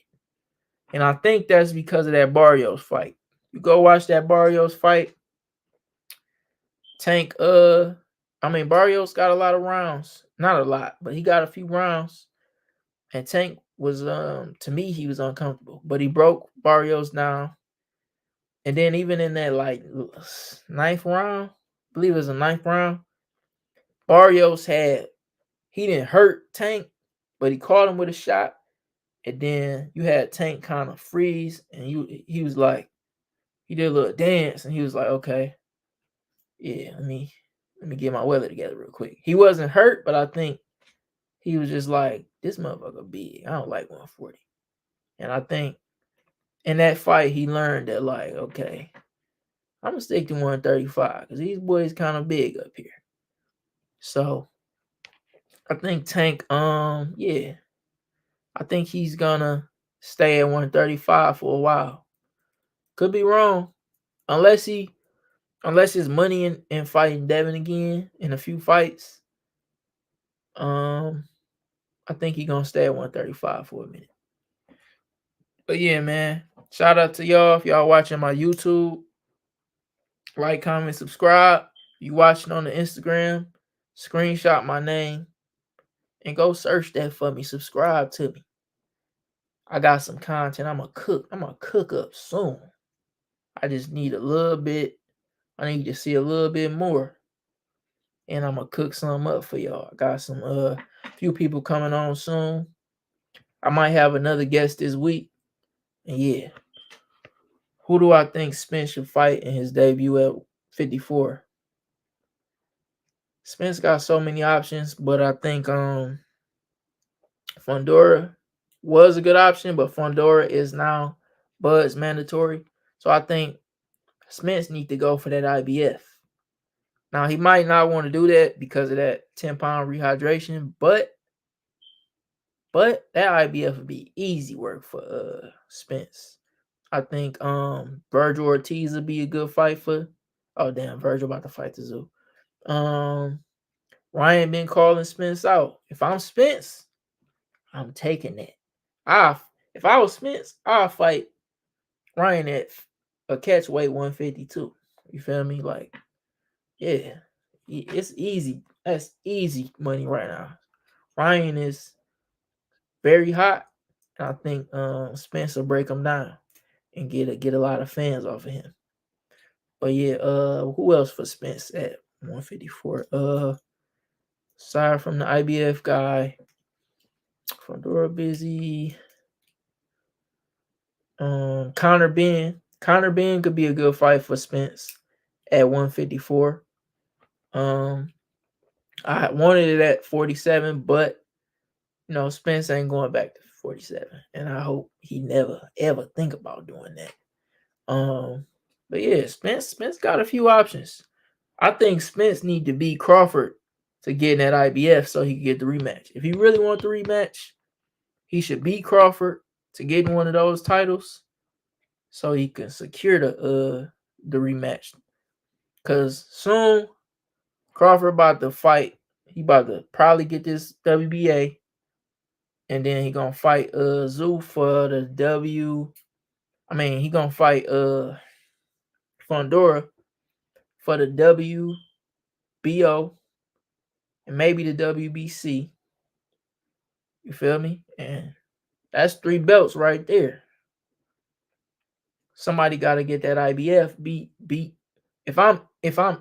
And I think that's because of that Barrios fight. You go watch that Barrios fight. Tank, Barrios got a lot of rounds. Not a lot, but he got a few rounds. And Tank was, to me, he was uncomfortable. But he broke Barrios down. And then even in that, like, ninth round, I believe it was the ninth round, Barrios he didn't hurt Tank, but he caught him with a shot. And then you had Tank kind of freeze. And he was like, he did a little dance. And he was like, okay, yeah, let me get my weather together real quick. He wasn't hurt, but I think he was just like, this motherfucker big. I don't like 140. And I think in that fight, he learned that, like, okay, I'm going to stick to 135 because these boys kind of big up here. So I think Tank, yeah, I think he's gonna stay at 135 for a while. Could be wrong. Unless he unless his money in fighting Devin again in a few fights. Um I think he gonna stay at 135 for a minute. But yeah, man. Shout out to y'all if y'all watching my YouTube. Like, comment, subscribe. You watching on the Instagram, screenshot my name and go search that for me. Subscribe to me. I got some content. I'm gonna cook up soon. I just need a little bit. I need to see a little bit more. And I'm gonna cook some up for y'all. I got some few people coming on soon. I might have another guest this week. And yeah. Who do I think Spence should fight in his debut at 54? Spence got so many options, but I think Fundora was a good option, but Fundora is now Bud's mandatory. So I think Spence need to go for that IBF. Now he might not want to do that because of that 10-pound rehydration, but that IBF would be easy work for Spence. I think Vergil Ortiz would be a good fight for. Oh damn, Vergil about to fight the Zoo. Ryan been calling Spence out. If I'm Spence, I'm taking that. If I was Spence, I'll fight Ryan at a catch weight 152. You feel me? Like, yeah, it's easy. That's easy money right now. Ryan is very hot, and I think Spence will break him down and get a lot of fans off of him. But yeah, who else for Spence at 154? Aside from the IBF guy, Fedora busy. Conor Ben. Conor Ben could be a good fight for Spence at 154. I wanted it at 47, but Spence ain't going back to 47. And I hope he never ever think about doing that. But yeah, Spence got a few options. I think Spence need to beat Crawford to get in that IBF so he can get the rematch. If he really wants the rematch, he should beat Crawford to get in one of those titles so he can secure the rematch. Cause soon Crawford about to fight. He about to probably get this WBA, and then he gonna fight Tszyu for the W. I mean, he gonna fight Fundora for the WBO and maybe the WBC. You feel me? And that's 3 belts right there. Somebody got to get that IBF beat. If I'm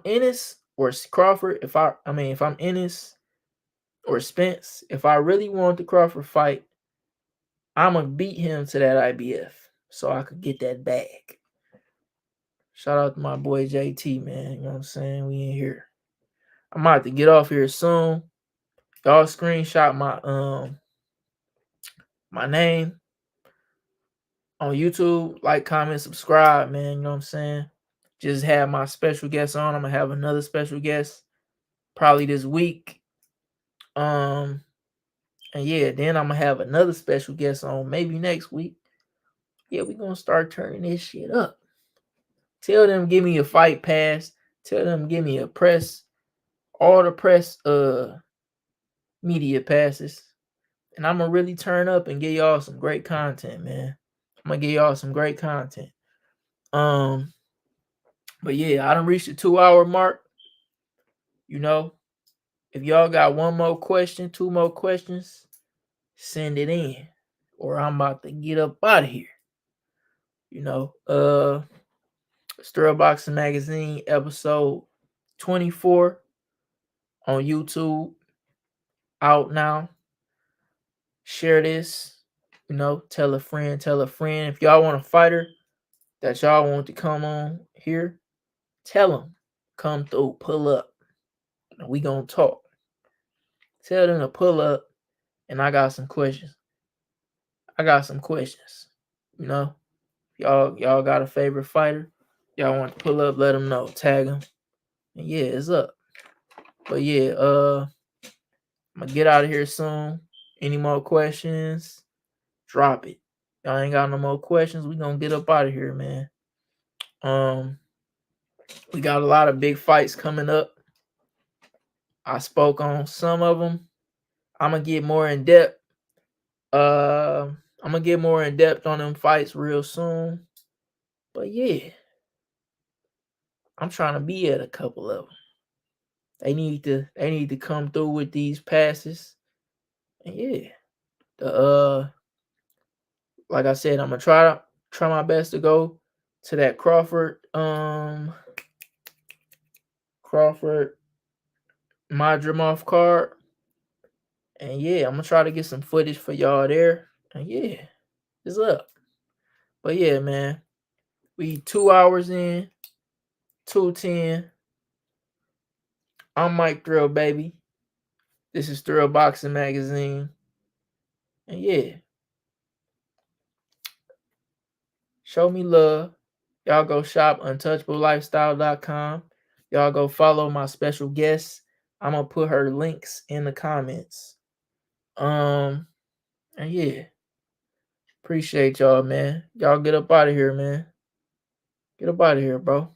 Ennis or Crawford, if I'm Ennis or Spence, if I really want the Crawford fight, I'm gonna beat him to that IBF so I could get that bag. Shout out to my boy JT, man. You know what I'm saying? We in here. I'm about to get off here soon. Y'all screenshot my name on YouTube, like, comment, subscribe, man. You know what I'm saying? Just had my special guest on. I'm gonna have another special guest probably this week. And yeah, then I'm gonna have another special guest on maybe next week. Yeah, we're gonna start turning this shit up. Tell them give me a fight pass. Tell them give me a press, all the press media passes. And I'm gonna really turn up and give y'all some great content, man. I'm gonna give y'all some great content. But yeah, I done reached the 2-hour mark. If y'all got one more question, 2 more questions, send it in. Or I'm about to get up out of here. Stir Boxing Magazine episode 24 on YouTube. Out now. Share this. Tell a friend, tell a friend. If y'all want a fighter that y'all want to come on here, tell them. Come through, pull up. We gonna talk. Tell them to pull up, and I got some questions. Y'all got a favorite fighter? Y'all want to pull up? Let them know. Tag them. And yeah, it's up. But yeah, I'm gonna get out of here soon. Any more questions? Drop it. Y'all ain't got no more questions. We gonna get up out of here, man. We got a lot of big fights coming up. I spoke on some of them. I'm gonna get more in depth. I'm gonna get more in depth on them fights real soon. But yeah, I'm trying to be at a couple of them. They need to come through with these passes. And yeah, the like I said, I'm gonna try my best to go to that Crawford Madrimov card. And yeah, I'm gonna try to get some footage for y'all there. And yeah, it's up. But yeah, man, we 2 hours in, 2:10. I'm Mike Thrill, baby. This is Thrill Boxing Magazine. And yeah, show me love. Y'all go shop untouchablelifestyle.com. Y'all go follow my special guest. I'm gonna put her links in the comments. And yeah, appreciate y'all, man. Y'all get up out of here, man. Get up out of here, bro.